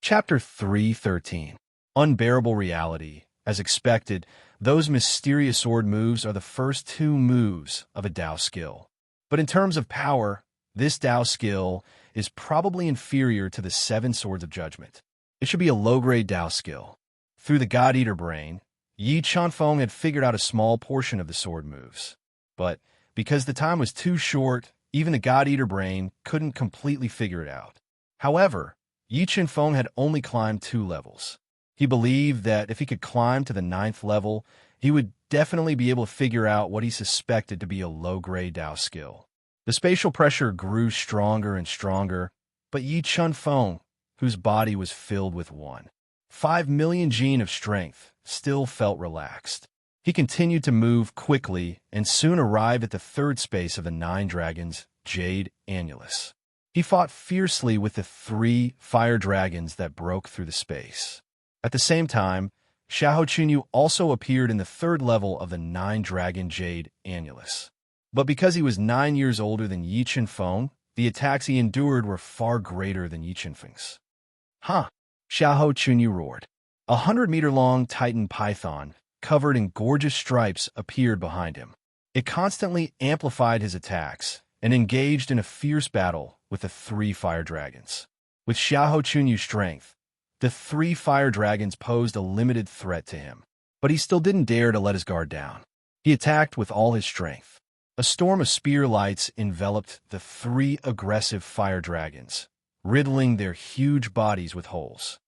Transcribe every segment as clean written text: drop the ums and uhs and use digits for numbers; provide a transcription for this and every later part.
Chapter 313. Unbearable Reality. As expected, those mysterious sword moves are the first two moves of a Dao skill. But in terms of power, this Dao skill is probably inferior to the 7 Swords of Judgment. It should be a low-grade Dao skill. Through the God-Eater brain, Yi Chanfeng had figured out a small portion of the sword moves. But because the time was too short, even the God-Eater brain couldn't completely figure it out. However, Yi Chanfeng had only climbed 2 levels. He believed that if he could climb to the 9th level, he would definitely be able to figure out what he suspected to be a low-grade Dao skill. The spatial pressure grew stronger and stronger, but Yi Chanfeng, whose body was filled with 1.5 million gene of strength, still felt relaxed. He continued to move quickly and soon arrived at the 3rd space of the 9 dragons, Jade Annulus. He fought fiercely with the 3 fire dragons that broke through the space. At the same time, Xiahou Chunyu also appeared in the 3rd level of the 9 dragon Jade Annulus. But because he was 9 years older than Yi Chanfeng, the attacks he endured were far greater than Yi Chanfeng's. "Huh!" Xiahou Chunyu roared. A 100-meter-long Titan python, covered in gorgeous stripes, appeared behind him. It constantly amplified his attacks and engaged in a fierce battle with the 3 fire dragons. With Xiahou Chunyu's strength, the 3 fire dragons posed a limited threat to him, but he still didn't dare to let his guard down. He attacked with all his strength. A storm of spear lights enveloped the 3 aggressive fire dragons, riddling their huge bodies with holes.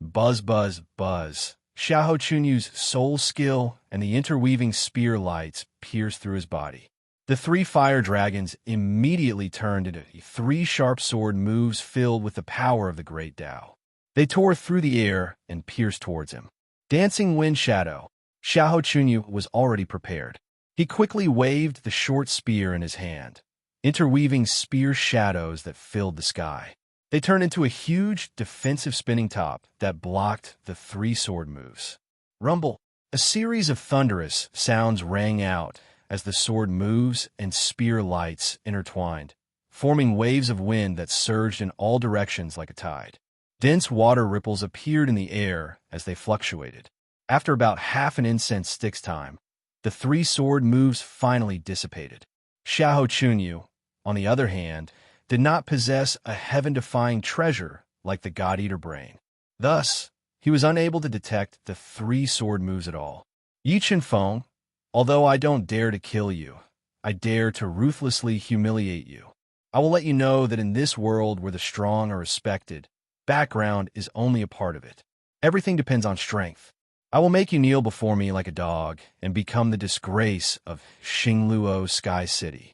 Buzz, buzz, buzz. Xiahou Chunyu's soul skill and the interweaving spear lights pierced through his body. The 3 fire dragons immediately turned into 3 sharp sword moves filled with the power of the great Dao. They tore through the air and pierced towards him. Dancing wind shadow. Xiahou Chunyu was already prepared. He quickly waved the short spear in his hand, interweaving spear shadows that filled the sky. They turned into a huge defensive spinning top that blocked the 3 sword moves. Rumble. A series of thunderous sounds rang out as the sword moves and spear lights intertwined, forming waves of wind that surged in all directions like a tide. Dense water ripples appeared in the air as they fluctuated. After about half an incense stick's time, the 3 sword moves finally dissipated. Xiahou Chunyu, on the other hand, did not possess a heaven-defying treasure like the God-Eater brain. Thus, he was unable to detect the 3 sword moves at all. Yi Chanfeng, although I don't dare to kill you, I dare to ruthlessly humiliate you. I will let you know that in this world where the strong are respected, background is only a part of it. Everything depends on strength. I will make you kneel before me like a dog and become the disgrace of Xingluo Sky City.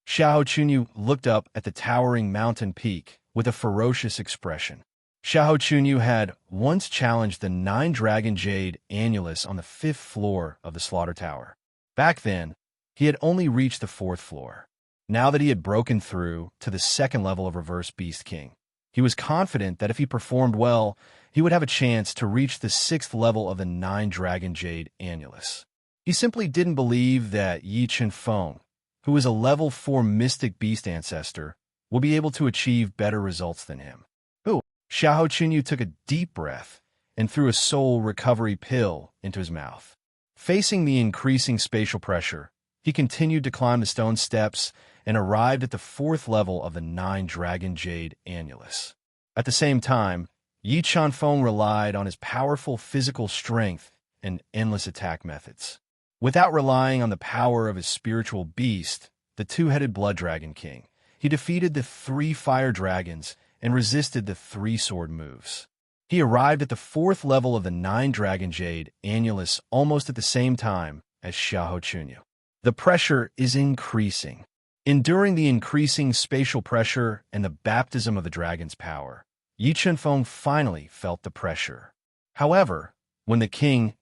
Xiahou Chunyu looked up at the towering mountain peak with a ferocious expression. Xiahou Chunyu had once challenged the 9 dragon Jade Annulus on the 5th floor of the Slaughter Tower. Back then, he had only reached the 4th floor. Now that he had broken through to the 2nd level of Reverse Beast King, he was confident that if he performed well, he would have a chance to reach the 6th level of the 9 dragon Jade Annulus. He simply didn't believe that Yi Chanfeng, who is a level 4 mystic beast ancestor, will be able to achieve better results than him. Xiahou Chunyu took a deep breath and threw a soul recovery pill into his mouth. Facing the increasing spatial pressure, he continued to climb the stone steps and arrived at the 4th level of the 9 dragon Jade Annulus. At the same time, Yi Chanfeng relied on his powerful physical strength and endless attack methods. Without relying on the power of his spiritual beast, the 2-headed Blood Dragon King, he defeated the 3 fire dragons and resisted the 3 sword moves. He arrived at the 4th level of the 9 dragon Jade Annulus almost at the same time as Xiahou Chunyu. The pressure is increasing. Enduring the increasing spatial pressure and the baptism of the dragon's power, Yi Chanfeng finally felt the pressure. However, when the king,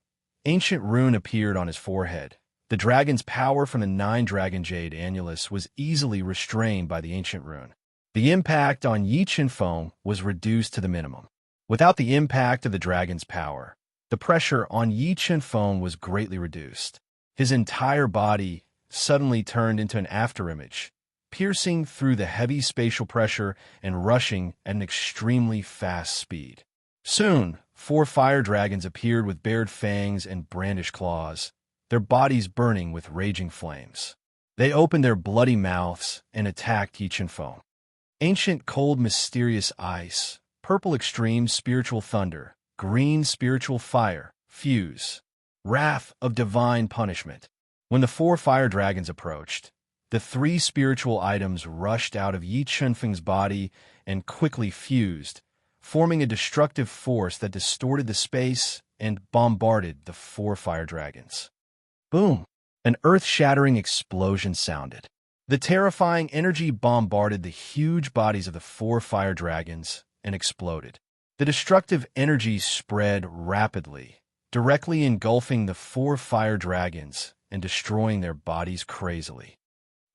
ancient rune appeared on his forehead, the dragon's power from the 9 dragon Jade Annulus was easily restrained by the ancient rune. The impact on Yi Chanfeng was reduced to the minimum. Without the impact of the dragon's power, the pressure on Yi Chanfeng was greatly reduced. His entire body suddenly turned into an afterimage, piercing through the heavy spatial pressure and rushing at an extremely fast speed. Soon, 4 fire dragons appeared with bared fangs and brandished claws, their bodies burning with raging flames. They opened their bloody mouths and attacked Yi Chen-feng. Ancient cold mysterious ice, purple extreme spiritual thunder, green spiritual fire, fuse, wrath of divine punishment. When the 4 fire dragons approached, the 3 spiritual items rushed out of Yi Chen-feng's body and quickly fused, forming a destructive force that distorted the space and bombarded the 4 fire dragons. Boom! An earth-shattering explosion sounded. The terrifying energy bombarded the huge bodies of the 4 fire dragons and exploded. The destructive energy spread rapidly, directly engulfing the 4 fire dragons and destroying their bodies crazily.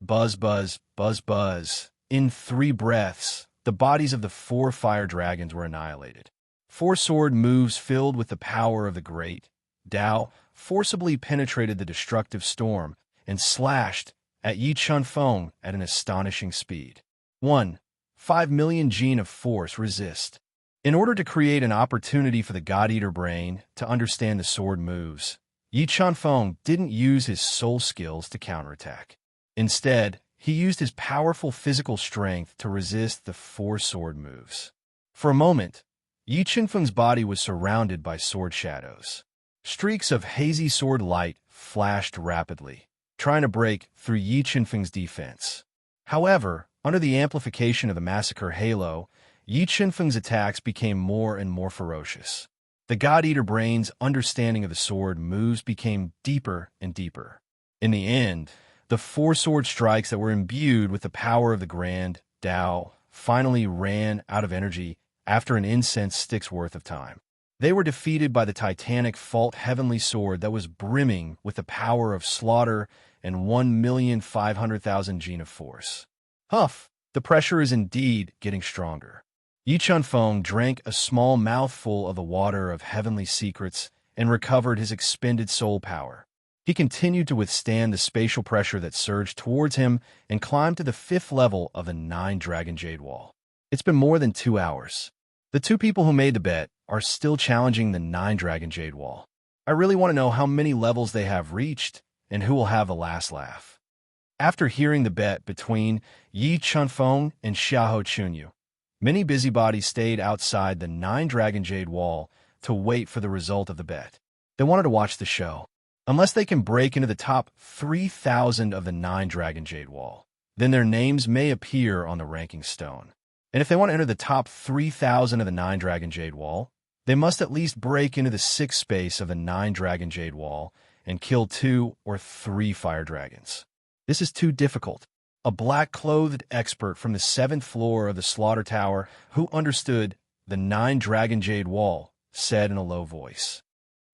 Buzz, buzz, buzz, buzz. In 3 breaths, the bodies of the 4 fire dragons were annihilated. 4 sword moves filled with the power of the great Tao forcibly penetrated the destructive storm and slashed at Yi Chen-feng at an astonishing speed. 1. 5 million gene of force resist. In order to create an opportunity for the God-Eater brain to understand the sword moves, Yi Chen-feng didn't use his soul skills to counterattack. Instead, he used his powerful physical strength to resist the 4 sword moves. For a moment, Yi Chen-feng's body was surrounded by sword shadows. Streaks of hazy sword light flashed rapidly, trying to break through Yi Chen-feng's defense. However, under the amplification of the massacre halo, Yi Chen-feng's attacks became more and more ferocious. The God-Eater brain's understanding of the sword moves became deeper and deeper. In the end, the 4 sword strikes that were imbued with the power of the Grand Tao finally ran out of energy after an incense stick's worth of time. They were defeated by the titanic fault heavenly sword that was brimming with the power of slaughter and 1,500,000 gene of force. Huff! The pressure is indeed getting stronger. Yi Chen-feng drank a small mouthful of the water of heavenly secrets and recovered his expended soul power. He continued to withstand the spatial pressure that surged towards him and climbed to the 5th level of the 9-dragon jade wall. It's been more than 2 hours. The 2 people who made the bet are still challenging the 9-dragon jade wall. I really want to know how many levels they have reached and who will have the last laugh. After hearing the bet between Yi Chen-feng and Xiahou Chunyu, many busybodies stayed outside the 9-dragon jade wall to wait for the result of the bet. They wanted to watch the show. Unless they can break into the top 3,000 of the 9-dragon jade wall, then their names may appear on the ranking stone. And if they want to enter the top 3,000 of the 9-dragon jade wall, they must at least break into the 6th space of the 9-dragon jade wall and kill 2 or 3 fire dragons. This is too difficult. A black-clothed expert from the 7th floor of the slaughter tower who understood the 9-dragon jade wall said in a low voice,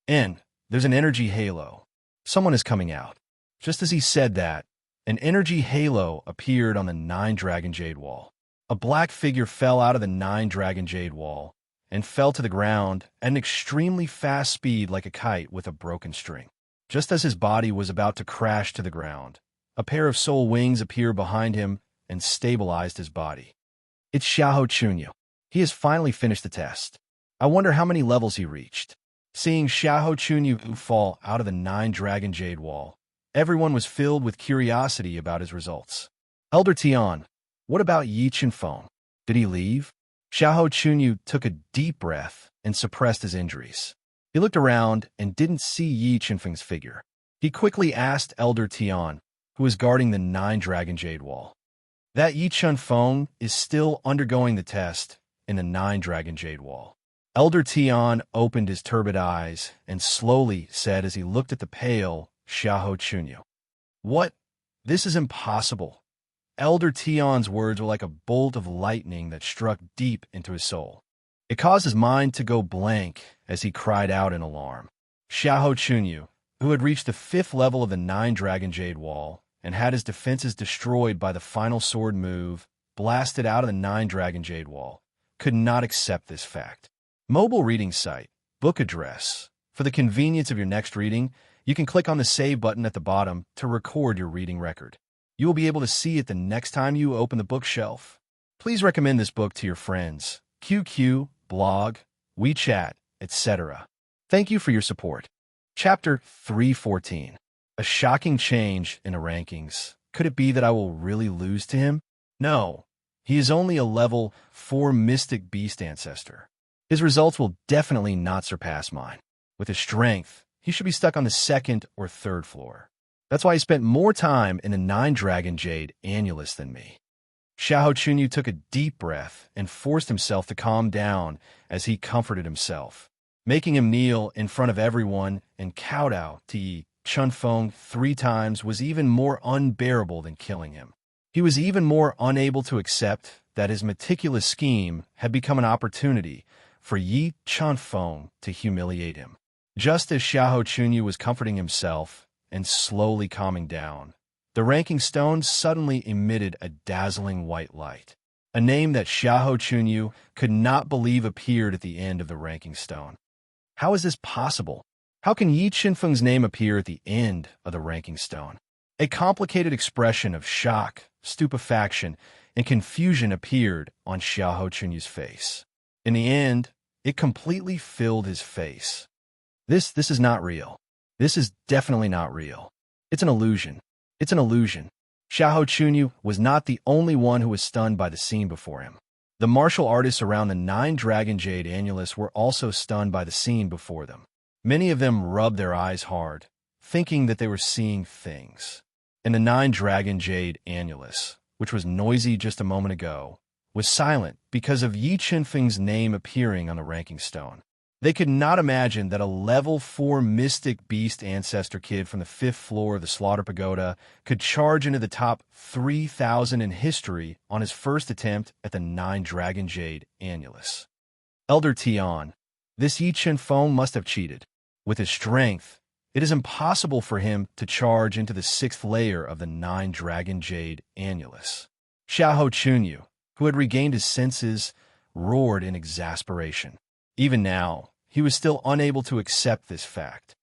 "There's an energy halo. Someone is coming out." Just as he said that, an energy halo appeared on the 9-dragon jade wall. A black figure fell out of the 9-dragon jade wall and fell to the ground at an extremely fast speed like a kite with a broken string. Just as his body was about to crash to the ground, a pair of soul wings appeared behind him and stabilized his body. It's Xiahou Chunyu. He has finally finished the test. I wonder how many levels he reached. Seeing Xiahou Chunyu fall out of the 9-dragon jade wall, everyone was filled with curiosity about his results. Elder Tian, what about Yi Chen-feng? Did he leave? Xiahou Chunyu took a deep breath and suppressed his injuries. He looked around and didn't see Yi Chen-feng's figure. He quickly asked Elder Tian, who was guarding the 9-dragon jade wall. That Yi Chen-feng is still undergoing the test in the 9-dragon jade wall. Elder Tian opened his turbid eyes and slowly said as he looked at the pale Xiahou Chunyu, "What? This is impossible." Elder Tian's words were like a bolt of lightning that struck deep into his soul. It caused his mind to go blank as he cried out in alarm. Xiahou Chunyu, who had reached the 5th level of the 9-dragon jade wall and had his defenses destroyed by the final sword move blasted out of the 9-dragon jade wall, could not accept this fact. Mobile reading site, book address. For the convenience of your next reading, you can click on the save button at the bottom to record your reading record. You will be able to see it the next time you open the bookshelf. Please recommend this book to your friends. QQ, blog, WeChat, etc. Thank you for your support. Chapter 314. A shocking change in the rankings. Could it be that I will really lose to him? No. He is only a level 4 mystic beast ancestor. His results will definitely not surpass mine. With his strength, he should be stuck on the second or third floor. That's why he spent more time in the 9-Dragon Jade Annulus than me. Xiahou Chunyu took a deep breath and forced himself to calm down as he comforted himself. Making him kneel in front of everyone and kowtow to Yi Chunfeng 3 times was even more unbearable than killing him. He was even more unable to accept that his meticulous scheme had become an opportunity for Yi Chunfeng to humiliate him. Just as Xiahou Chunyu was comforting himself and slowly calming down, the ranking stone suddenly emitted a dazzling white light. A name that Xiahou Chunyu could not believe appeared at the end of the ranking stone. How is this possible? How can Yi Qinfeng's name appear at the end of the ranking stone? A complicated expression of shock, stupefaction, and confusion appeared on Xiahou Chunyu's face. In the end, it completely filled his face. This is not real. This is definitely not real. It's an illusion. It's an illusion. Xiahou Chunyu was not the only one who was stunned by the scene before him. The martial artists around the 9-Dragon Jade Annulus were also stunned by the scene before them. Many of them rubbed their eyes hard, thinking that they were seeing things. And the 9-Dragon Jade Annulus, which was noisy just a moment ago, was silent because of Yi Qinfeng's name appearing on the ranking stone. They could not imagine that a level 4 mystic beast ancestor kid from the 5th floor of the Slaughter Pagoda could charge into the top 3,000 in history on his first attempt at the 9-Dragon Jade Annulus. Elder Tian, this Yi Qinfeng must have cheated. With his strength, it is impossible for him to charge into the 6th layer of the 9-Dragon Jade Annulus. Xiahou Chunyu, who had regained his senses, roared in exasperation. Even now, he was still unable to accept this fact.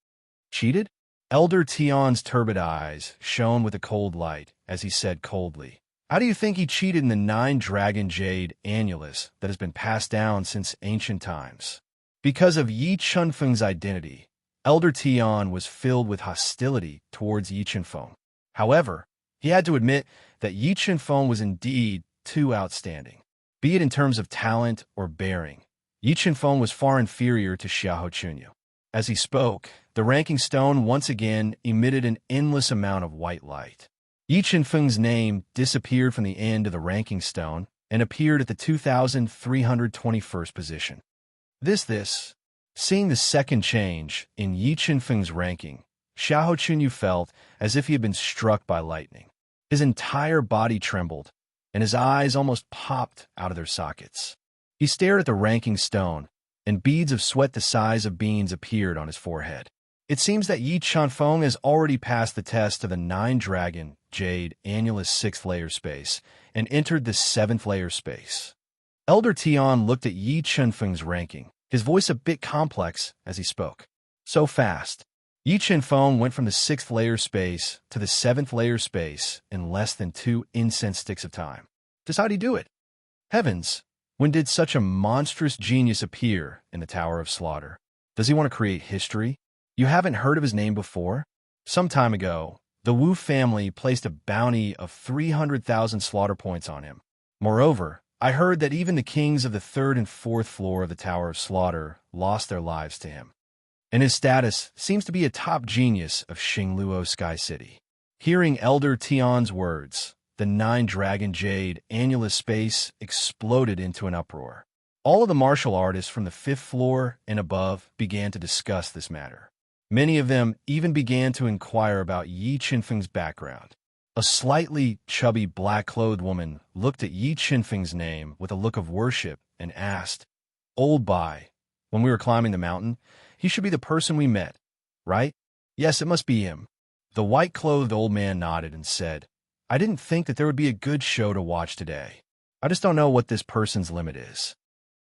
Cheated? Elder Tian's turbid eyes shone with a cold light as he said coldly, "How do you think he cheated in the 9-Dragon Jade Annulus that has been passed down since ancient times?" Because of Yi Chunfeng's identity, Elder Tian was filled with hostility towards Yi Qinfeng. However, he had to admit that Yi Qinfeng was indeed too outstanding. Be it in terms of talent or bearing, Yi Qinfeng was far inferior to Xiahou Chunyu. As he spoke, the ranking stone once again emitted an endless amount of white light. Yi Qinfeng's name disappeared from the end of the ranking stone and appeared at the 2,321st position. Seeing the second change in Yi Qinfeng's ranking, Xiahou Chunyu felt as if he had been struck by lightning. His entire body trembled, and his eyes almost popped out of their sockets. He stared at the ranking stone, and beads of sweat the size of beans appeared on his forehead. It seems that Yi Chunfeng has already passed the test of the 9-Dragon Jade Annulus 6th layer space and entered the 7th layer space. Elder Tian looked at Yi Chunfeng's ranking, his voice a bit complex as he spoke. So fast. Yi Qinfeng went from the 6th layer space to the 7th layer space in less than 2 incense sticks of time. Just how'd he do it? Heavens! When did such a monstrous genius appear in the Tower of Slaughter? Does he want to create history? You haven't heard of his name before? Some time ago, the Wu family placed a bounty of 300,000 slaughter points on him. Moreover, I heard that even the kings of the 3rd and 4th floor of the Tower of Slaughter lost their lives to him. And his status seems to be a top genius of Xingluo Sky City. Hearing Elder Tian's words, the 9-Dragon Jade Annulus space exploded into an uproar. All of the martial artists from the 5th floor and above began to discuss this matter. Many of them even began to inquire about Yi Qinfeng's background. A slightly chubby black-clothed woman looked at Yi Qinfeng's name with a look of worship and asked, "Old Bai, when we were climbing the mountain, he should be the person we met, right?" "Yes, it must be him." The white-clothed old man nodded and said, "I didn't think that there would be a good show to watch today. I just don't know what this person's limit is."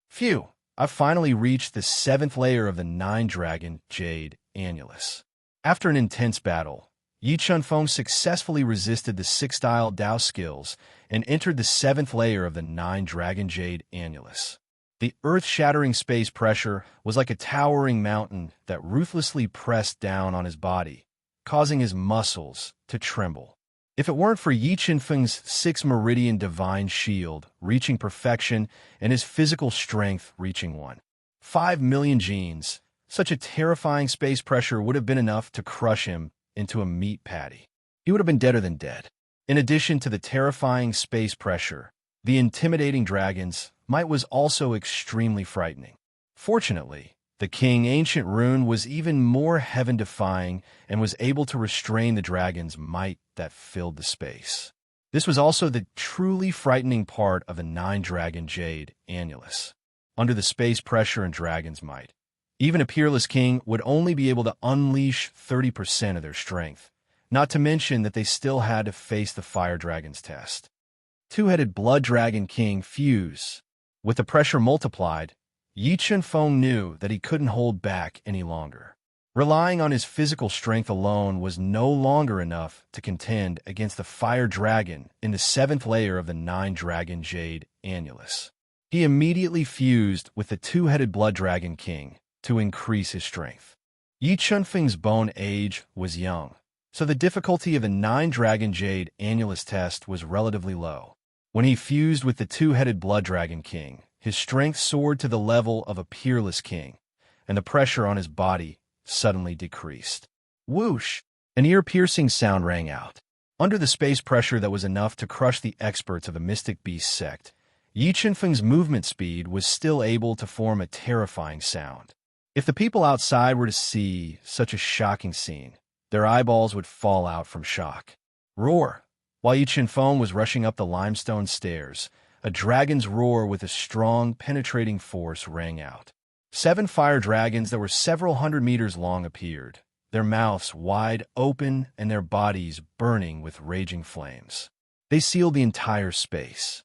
Phew, I've finally reached the 7th layer of the 9-Dragon Jade Annulus. After an intense battle, Yi Chunfeng successfully resisted the 6-style Dao skills and entered the 7th layer of the 9-Dragon Jade Annulus. The earth-shattering space pressure was like a towering mountain that ruthlessly pressed down on his body, causing his muscles to tremble. If it weren't for Yi Qinfeng's six-meridian divine shield reaching perfection and his physical strength reaching 1.5 million genes, such a terrifying space pressure would have been enough to crush him into a meat patty. He would have been deader than dead. In addition to the terrifying space pressure, the intimidating dragon's might was also extremely frightening. Fortunately, the king ancient rune was even more heaven-defying and was able to restrain the dragon's might that filled the space. This was also the truly frightening part of the nine-dragon jade annulus. Under the space pressure and dragon's might, even a peerless king would only be able to unleash 30% of their strength, not to mention that they still had to face the fire dragon's test. Two-headed blood dragon king fuse. With the pressure multiplied, Yi Qinfeng knew that he couldn't hold back any longer. Relying on his physical strength alone was no longer enough to contend against the fire dragon in the 7th layer of the nine-dragon jade annulus. He immediately fused with the two-headed blood dragon king to increase his strength. Yi Qinfeng's bone age was young, so the difficulty of the nine-dragon jade annulus test was relatively low. When he fused with the two-headed blood dragon king, his strength soared to the level of a peerless king, and the pressure on his body suddenly decreased. Whoosh! An ear-piercing sound rang out. Under the space pressure that was enough to crush the experts of the Mystic Beast sect, Yi Qinfeng's movement speed was still able to form a terrifying sound. If the people outside were to see such a shocking scene, their eyeballs would fall out from shock. Roar! While Yi Qinfeng was rushing up the limestone stairs, a dragon's roar with a strong, penetrating force rang out. 7 fire dragons that were several hundred meters long appeared, their mouths wide open and their bodies burning with raging flames. They sealed the entire space.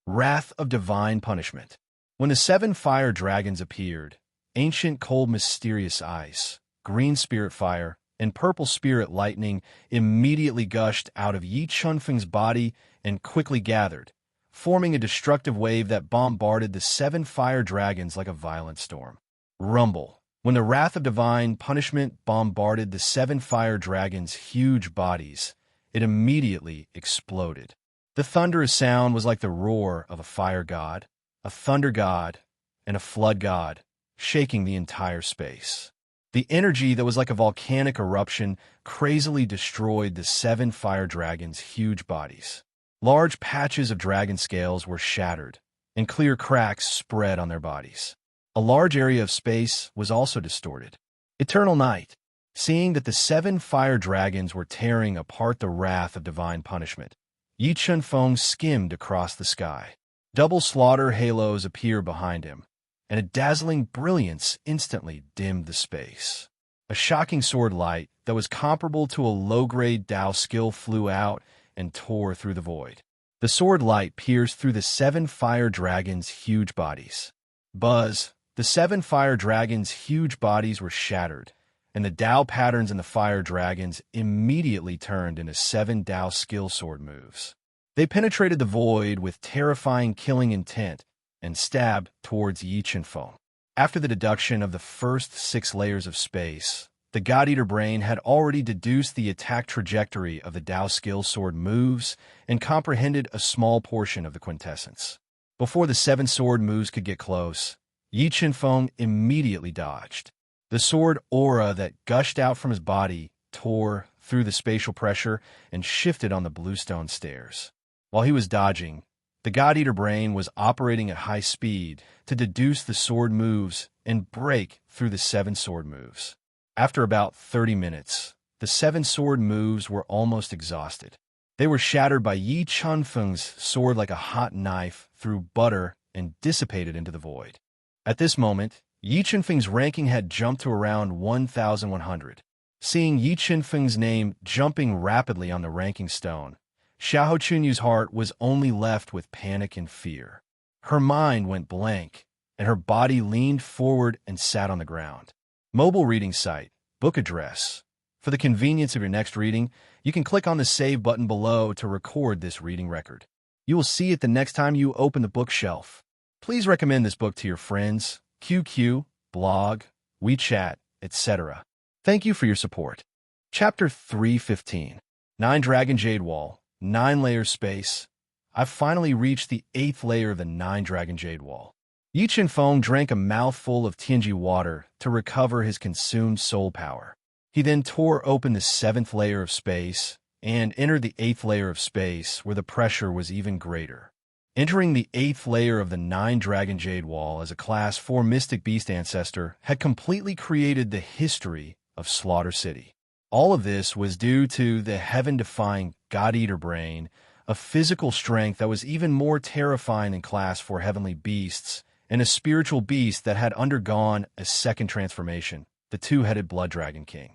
Wrath of divine punishment. When the 7 fire dragons appeared, ancient cold mysterious ice, green spirit fire, and purple spirit lightning immediately gushed out of Yi Qinfeng's body and quickly gathered, forming a destructive wave that bombarded the 7 fire dragons like a violent storm. Rumble. When the wrath of divine punishment bombarded the 7 fire dragons' huge bodies, it immediately exploded. The thunderous sound was like the roar of a fire god, a thunder god, and a flood god, shaking the entire space. The energy that was like a volcanic eruption crazily destroyed the 7 fire dragons' huge bodies. Large patches of dragon scales were shattered, and clear cracks spread on their bodies. A large area of space was also distorted. Eternal night. Seeing that the 7 fire dragons were tearing apart the wrath of divine punishment, Yi Qinfeng skimmed across the sky. Double slaughter halos appear behind him, and a dazzling brilliance instantly dimmed the space. A shocking sword light that was comparable to a low-grade Dao skill flew out and tore through the void. The sword light pierced through the 7 fire dragons' huge bodies. Buzz! The 7 fire dragons' huge bodies were shattered, and the Dao patterns in the fire dragons immediately turned into 7 Dao skill sword moves. They penetrated the void with terrifying killing intent and stabbed towards Yi Qinfeng. After the deduction of the first 6 layers of space, the God-Eater brain had already deduced the attack trajectory of the Dao skill sword moves and comprehended a small portion of the quintessence. Before the 7 sword moves could get close, Yi Qinfeng immediately dodged. The sword aura that gushed out from his body tore through the spatial pressure and shifted on the bluestone stairs. While he was dodging, the God-Eater brain was operating at high speed to deduce the sword moves and break through the 7 sword moves. After about 30 minutes, the 7 sword moves were almost exhausted. They were shattered by Yi Qinfeng's sword like a hot knife through butter and dissipated into the void. At this moment, Yi Qinfeng's ranking had jumped to around 1,100. Seeing Yi Qinfeng's name jumping rapidly on the ranking stone, Xiahou Chunyu's heart was only left with panic and fear. Her mind went blank, and her body leaned forward and sat on the ground. Mobile reading site, book address. For the convenience of your next reading, you can click on the Save button below to record this reading record. You will see it the next time you open the bookshelf. Please recommend this book to your friends, QQ, blog, WeChat, etc. Thank you for your support. Chapter 315. 9 Dragon Jade Wall, 9 Layers Space. I've finally reached the 8th layer of the 9 Dragon Jade Wall. Yi Qinfeng drank a mouthful of Tianji water to recover his consumed soul power. He then tore open the 7th layer of space and entered the 8th layer of space, where the pressure was even greater. Entering the 8th layer of the 9 Dragon Jade Wall as a Class 4 Mystic Beast Ancestor had completely created the history of Slaughter City. All of this was due to the heaven-defying God-Eater brain, a physical strength that was even more terrifying than Class 4 Heavenly Beasts, and a spiritual beast that had undergone a second transformation, the Two-Headed Blood Dragon King.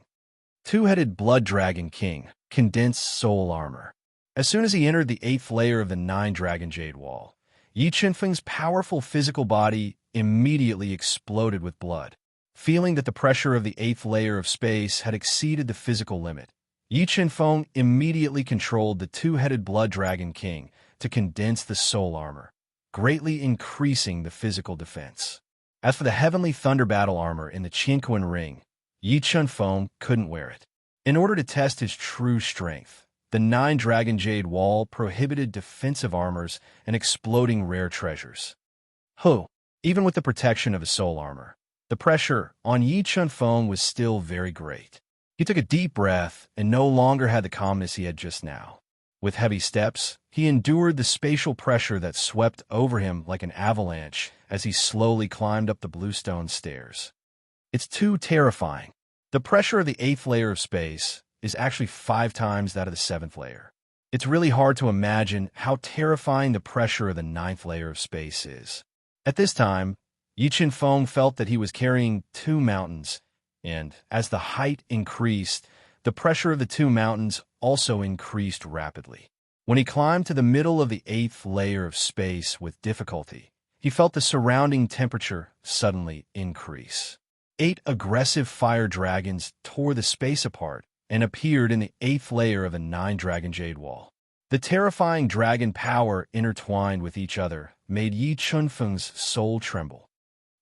Two-Headed Blood Dragon King, Condensed Soul Armor. As soon as he entered the 8th layer of the 9 Dragon Jade Wall, Yi Qinfeng's powerful physical body immediately exploded with blood. Feeling that the pressure of the 8th layer of space had exceeded the physical limit, Yi Qinfeng immediately controlled the Two-Headed Blood Dragon King to condense the soul armor, greatly increasing the physical defense. As for the Heavenly Thunder Battle Armor in the Qinquan Ring, Yi Qinfeng couldn't wear it. In order to test his true strength, the 9 Dragon Jade Wall prohibited defensive armors and exploding rare treasures. Even with the protection of his soul armor, the pressure on Yi Qinfeng was still very great. He took a deep breath and no longer had the calmness he had just now. With heavy steps, he endured the spatial pressure that swept over him like an avalanche as he slowly climbed up the bluestone stairs. It's too terrifying. The pressure of the 8th layer of space is actually 5 times that of the 7th layer. It's really hard to imagine how terrifying the pressure of the 9th layer of space is. At this time, Yi Qinfeng felt that he was carrying 2 mountains, and as the height increased, the pressure of the 2 mountains also increased rapidly. When he climbed to the middle of the 8th layer of space with difficulty, he felt the surrounding temperature suddenly increase. 8 aggressive fire dragons tore the space apart and appeared in the 8th layer of the 9 Dragon Jade Wall. The terrifying dragon power intertwined with each other made Yi Qinfeng's soul tremble.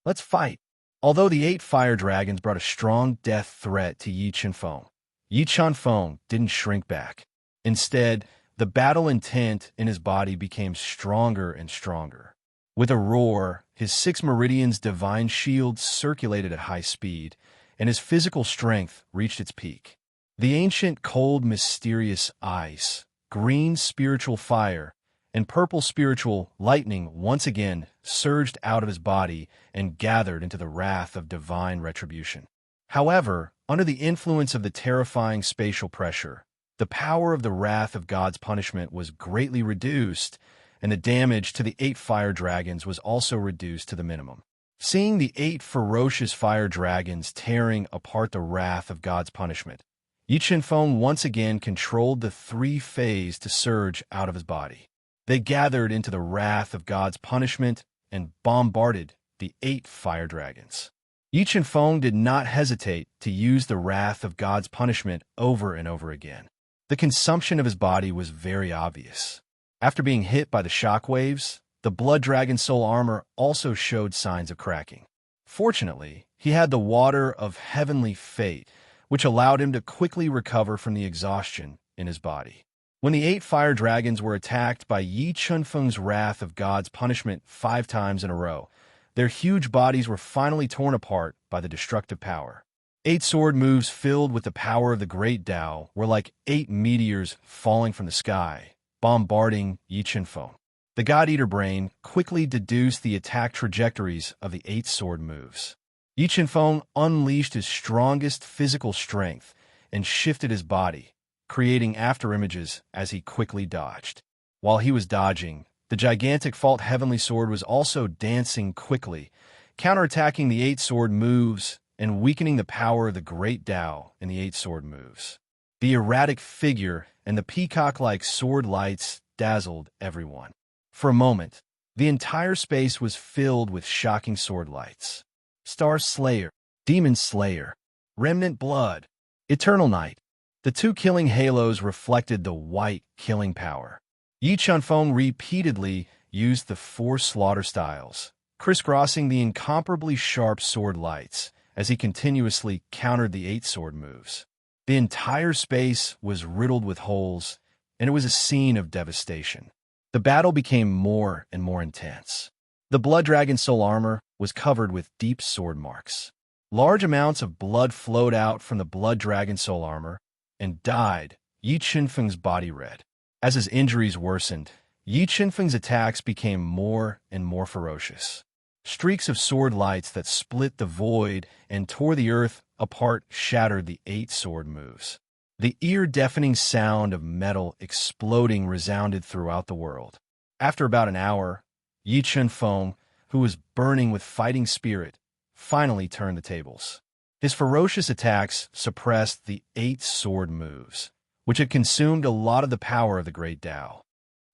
Let's fight. Although the 8 fire dragons brought a strong death threat to Yi Qinfeng didn't shrink back. Instead, the battle intent in his body became stronger and stronger. With a roar, his 6 meridians divine shield circulated at high speed, and his physical strength reached its peak. The ancient cold mysterious ice, green spiritual fire, and purple spiritual lightning once again surged out of his body and gathered into the wrath of divine retribution. However, under the influence of the terrifying spatial pressure, the power of the wrath of God's punishment was greatly reduced, and the damage to the 8 fire dragons was also reduced to the minimum. Seeing the 8 ferocious fire dragons tearing apart the wrath of God's punishment, Yi Qinfeng once again controlled the 3 phases to surge out of his body. They gathered into the wrath of God's punishment and bombarded the 8 fire dragons. Yi Qinfeng did not hesitate to use the wrath of God's punishment over and over again. The consumption of his body was very obvious. After being hit by the shockwaves, the Blood Dragon soul armor also showed signs of cracking. Fortunately, he had the water of heavenly fate, which allowed him to quickly recover from the exhaustion in his body. When the 8 fire dragons were attacked by Yi Qinfeng's wrath of God's punishment 5 times in a row, their huge bodies were finally torn apart by the destructive power. 8 sword moves filled with the power of the great Tao were like 8 meteors falling from the sky, bombarding Yi Qinfeng. The God-Eater brain quickly deduced the attack trajectories of the 8 sword moves. Yi Qinfeng unleashed his strongest physical strength and shifted his body, creating afterimages as he quickly dodged. While he was dodging, the gigantic Fault Heavenly Sword was also dancing quickly, counterattacking the 8 sword moves and weakening the power of the Great Tao in the 8 sword moves. The erratic figure and the peacock-like sword lights dazzled everyone. For a moment, the entire space was filled with shocking sword lights. Star Slayer, Demon Slayer, Remnant Blood, Eternal Night. The 2 killing halos reflected the white killing power. Yi Qinfeng repeatedly used the 4 slaughter styles, crisscrossing the incomparably sharp sword lights as he continuously countered the 8 sword moves. The entire space was riddled with holes, and it was a scene of devastation. The battle became more and more intense. The Blood Dragon's soul armor was covered with deep sword marks. Large amounts of blood flowed out from the Blood Dragon's soul armor and dyed Yi Qinfeng's body red. As his injuries worsened, Yi Qinfeng's attacks became more and more ferocious. Streaks of sword lights that split the void and tore the earth apart shattered the 8 sword moves. The ear-deafening sound of metal exploding resounded throughout the world. After about an hour, Yi Qinfeng, who was burning with fighting spirit, finally turned the tables. His ferocious attacks suppressed the 8 sword moves, which had consumed a lot of the power of the Great Tao.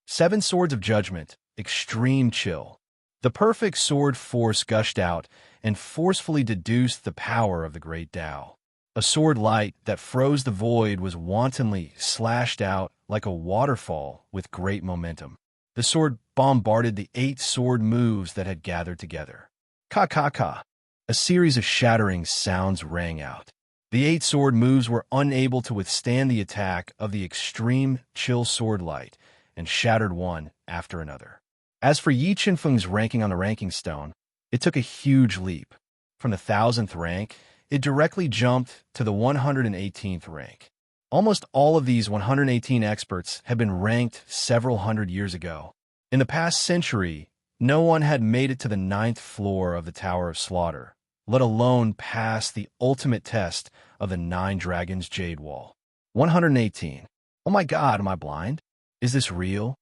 7 swords of judgment, extreme chill. The perfect sword force gushed out and forcefully deduced the power of the Great Tao. A sword light that froze the void was wantonly slashed out like a waterfall with great momentum. The sword bombarded the 8 sword moves that had gathered together. Ka ka ka. A series of shattering sounds rang out. The 8 sword moves were unable to withstand the attack of the extreme chill sword light and shattered one after another. As for Yi Qinfeng's ranking on the ranking stone, it took a huge leap. From the 1000th rank, it directly jumped to the 118th rank. Almost all of these 118 experts had been ranked several hundred years ago. In the past century, no one had made it to the 9th floor of the Tower of Slaughter, let alone pass the ultimate test of the 9 Dragons Jade Wall. 118. Oh my god, am I blind? Is this real?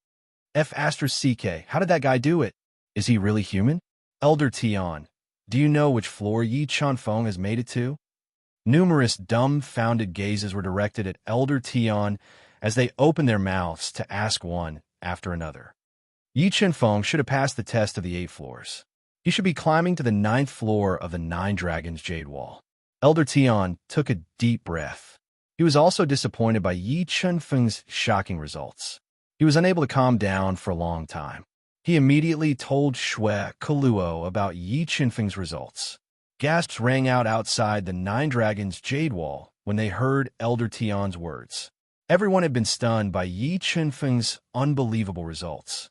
F***CK, how did that guy do it? Is he really human? Elder Tian, do you know which floor Yi Qinfeng has made it to? Numerous dumbfounded gazes were directed at Elder Tian as they opened their mouths to ask one after another. Yi Qinfeng should have passed the test of the 8 floors. He should be climbing to the 9th floor of the 9 Dragons Jade Wall. Elder Tian took a deep breath. He was also disappointed by Yi Qinfeng's shocking results. He was unable to calm down for a long time. He immediately told Shui Kaluo about Yi Qinfeng's results. Gasps rang out outside the 9 Dragons Jade Wall when they heard Elder Tian's words. Everyone had been stunned by Yi Qinfeng's unbelievable results.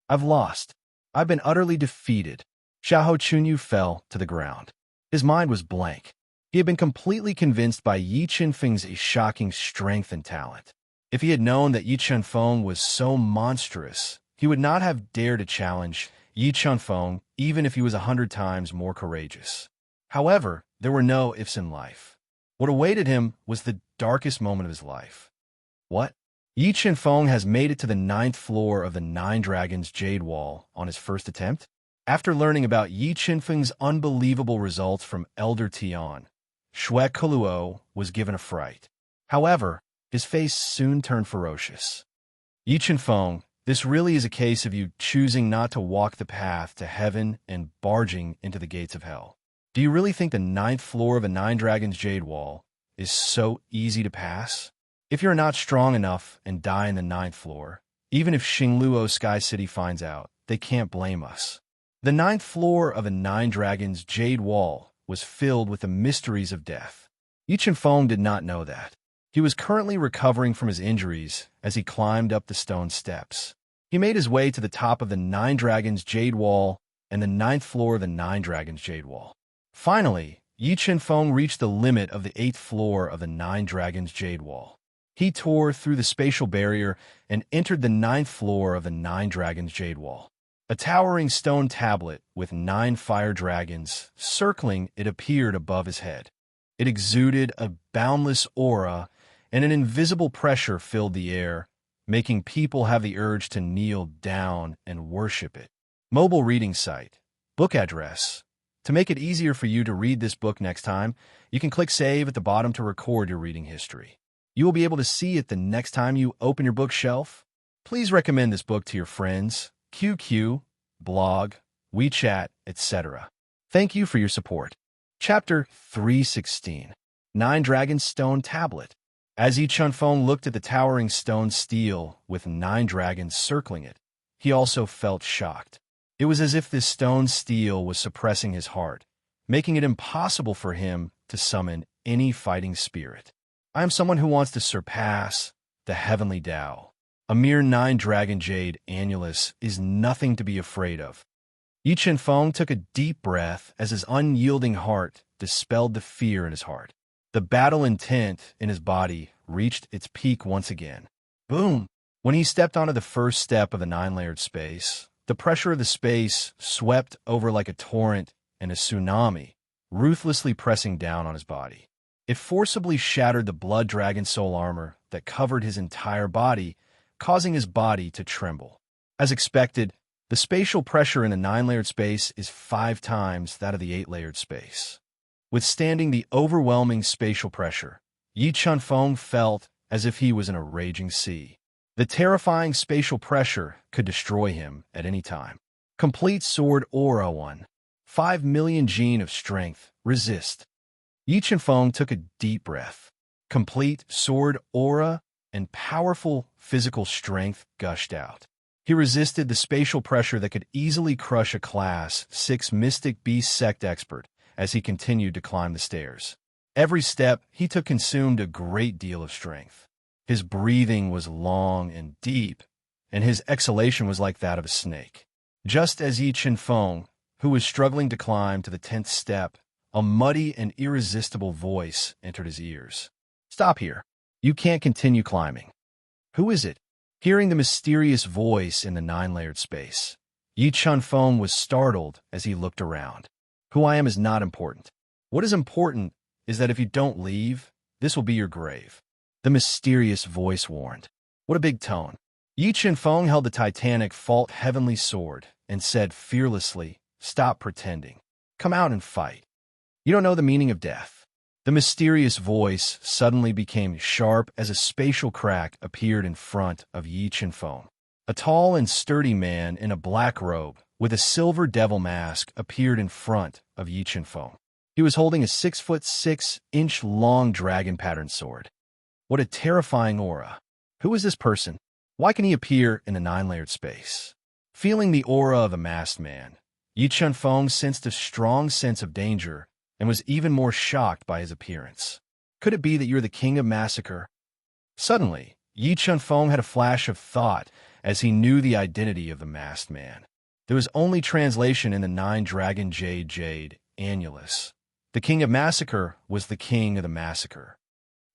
I've lost. I've been utterly defeated. Xiahou Chunyu fell to the ground. His mind was blank. He had been completely convinced by Yi Qinfeng's shocking strength and talent. If he had known that Yi Qinfeng was so monstrous, he would not have dared to challenge Yi Qinfeng even if he was 100 times more courageous. However, there were no ifs in life. What awaited him was the darkest moment of his life. What? Yi Qinfeng has made it to the 9th floor of the 9 Dragons Jade Wall on his first attempt? After learning about Yi Qinfeng's unbelievable results from Elder Tian, Shui Kaluo was given a fright. However, his face soon turned ferocious. Yi Qinfeng, this really is a case of you choosing not to walk the path to heaven and barging into the gates of hell. Do you really think the 9th floor of a 9 Dragons Jade Wall is so easy to pass? If you're not strong enough and die in the 9th floor, even if Xingluo Sky City finds out, they can't blame us. The 9th floor of a 9 Dragons Jade Wall was filled with the mysteries of death. Yi Qinfeng did not know that. He was currently recovering from his injuries as he climbed up the stone steps. He made his way to the top of the 9 Dragons Jade Wall and the 9th floor of the 9 Dragons Jade Wall. Finally, Yi Qinfeng reached the limit of the 8th floor of the 9 Dragons Jade Wall. He tore through the spatial barrier and entered the 9th floor of the 9 Dragons Jade Wall. A towering stone tablet with 9 fire dragons circling it appeared above his head. It exuded a boundless aura, and an invisible pressure filled the air, making people have the urge to kneel down and worship it. Mobile reading site. Book address. To make it easier for you to read this book next time, you can click Save at the bottom to record your reading history. You will be able to see it the next time you open your bookshelf. Please recommend this book to your friends, QQ, blog, WeChat, etc. Thank you for your support. Chapter 316. 9 Dragons Stone Tablet. As Yi Qinfeng looked at the towering stone stele with 9 dragons circling it, he also felt shocked. It was as if this stone steel was suppressing his heart, making it impossible for him to summon any fighting spirit. I am someone who wants to surpass the heavenly Tao. A mere 9-dragon jade annulus is nothing to be afraid of. Yi Qianfeng took a deep breath as his unyielding heart dispelled the fear in his heart. The battle intent in his body reached its peak once again. Boom! When he stepped onto the first step of the 9-layered space, the pressure of the space swept over like a torrent and a tsunami, ruthlessly pressing down on his body. It forcibly shattered the blood dragon soul armor that covered his entire body, causing his body to tremble. As expected, the spatial pressure in the 9-layered space is 5 times that of the 8-layered space. Withstanding the overwhelming spatial pressure, Yi Qianfeng felt as if he was in a raging sea. The terrifying spatial pressure could destroy him at any time. Complete sword aura 1. 5 million gene of strength. Resist. Yi Qianfeng took a deep breath. Complete sword aura and powerful physical strength gushed out. He resisted the spatial pressure that could easily crush a Class 6 Mystic Beast Sect expert as he continued to climb the stairs. Every step he took consumed a great deal of strength. His breathing was long and deep, and his exhalation was like that of a snake. Just as Yi Qianfeng, who was struggling to climb to the 10th step, a muddy and irresistible voice entered his ears. "Stop here. You can't continue climbing." "Who is it?" Hearing the mysterious voice in the 9-layered space, Yi Qianfeng was startled as he looked around. "Who I am is not important. What is important is that if you don't leave, this will be your grave," the mysterious voice warned. What a big tone. Yi Qianfeng held the titanic fault heavenly sword and said fearlessly, "Stop pretending. Come out and fight. You don't know the meaning of death." The mysterious voice suddenly became sharp as a spatial crack appeared in front of Yi Qianfeng. A tall and sturdy man in a black robe with a silver devil mask appeared in front of Yi Qianfeng. He was holding a 6'6" long dragon pattern sword. What a terrifying aura. Who is this person? Why can he appear in the 9-layered space? Feeling the aura of a masked man, Yi Qianfeng sensed a strong sense of danger and was even more shocked by his appearance. Could it be that you're the king of massacre? Suddenly, Yi Qianfeng had a flash of thought as he knew the identity of the masked man. There was only translation in the 9-dragon jade annulus. The king of massacre was the king of the massacre.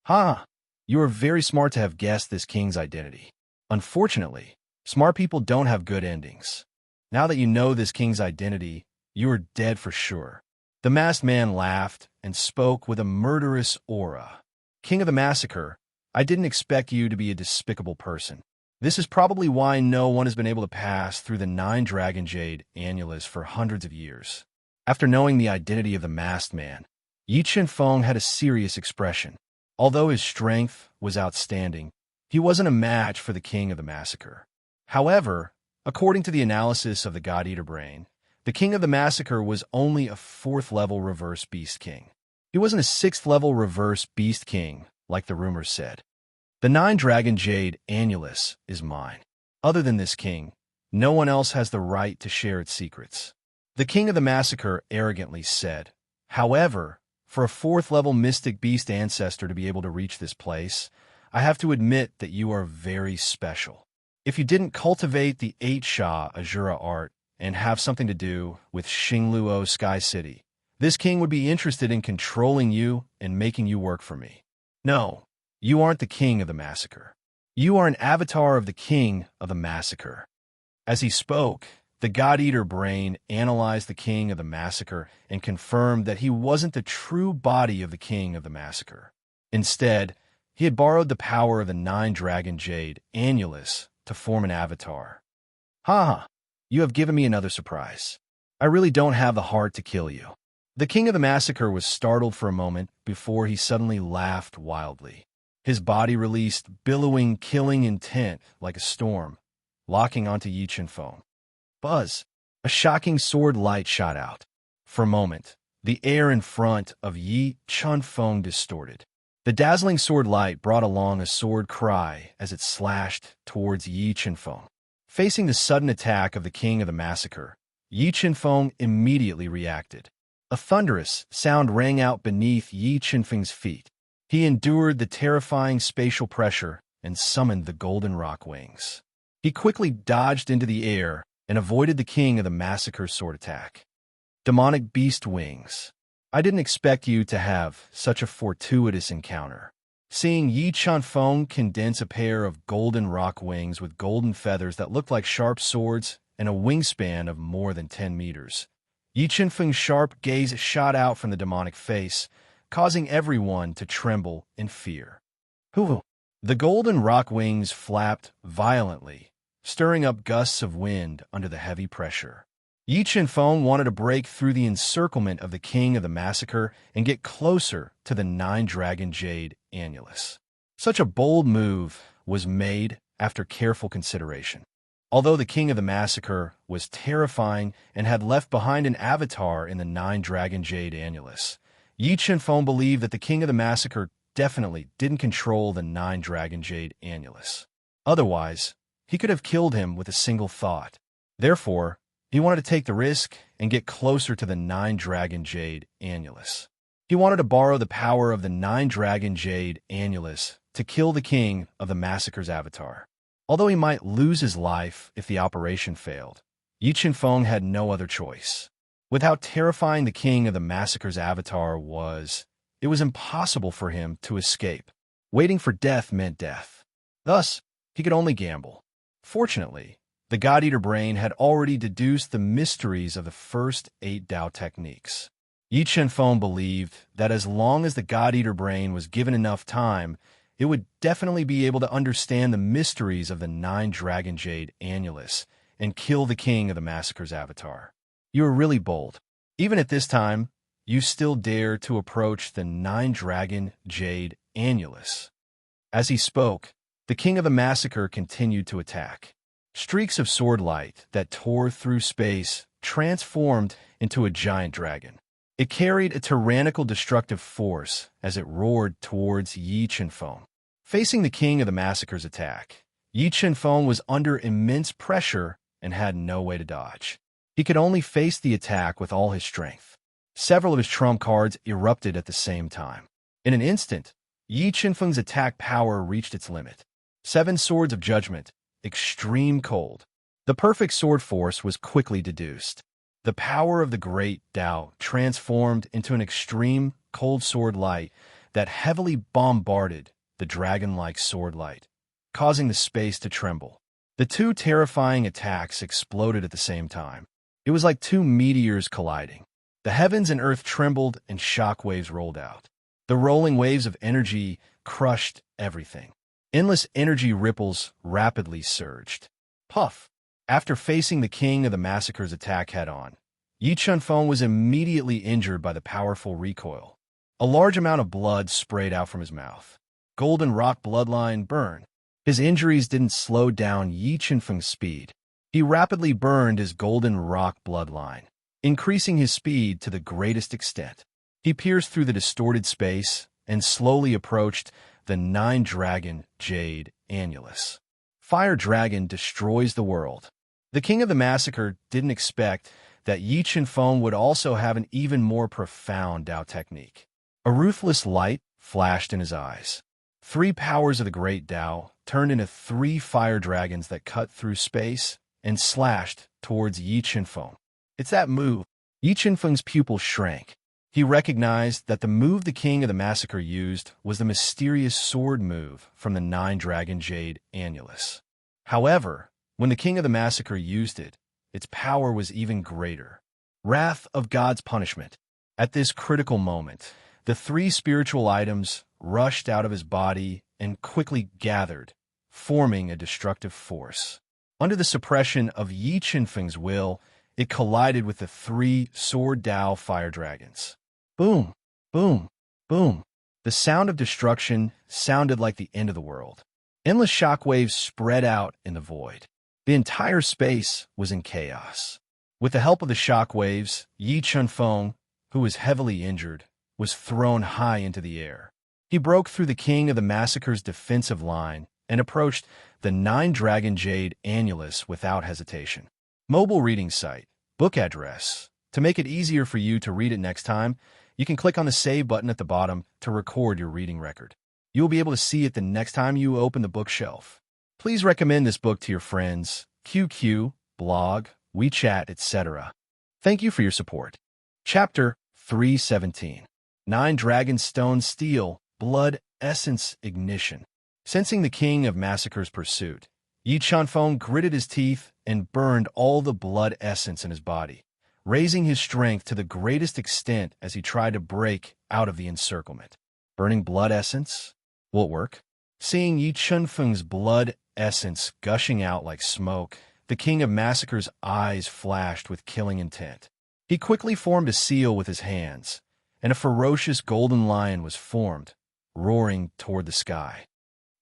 "Ha! You are very smart to have guessed this king's identity. Unfortunately, smart people don't have good endings. Now that you know this king's identity, you are dead for sure." The masked man laughed and spoke with a murderous aura. "King of the massacre, I didn't expect you to be a despicable person. This is probably why no one has been able to pass through the 9-dragon jade annulus for hundreds of years." After knowing the identity of the masked man, Yi Qianfeng had a serious expression. Although his strength was outstanding, he wasn't a match for the king of the massacre. However, according to the analysis of the God-Eater brain, the king of the massacre was only a 4th-level reverse beast king. He wasn't a 6th-level reverse beast king, like the rumors said. The 9-dragon jade annulus is mine. Other than this king, no one else has the right to share its secrets, the king of the massacre arrogantly said. However, for a 4th-level mystic beast ancestor to be able to reach this place, I have to admit that you are very special. If you didn't cultivate the 8-Sha Azura art and have something to do with Xingluo Sky City, this king would be interested in controlling you and making you work for me. No, you aren't the king of the massacre. You are an avatar of the king of the massacre. As he spoke, the God-Eater brain analyzed the king of the massacre and confirmed that he wasn't the true body of the king of the massacre. Instead, he had borrowed the power of the 9-dragon jade annulus to form an avatar. "Ha! You have given me another surprise. I really don't have the heart to kill you." The king of the massacre was startled for a moment before he suddenly laughed wildly. His body released billowing, killing intent like a storm, locking onto Yi Qianfeng. Buzz! A shocking sword light shot out. For a moment, the air in front of Yi Qianfeng distorted. The dazzling sword light brought along a sword cry as it slashed towards Yi Qianfeng. Facing the sudden attack of the king of the massacre, Yi Qinfeng immediately reacted. A thunderous sound rang out beneath Yi Qinfeng's feet. He endured the terrifying spatial pressure and summoned the golden rock wings. He quickly dodged into the air and avoided the king of the massacre's sword attack. Demonic beast wings. I didn't expect you to have such a fortuitous encounter. Seeing Yi Qinfeng condense a pair of golden rock wings with golden feathers that looked like sharp swords and a wingspan of more than 10 meters, Yi Qinfeng's sharp gaze shot out from the demonic face, causing everyone to tremble in fear. Hoo! The golden rock wings flapped violently, stirring up gusts of wind under the heavy pressure. Yi Qinfeng wanted to break through the encirclement of the king of the massacre and get closer to the nine-dragon jade annulus. Such a bold move was made after careful consideration. Although the king of the massacre was terrifying and had left behind an avatar in the nine-dragon jade annulus, Yi Qinfeng believed that the king of the massacre definitely didn't control the nine-dragon jade annulus. Otherwise, he could have killed him with a single thought. Therefore, he wanted to take the risk and get closer to the nine-dragon jade annulus. He wanted to borrow the power of the nine-dragon jade annulus to kill the king of the massacre's avatar. Although he might lose his life if the operation failed, Yi Qinfeng had no other choice. With how terrifying the king of the massacre's avatar was, it was impossible for him to escape. Waiting for death meant death. Thus, he could only gamble. Fortunately, the God-Eater brain had already deduced the mysteries of the first 8 Tao techniques. Yi Qinfeng believed that as long as the God-Eater brain was given enough time, it would definitely be able to understand the mysteries of the nine-dragon jade annulus and kill the king of the massacre's avatar. You were really bold. Even at this time, you still dare to approach the nine-dragon jade annulus. As he spoke, the king of the massacre continued to attack. Streaks of sword light that tore through space transformed into a giant dragon. It carried a tyrannical destructive force as it roared towards Yi Qinfeng. Facing the king of the massacre's attack, Yi Qinfeng was under immense pressure and had no way to dodge. He could only face the attack with all his strength. Several of his trump cards erupted at the same time. In an instant, Yi Qinfeng's attack power reached its limit. 7 swords of judgment, extreme cold. The perfect sword force was quickly deduced. The power of the great Tao transformed into an extreme cold sword light that heavily bombarded the dragon-like sword light, causing the space to tremble. The 2 terrifying attacks exploded at the same time. It was like 2 meteors colliding. The heavens and earth trembled and shock waves rolled out. The rolling waves of energy crushed everything. Endless energy ripples rapidly surged. Puff! After facing the king of the massacre's attack head-on, Yi Qinfeng was immediately injured by the powerful recoil. A large amount of blood sprayed out from his mouth. Golden rock bloodline burn. His injuries didn't slow down Yi Qinfeng's speed. He rapidly burned his golden rock bloodline, increasing his speed to the greatest extent. He pierced through the distorted space and slowly approached the nine-dragon jade annulus. Fire dragon destroys the world. The king of the massacre didn't expect that Yi Qinfeng would also have an even more profound Tao technique. A ruthless light flashed in his eyes. 3 powers of the great Tao turned into 3 fire dragons that cut through space and slashed towards Yi Qinfeng. It's that move. Yi Qinfeng's pupils shrank. He recognized that the move the king of the massacre used was the mysterious sword move from the nine-dragon jade annulus. However, when the king of the massacre used it, its power was even greater. Wrath of God's punishment. At this critical moment, the 3 spiritual items rushed out of his body and quickly gathered, forming a destructive force. Under the suppression of Yi Qinfeng's will, it collided with the 3 sword Tao fire dragons. Boom, boom, boom. The sound of destruction sounded like the end of the world. Endless shockwaves spread out in the void. The entire space was in chaos. With the help of the shockwaves, Yi Qinfeng, who was heavily injured, was thrown high into the air. He broke through the king of the massacre's defensive line and approached the nine-dragon jade annulus without hesitation. Mobile reading site. book address. To make it easier for you to read it next time, you can click on the Save button at the bottom to record your reading record. You will be able to see it the next time you open the bookshelf. Please recommend this book to your friends, QQ, blog, WeChat, etc. Thank you for your support. Chapter 317. 9 Dragonstone Steel, Blood Essence Ignition. Sensing the King of Massacre's pursuit, Yi Chunfeng gritted his teeth and burned all the blood essence in his body, raising his strength to the greatest extent as he tried to break out of the encirclement. Burning blood essence? Will it work? Seeing Yi Chunfeng's blood essence gushing out like smoke, the King of Massacre's eyes flashed with killing intent. He quickly formed a seal with his hands, and a ferocious golden lion was formed, roaring toward the sky.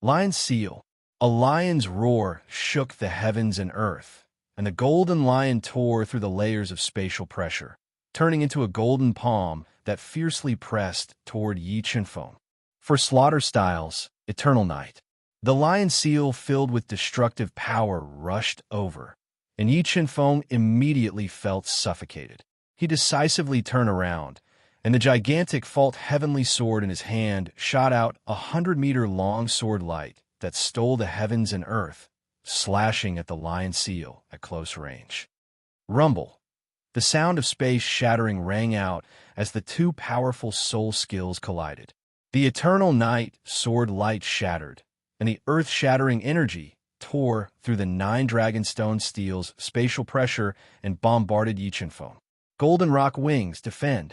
Lion Seal. A lion's roar shook the heavens and earth, and the golden lion tore through the layers of spatial pressure, turning into a golden palm that fiercely pressed toward Yi Chunfeng. For Slaughter Styles, Eternal Night. The lion seal filled with destructive power rushed over, and Yi Chunfeng immediately felt suffocated. He decisively turned around, and the gigantic fault heavenly sword in his hand shot out 100-meter-long sword light that stole the heavens and earth, slashing at the lion seal at close range. Rumble. The sound of space shattering rang out as the two powerful soul skills collided. The Eternal Night sword light shattered, and the earth-shattering energy tore through the 9 Dragonstone Steel's spatial pressure and bombarded Yi Chunfeng. Golden Rock Wings Defend.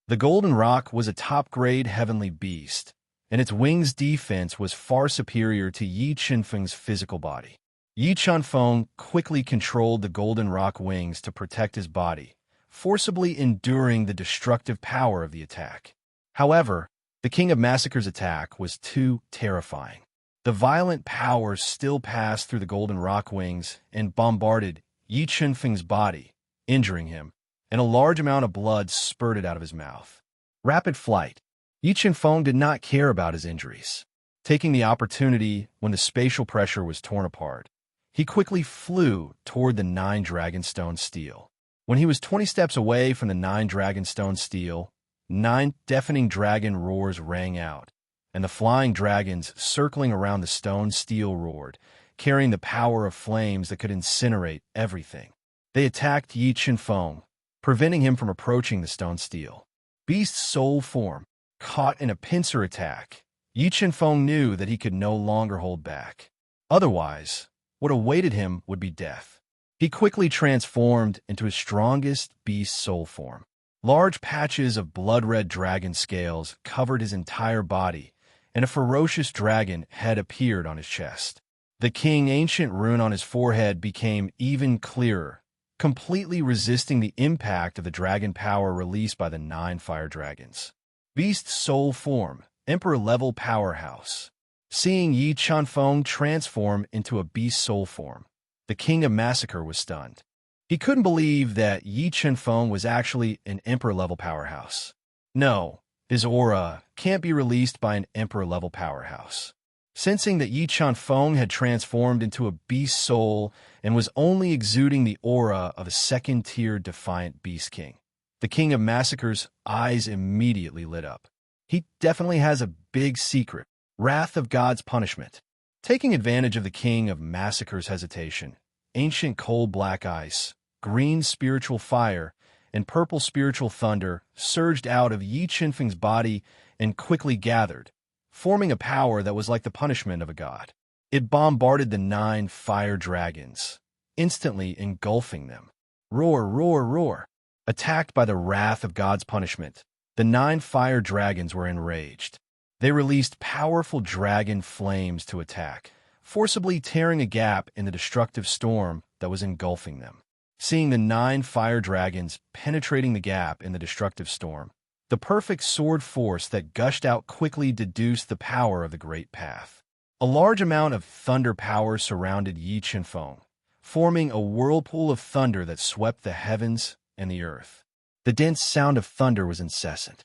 The Golden Rock was a top-grade heavenly beast, and its wings' defense was far superior to Yi Chunfeng's physical body. Yi Chunfeng quickly controlled the Golden Rock wings to protect his body, forcibly enduring the destructive power of the attack. However, the King of Massacre's attack was too terrifying. The violent power still passed through the Golden Rock wings and bombarded Yi Chunfeng's body, injuring him, and a large amount of blood spurted out of his mouth. Rapid Flight. Yi Chunfeng did not care about his injuries. Taking the opportunity when the spatial pressure was torn apart, he quickly flew toward the 9 Dragonstone Steel. When he was 20 steps away from the 9 Dragonstone Steel, 9 deafening dragon roars rang out, and the flying dragons circling around the stone steel roared, carrying the power of flames that could incinerate everything. They attacked Yi Chunfeng, preventing him from approaching the stone steel. Beast Soul Form. Caught in a pincer attack, Yi Chunfeng knew that he could no longer hold back. Otherwise, what awaited him would be death. He quickly transformed into his strongest beast soul form. Large patches of blood-red dragon scales covered his entire body, and a ferocious dragon head appeared on his chest. The King Ancient rune on his forehead became even clearer, completely resisting the impact of the dragon power released by the 9 fire dragons. Beast Soul Form, Emperor-level powerhouse. Seeing Yi Chunfeng transform into a beast soul form, the King of Massacre was stunned. He couldn't believe that Yi Chunfeng was actually an Emperor-level powerhouse. No, his aura can't be released by an Emperor-level powerhouse. Sensing that Yi Chunfeng had transformed into a beast soul and was only exuding the aura of a second-tier defiant Beast King, the King of Massacre's eyes immediately lit up. He definitely has a big secret. Wrath of God's Punishment. Taking advantage of the King of Massacre's hesitation, ancient cold black ice, green spiritual fire, and purple spiritual thunder surged out of Yi Chunfeng's body and quickly gathered, forming a power that was like the punishment of a god. It bombarded the 9 fire dragons, instantly engulfing them. Roar, roar, roar. Attacked by the wrath of God's punishment, the 9 fire dragons were enraged. They released powerful dragon flames to attack, forcibly tearing a gap in the destructive storm that was engulfing them. Seeing the 9 fire dragons penetrating the gap in the destructive storm, the perfect sword force that gushed out quickly deduced the power of the Great Path. A large amount of thunder power surrounded Yi Chunfeng, forming a whirlpool of thunder that swept the heavens and the earth. The dense sound of thunder was incessant.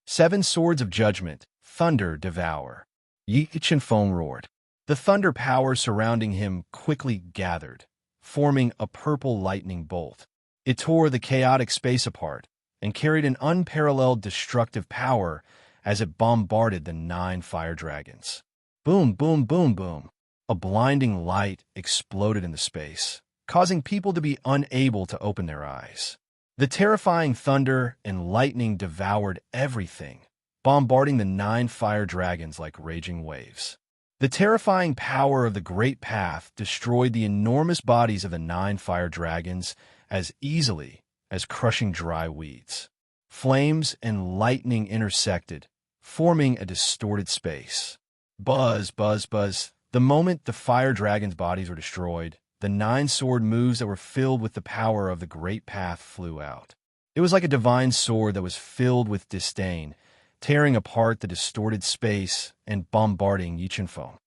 7 swords of judgment, thunder devour. Yi Chunfeng roared. The thunder power surrounding him quickly gathered, forming a purple lightning bolt. It tore the chaotic space apart and carried an unparalleled destructive power as it bombarded the 9 fire dragons. Boom, boom, boom, boom. A blinding light exploded in the space, causing people to be unable to open their eyes. The terrifying thunder and lightning devoured everything, bombarding the 9 fire dragons like raging waves. The terrifying power of the Great Path destroyed the enormous bodies of the 9 fire dragons as easily as crushing dry weeds. Flames and lightning intersected, forming a distorted space. Buzz, buzz, buzz. The moment the fire dragons' bodies were destroyed, the 9 sword moves that were filled with the power of the Great Path flew out. It was like a divine sword that was filled with disdain, tearing apart the distorted space and bombarding Yi Chen-feng.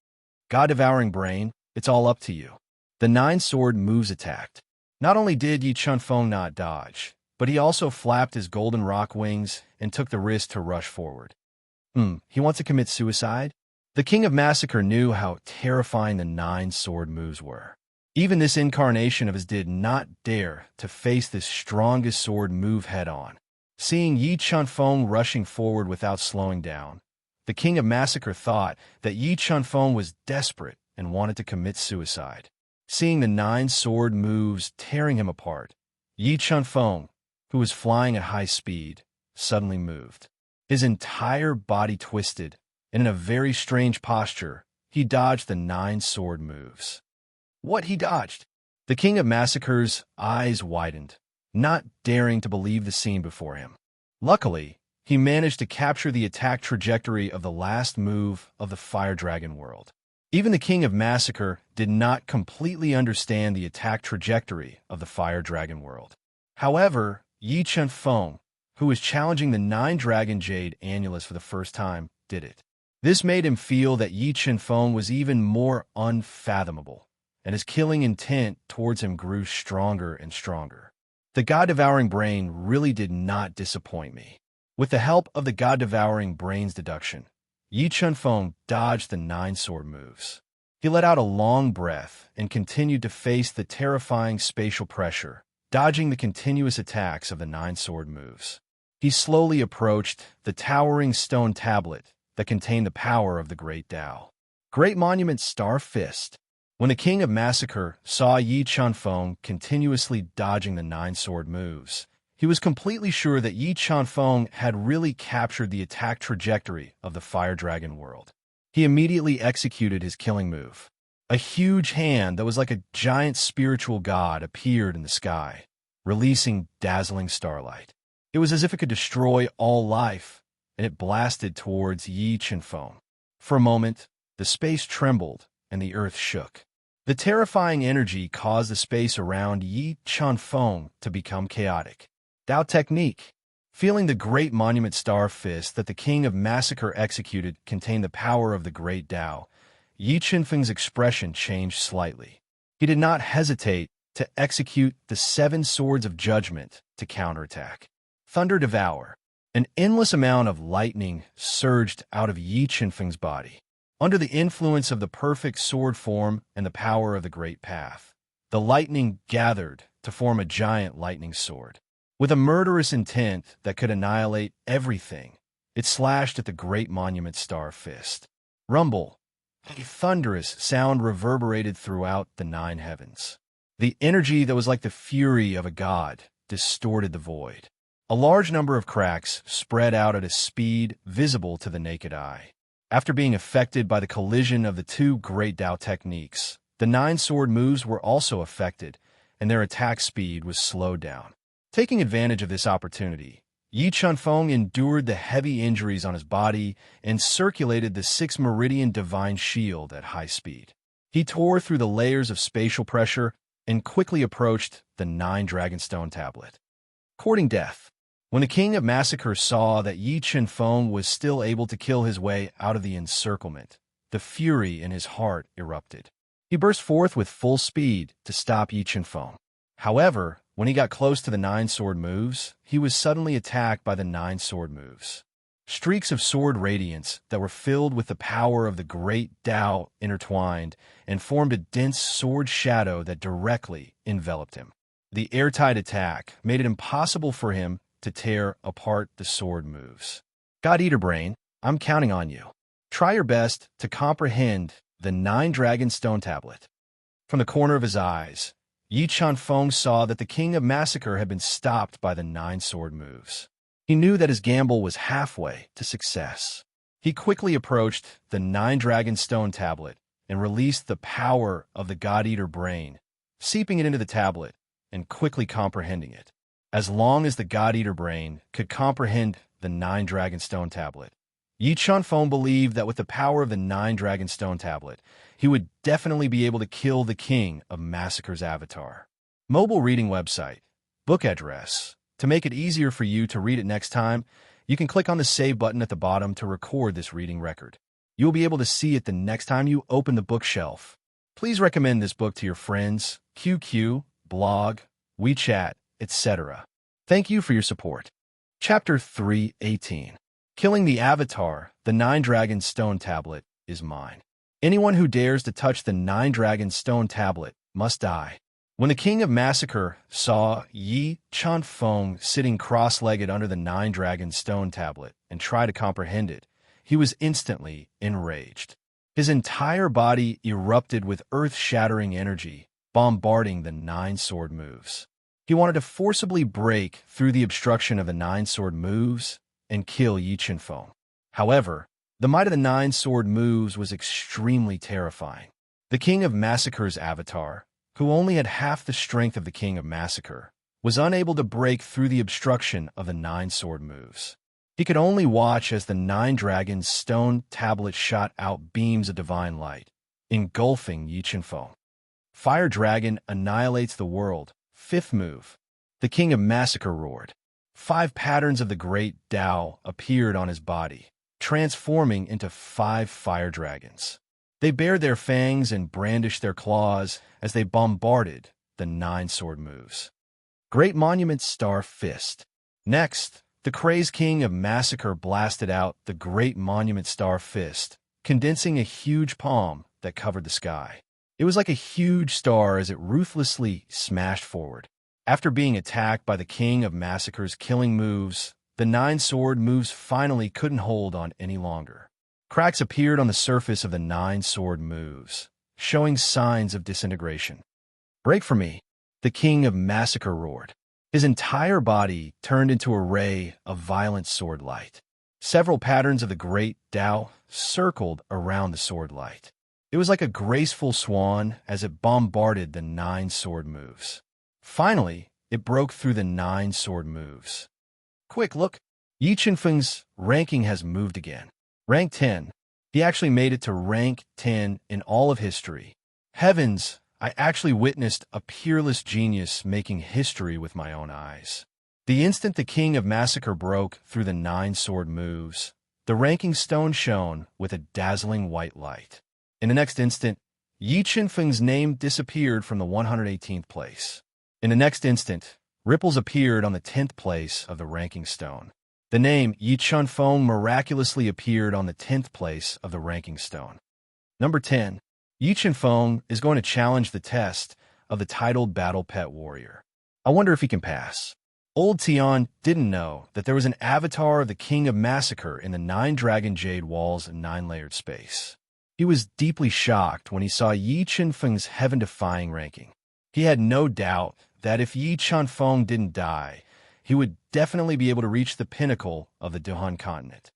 God-devouring brain, it's all up to you. The 9 sword moves attacked. Not only did Yi Chen-feng not dodge, but he also flapped his golden rock wings and took the risk to rush forward. He wants to commit suicide? The King of Massacre knew how terrifying the 9 sword moves were. Even this incarnation of his did not dare to face this strongest sword move head-on. Seeing Yi Chen-feng rushing forward without slowing down, the King of Massacre thought that Yi Chen-feng was desperate and wanted to commit suicide. Seeing the 9 sword moves tearing him apart, Yi Chen-feng, who was flying at high speed, suddenly moved. His entire body twisted, and in a very strange posture, he dodged the 9 sword moves. What he dodged? The King of Massacre's eyes widened, not daring to believe the scene before him. Luckily, he managed to capture the attack trajectory of the last move of the Fire Dragon world. Even the King of Massacre did not completely understand the attack trajectory of the Fire Dragon world. However, Yi Chen-feng, who was challenging the 9-dragon Jade Annulus for the first time, did it. This made him feel that Yi Chen-feng was even more unfathomable, and his killing intent towards him grew stronger and stronger. The God-devouring brain really did not disappoint me. With the help of the God-devouring brain's deduction, Yi Chen-feng dodged the 9 sword moves. He let out a long breath and continued to face the terrifying spatial pressure, dodging the continuous attacks of the 9 sword moves. He slowly approached the towering stone tablet that contained the power of the Great Tao. Great Monument Star Fist. When the King of Massacre saw Yi Chen-feng continuously dodging the 9 sword moves, he was completely sure that Yi Chen-feng had really captured the attack trajectory of the Fire Dragon world. He immediately executed his killing move. A huge hand that was like a giant spiritual god appeared in the sky, releasing dazzling starlight. It was as if it could destroy all life, and it blasted towards Yi Chen-feng. For a moment, the space trembled and the earth shook. The terrifying energy caused the space around Yi Chen-feng to become chaotic. Tao technique. Feeling the Great Monument Star Fist that the King of Massacre executed contained the power of the Great Tao, Yi Chen-feng's expression changed slightly. He did not hesitate to execute the 7 swords of judgment to counterattack. Thunder Devour. An endless amount of lightning surged out of Yi Chen-feng's body. Under the influence of the perfect sword form and the power of the Great Path, the lightning gathered to form a giant lightning sword. With a murderous intent that could annihilate everything, it slashed at the Great Monument Star Fist. Rumble. A thunderous sound reverberated throughout the 9 heavens. The energy that was like the fury of a god distorted the void. A large number of cracks spread out at a speed visible to the naked eye. After being affected by the collision of the 2 Great Tao techniques, the 9 sword moves were also affected, and their attack speed was slowed down. Taking advantage of this opportunity, Yi Chen-feng endured the heavy injuries on his body and circulated the 6 Meridian Divine Shield at high speed. He tore through the layers of spatial pressure and quickly approached the 9 Dragonstone tablet. Courting death. When the King of Massacre saw that Yi Chen-feng was still able to kill his way out of the encirclement, the fury in his heart erupted. He burst forth with full speed to stop Yi Chen-feng. However, when he got close to the 9 sword moves, he was suddenly attacked by the 9 sword moves. Streaks of sword radiance that were filled with the power of the Great Tao intertwined and formed a dense sword shadow that directly enveloped him. The airtight attack made it impossible for him to tear apart the sword moves. God Eater Brain, I'm counting on you. Try your best to comprehend the 9-dragon stone tablet. From the corner of his eyes, Yi Chunfeng saw that the King of Massacre had been stopped by the 9 sword moves. He knew that his gamble was halfway to success. He quickly approached the 9-dragon stone tablet and released the power of the God Eater Brain, seeping it into the tablet and quickly comprehending it. As long as the God Eater Brain could comprehend the 9-dragon stone tablet, Yi Chunfeng believed that with the power of the 9-dragon stone tablet, he would definitely be able to kill the King of Massacre's avatar. Mobile reading website, book address. To make it easier for you to read it next time, you can click on the save button at the bottom to record this reading record. You'll be able to see it the next time you open the bookshelf. Please recommend this book to your friends, QQ, blog, WeChat, etc. Thank you for your support. Chapter 3:18. Killing the Avatar, the 9-dragon stone tablet, is mine. Anyone who dares to touch the 9-dragon stone tablet must die. When the King of Massacre saw Yi Chunfeng sitting cross-legged under the 9-dragon stone tablet and try to comprehend it, he was instantly enraged. His entire body erupted with earth-shattering energy, bombarding the 9 sword moves. He wanted to forcibly break through the obstruction of the 9 sword moves and kill Yi Chunfeng. However, the might of the 9 sword moves was extremely terrifying. The King of Massacre's avatar, who only had half the strength of the King of Massacre, was unable to break through the obstruction of the 9 sword moves. He could only watch as the 9-dragon stone tablet shot out beams of divine light, engulfing Yi Chunfeng. Fire Dragon annihilates the world. 5th move. The King of Massacre roared. 5 patterns of the great Tao appeared on his body, transforming into 5 fire dragons. They bared their fangs and brandished their claws as they bombarded the 9 sword moves. Great Monument Star Fist. Next, the crazed King of Massacre blasted out the Great Monument Star Fist, condensing a huge palm that covered the sky. It was like a huge star as it ruthlessly smashed forward. After being attacked by the King of Massacre's killing moves, the 9 sword moves finally couldn't hold on any longer. Cracks appeared on the surface of the 9 sword moves, showing signs of disintegration. Break for me, the King of Massacre roared. His entire body turned into a ray of violent sword light. Several patterns of the great Tao circled around the sword light. It was like a graceful swan as it bombarded the 9 sword moves. Finally, it broke through the 9 sword moves. Quick, look! Yi Chunfeng's ranking has moved again. Rank 10. He actually made it to rank 10 in all of history. Heavens, I actually witnessed a peerless genius making history with my own eyes. The instant the King of Massacre broke through the 9 sword moves, the ranking stone shone with a dazzling white light. In the next instant, Yi Chunfeng's name disappeared from the 118th place. In the next instant, ripples appeared on the 10th place of the ranking stone. The name Yi Chunfeng miraculously appeared on the 10th place of the ranking stone. Number 10. Yi Chunfeng is going to challenge the test of the titled Battle Pet Warrior. I wonder if he can pass. Old Tian didn't know that there was an avatar of the King of Massacre in the 9-dragon jade walls and 9-layered space. He was deeply shocked when he saw Yi Chunfeng's heaven-defying ranking. He had no doubt that if Yi Chunfeng didn't die, he would definitely be able to reach the pinnacle of the Duhan continent.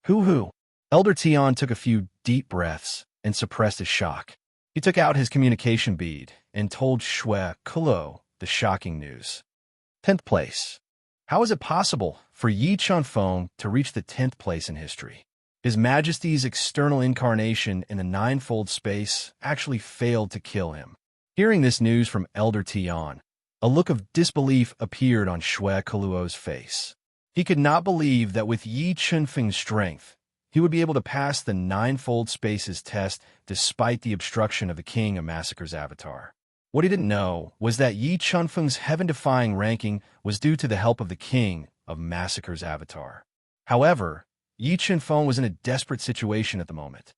Hoo-hoo! Elder Tian took a few deep breaths and suppressed his shock. He took out his communication bead and told Shui Kulo the shocking news. 10th place. How is it possible for Yi Chunfeng to reach the 10th place in history? His Majesty's external incarnation in the ninefold space actually failed to kill him. Hearing this news from Elder Tian, a look of disbelief appeared on Shui Kuluo's face. He could not believe that with Yi Chunfeng's strength, he would be able to pass the ninefold spaces test despite the obstruction of the King of Massacre's avatar. What he didn't know was that Yi Chunfeng's heaven-defying ranking was due to the help of the King of Massacre's avatar. However, Yi Chunfeng was in a desperate situation at the moment.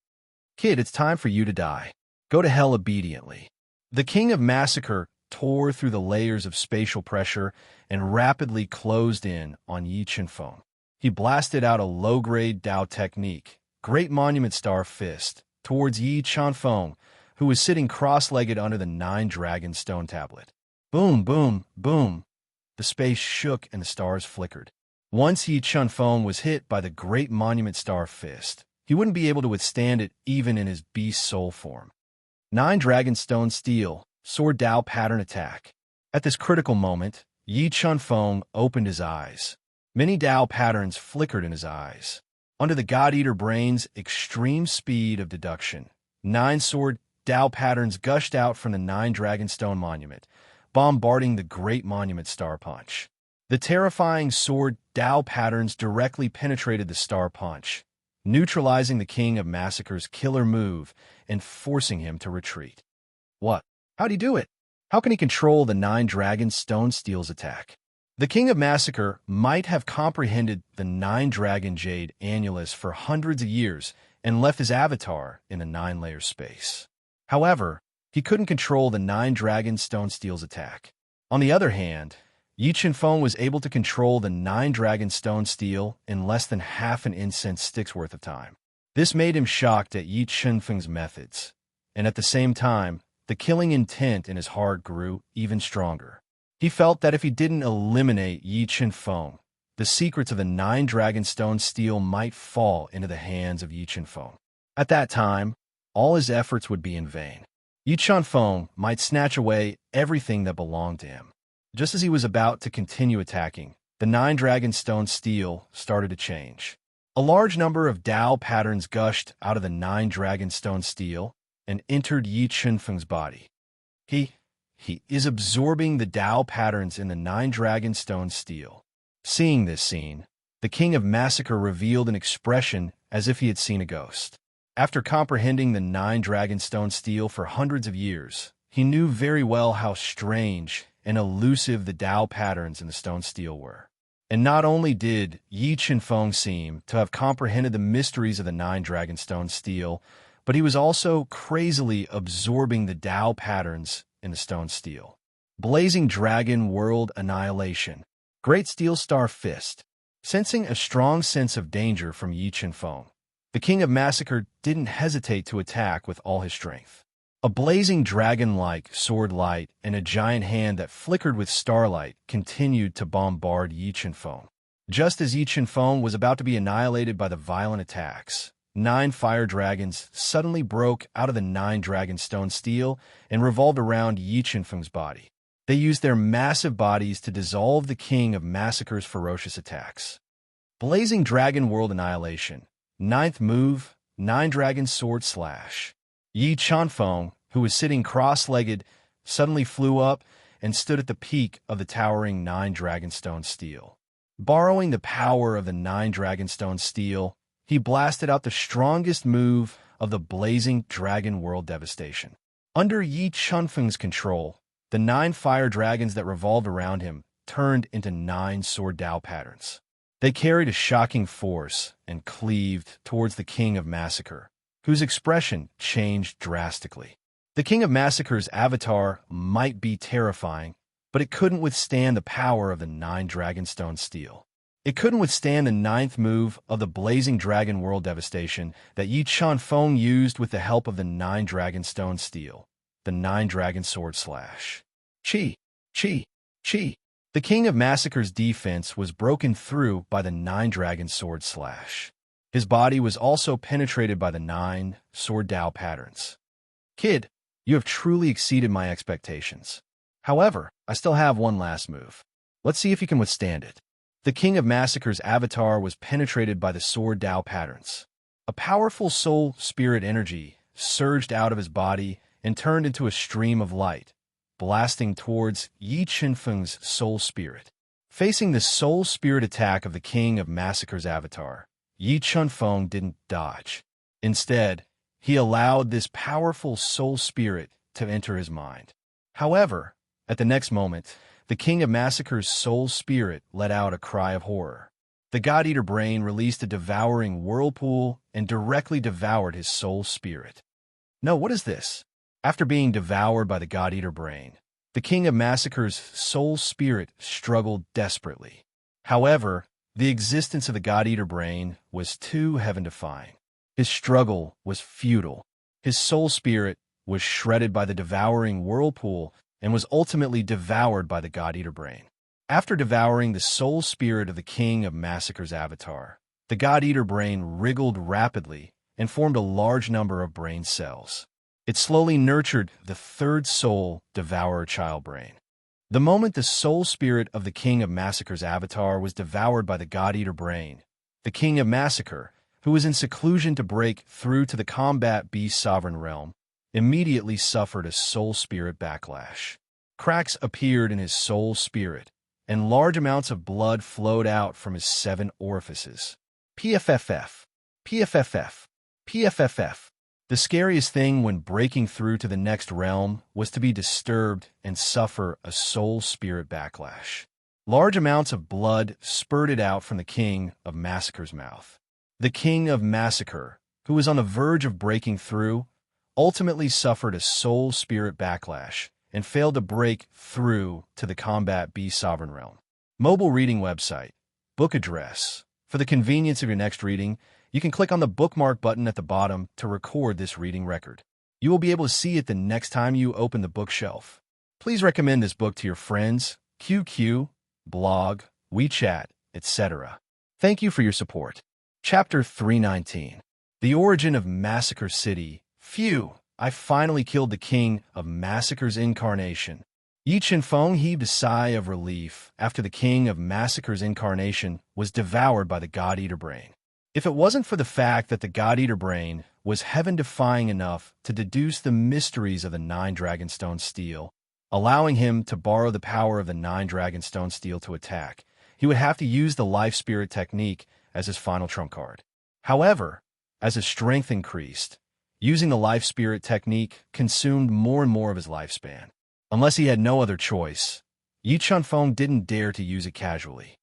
Kid, it's time for you to die. Go to hell obediently. The King of Massacre tore through the layers of spatial pressure and rapidly closed in on Yi Qinfeng. He blasted out a low-grade Dao technique, Great Monument Star Fist, towards Yi Qinfeng, who was sitting cross-legged under the 9-dragon stone tablet. Boom, boom, boom. The space shook and the stars flickered. Once Yi Qinfeng was hit by the Great Monument Star Fist, he wouldn't be able to withstand it even in his beast soul form. 9-dragon stone steel, sword Dao pattern attack. At this critical moment, Yi Qinfeng opened his eyes. Many Dao patterns flickered in his eyes. Under the God-Eater brain's extreme speed of deduction, 9 sword Dao patterns gushed out from the 9-dragon stone monument, bombarding the Great Monument Star Punch. The terrifying sword Dao patterns directly penetrated the Star Punch, neutralizing the King of Massacre's killer move and forcing him to retreat. What? How'd he do it? How can he control the 9-dragon stone steel's attack? The King of Massacre might have comprehended the 9-dragon jade annulus for hundreds of years and left his avatar in the 9-layer space. However, he couldn't control the 9-dragon stone steel's attack. On the other hand, Yi Qinfeng was able to control the 9-dragon stone steel in less than half an incense stick's worth of time. This made him shocked at Yi Qinfeng's methods, and at the same time, the killing intent in his heart grew even stronger. He felt that if he didn't eliminate Yi Qinfeng, the secrets of the 9-dragon stone steel might fall into the hands of Yi Qinfeng. At that time, all his efforts would be in vain. Yi Qinfeng might snatch away everything that belonged to him. Just as he was about to continue attacking, the 9-dragon stone steel started to change. A large number of Dao patterns gushed out of the 9-dragon stone steel and entered Yi Qinfeng's body. He is absorbing the Dao patterns in the 9-dragon stone steel. Seeing this scene, the King of Massacre revealed an expression as if he had seen a ghost. After comprehending the 9-dragon stone steel for hundreds of years, he knew very well how strange and elusive the Dao patterns in the stone steel were. And not only did Yi Qinfeng seem to have comprehended the mysteries of the 9-dragon stone steel, but he was also crazily absorbing the Dao patterns in the stone steel. Blazing Dragon World Annihilation. Great Steel Star Fist. Sensing a strong sense of danger from Yi Qinfeng, the King of Massacre didn't hesitate to attack with all his strength. A blazing dragon-like sword light and a giant hand that flickered with starlight continued to bombard Yi Qinfeng. Just as Yi Qinfeng was about to be annihilated by the violent attacks, 9 fire dragons suddenly broke out of the 9-dragon stone steel and revolved around Yi Qinfeng's body. They used their massive bodies to dissolve the King of Massacre's ferocious attacks. Blazing Dragon World Annihilation. 9th move, 9-dragon sword slash. Yi Qinfeng, who was sitting cross-legged, suddenly flew up and stood at the peak of the towering 9-dragon stone steel. Borrowing the power of the 9-dragon stone steel, he blasted out the strongest move of the blazing Dragon World Devastation. Under Yi Qinfeng's control, the 9 fire dragons that revolved around him turned into 9 sword Dao patterns. They carried a shocking force and cleaved towards the King of Massacre, whose expression changed drastically. The King of Massacre's avatar might be terrifying, but it couldn't withstand the power of the 9-dragon stone steel. It couldn't withstand the 9th move of the blazing Dragon World Devastation that Yi Qinfeng used with the help of the 9-dragon stone steel, the 9-dragon sword slash. Chi, chi, chi. The King of Massacre's defense was broken through by the 9-dragon sword slash. His body was also penetrated by the 9 sword Dao patterns. Kid, you have truly exceeded my expectations. However, I still have one last move. Let's see if you can withstand it. The King of Massacre's avatar was penetrated by the sword Dao patterns. A powerful soul spirit energy surged out of his body and turned into a stream of light, blasting towards Yi Qinfeng's soul spirit. Facing the soul spirit attack of the King of Massacre's avatar, Yi Qinfeng didn't dodge. Instead, he allowed this powerful soul spirit to enter his mind. However, at the next moment, the King of Massacre's soul spirit let out a cry of horror. The God-Eater brain released a devouring whirlpool and directly devoured his soul spirit. No, what is this? After being devoured by the God-Eater brain, The King of Massacre's soul spirit struggled desperately. However, the existence of the God-Eater brain was too heaven-defying. His struggle was futile. His soul spirit was shredded by the devouring whirlpool and was ultimately devoured by the God-Eater brain. After devouring the soul spirit of the King of Massacre's avatar, the God-Eater brain wriggled rapidly and formed a large number of brain cells. It slowly nurtured the third soul devourer child brain. The moment the soul spirit of the King of Massacre's avatar was devoured by the God-Eater brain, the King of Massacre, who was in seclusion to break through to the combat beast sovereign realm, immediately suffered a soul spirit backlash. Cracks appeared in his soul spirit, and large amounts of blood flowed out from his 7 orifices. PFFF, PFFF, PFFF. The scariest thing when breaking through to the next realm was to be disturbed and suffer a soul spirit backlash. Large amounts of blood spurted out from the King of Massacre's mouth. The King of Massacre, who was on the verge of breaking through, ultimately suffered a soul spirit backlash and failed to break through to the combat beast sovereign realm. Mobile reading website, book address. For the convenience of your next reading, you can click on the bookmark button at the bottom to record this reading record. You will be able to see it the next time you open the bookshelf. Please recommend this book to your friends, QQ, blog, WeChat, etc. Thank you for your support. Chapter 319. The Origin of Massacre City. Phew, I finally killed the King of Massacre's incarnation. Yi Chenfeng heaved a sigh of relief after the King of Massacre's incarnation was devoured by the God-Eater brain. If it wasn't for the fact that the God-Eater brain was heaven-defying enough to deduce the mysteries of the 9 Dragonstone Steel, allowing him to borrow the power of the 9 Dragonstone Steel to attack, he would have to use the Life Spirit technique as his final trump card. However, as his strength increased, using the Life Spirit technique consumed more and more of his lifespan. Unless he had no other choice, Yi Chenfeng didn't dare to use it casually.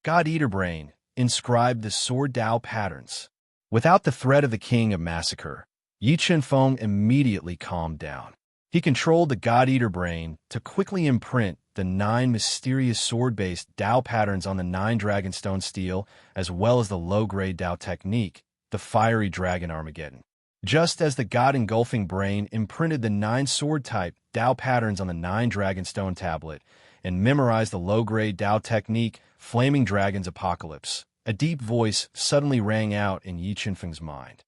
God-Eater brain inscribed the Sword Dao patterns. Without the threat of the King of Massacre, Yi Chenfeng immediately calmed down. He controlled the God-Eater brain to quickly imprint the 9 mysterious sword-based Dao patterns on the 9 Dragonstone Steel, as well as the low-grade Dao technique, the Fiery Dragon Armageddon. Just as the God-engulfing brain imprinted the 9 sword-type Dao patterns on the 9 Dragonstone tablet and memorized the low-grade Dao technique, Flaming Dragon's Apocalypse, a deep voice suddenly rang out in Yi Chenfeng's mind.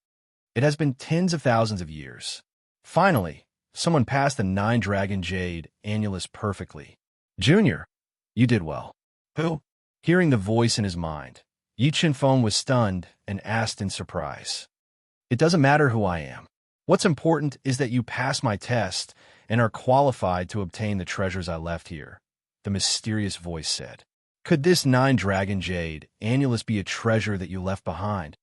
It has been tens of thousands of years. Finally, someone passed the 9 Dragon Jade Annulus perfectly. Junior, you did well. Who? Hearing the voice in his mind, Yi Chenfeng was stunned and asked in surprise. It doesn't matter who I am. What's important is that you pass my test and are qualified to obtain the treasures I left here, the mysterious voice said. Could this 9 Dragon Jade Annulus be a treasure that you left behind?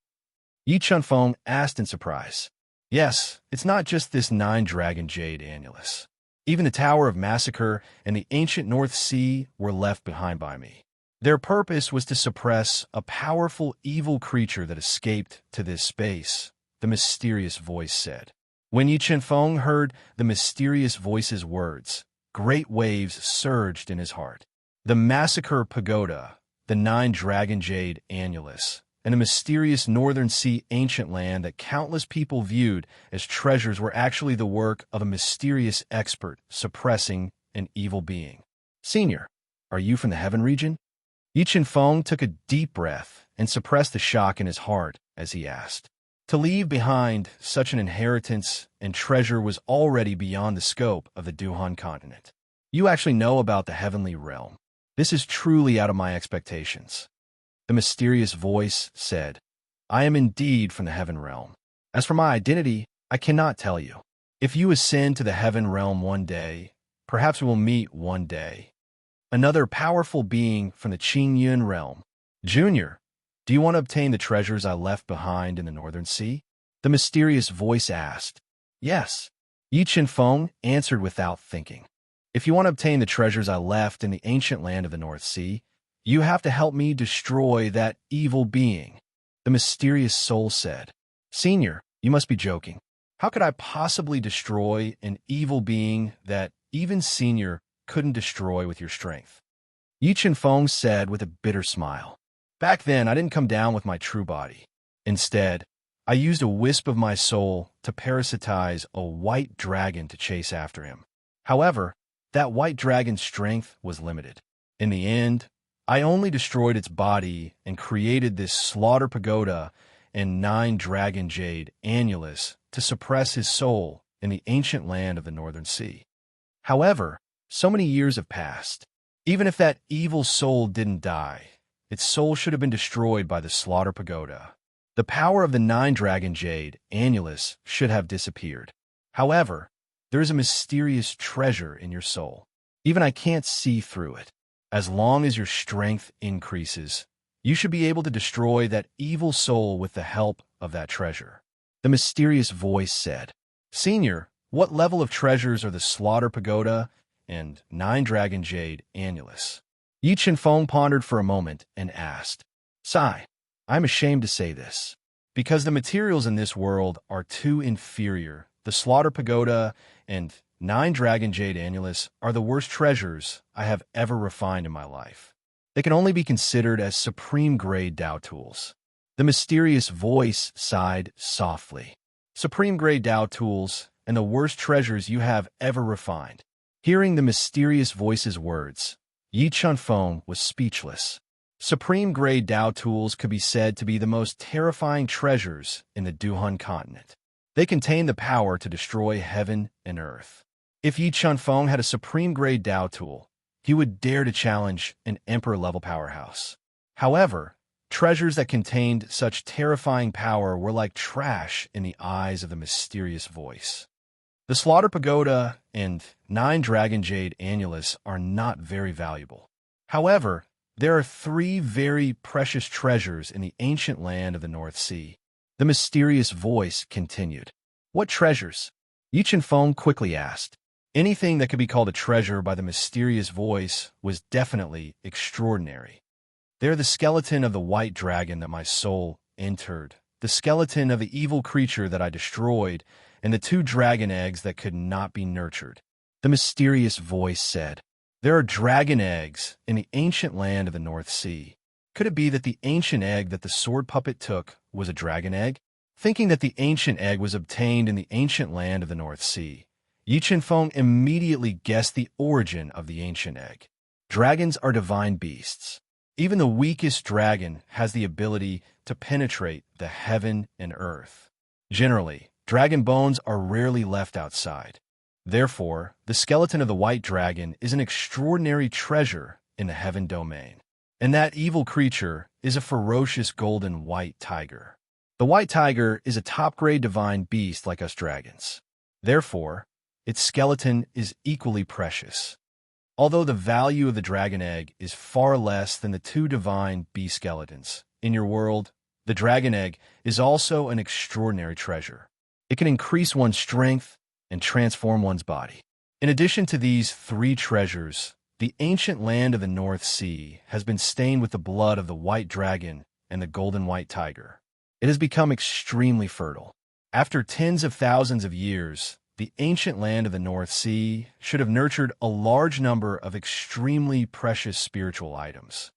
Yi Chenfeng asked in surprise. Yes, it's not just this 9 Dragon Jade Annulus. Even the Tower of Massacre and the ancient North Sea were left behind by me. Their purpose was to suppress a powerful evil creature that escaped to this space, the mysterious voice said. When Yi Chenfeng heard the mysterious voice's words, great waves surged in his heart. The Massacre Pagoda, the 9 Dragon Jade Annulus, and the mysterious Northern Sea ancient land that countless people viewed as treasures were actually the work of a mysterious expert suppressing an evil being. Senior, are you from the Heaven region? Yi Chenfeng took a deep breath and suppressed the shock in his heart as he asked. To leave behind such an inheritance and treasure was already beyond the scope of the Duhan continent. You actually know about the heavenly realm. This is truly out of my expectations. The mysterious voice said, I am indeed from the heaven realm. As for my identity, I cannot tell you. If you ascend to the heaven realm one day, perhaps we will meet one day. Another powerful being from the Qingyun realm. Junior, do you want to obtain the treasures I left behind in the Northern Sea? The mysterious voice asked. Yes. Yi Chenfeng answered without thinking. If you want to obtain the treasures I left in the ancient land of the North Sea, you have to help me destroy that evil being. The mysterious soul said. Senior, you must be joking. How could I possibly destroy an evil being that even Senior couldn't destroy with your strength. Yi Feng said with a bitter smile. Back then, I didn't come down with my true body. Instead, I used a wisp of my soul to parasitize a white dragon to chase after him. However, that white dragon's strength was limited. In the end, I only destroyed its body and created this slaughter pagoda and 9 dragon jade annulus to suppress his soul in the ancient land of the Northern Sea. However, so many years have passed. Even if that evil soul didn't die, its soul should have been destroyed by the slaughter pagoda. The power of the 9 dragon jade annulus should have disappeared. However, there is a mysterious treasure in your soul. Even I can't see through it. As long as your strength increases, you should be able to destroy that evil soul with the help of that treasure. The mysterious voice said, Senior, what level of treasures are the slaughter pagoda and 9 dragon jade annulus? Yi Feng pondered for a moment and asked, Sigh, I'm ashamed to say this. Because the materials in this world are too inferior, the slaughter pagoda and 9 dragon jade annulus are the worst treasures I have ever refined in my life. They can only be considered as supreme-grade Dao tools. The mysterious voice sighed softly. Supreme-grade Dao tools and the worst treasures you have ever refined. Hearing the mysterious voice's words, Yi Feng was speechless. Supreme-grade Dao tools could be said to be the most terrifying treasures in the Duhun continent. They contain the power to destroy heaven and earth. If Yi Feng had a supreme-grade Dao tool, he would dare to challenge an emperor-level powerhouse. However, treasures that contained such terrifying power were like trash in the eyes of the mysterious voice. The slaughter pagoda and 9 dragon jade annulus are not very valuable. However, there are 3 very precious treasures in the ancient land of the North Sea. The mysterious voice continued. What treasures? Yi Feng quickly asked. Anything that could be called a treasure by the mysterious voice was definitely extraordinary. They're the skeleton of the white dragon that my soul entered, the skeleton of the evil creature that I destroyed, and the 2 dragon eggs that could not be nurtured. The mysterious voice said, There are dragon eggs in the ancient land of the North Sea. Could it be that the ancient egg that the sword puppet took was a dragon egg? Thinking that the ancient egg was obtained in the ancient land of the North Sea, Yi Feng immediately guessed the origin of the ancient egg. Dragons are divine beasts. Even the weakest dragon has the ability to penetrate the heaven and earth. Generally, dragon bones are rarely left outside. Therefore, the skeleton of the white dragon is an extraordinary treasure in the heaven domain. And that evil creature is a ferocious golden white tiger. The white tiger is a top-grade divine beast like us dragons. Therefore, its skeleton is equally precious. Although the value of the dragon egg is far less than the 2 divine beast skeletons, in your world, the dragon egg is also an extraordinary treasure. It can increase one's strength and transform one's body. In addition to these 3 treasures, the ancient land of the North Sea has been stained with the blood of the white dragon and the golden white tiger. It has become extremely fertile. After tens of thousands of years, the ancient land of the North Sea should have nurtured a large number of extremely precious spiritual items.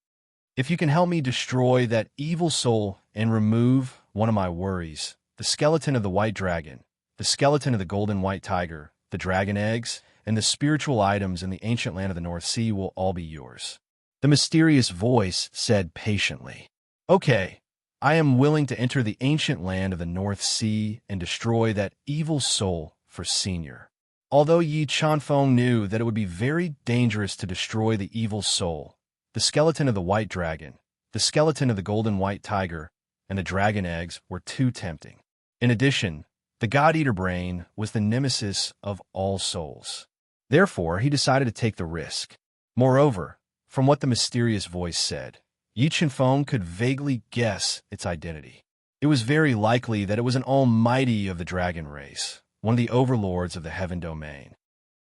If you can help me destroy that evil soul and remove one of my worries, the skeleton of the white dragon, the skeleton of the golden white tiger, the dragon eggs, and the spiritual items in the ancient land of the North Sea will all be yours. The mysterious voice said patiently, Okay, I am willing to enter the ancient land of the North Sea and destroy that evil soul for Senior. Although Yi Feng knew that it would be very dangerous to destroy the evil soul, the skeleton of the white dragon, the skeleton of the golden white tiger, and the dragon eggs were too tempting. In addition, the God-Eater brain was the nemesis of all souls. Therefore, he decided to take the risk. Moreover, from what the mysterious voice said, Yi Feng could vaguely guess its identity. It was very likely that it was an almighty of the dragon race, one of the overlords of the heaven domain.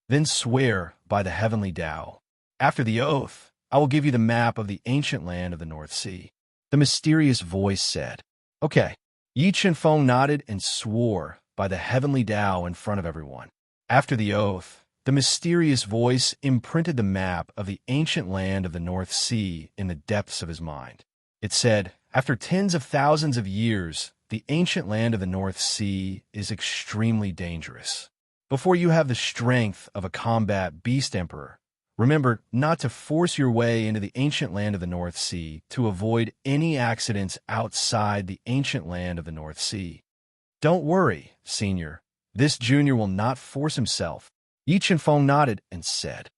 Then swear by the heavenly Tao. After the oath, I will give you the map of the ancient land of the North Sea. The mysterious voice said, Okay. Yi Feng nodded and swore by the heavenly Tao in front of everyone. After the oath, The mysterious voice imprinted the map of the ancient land of the North Sea in the depths of his mind. It said, after tens of thousands of years, the ancient land of the North Sea is extremely dangerous. Before you have the strength of a combat beast emperor, remember not to force your way into the ancient land of the North Sea to avoid any accidents outside the ancient land of the North Sea. Don't worry, Senior. This junior will not force himself. Yi Chenfeng nodded and said,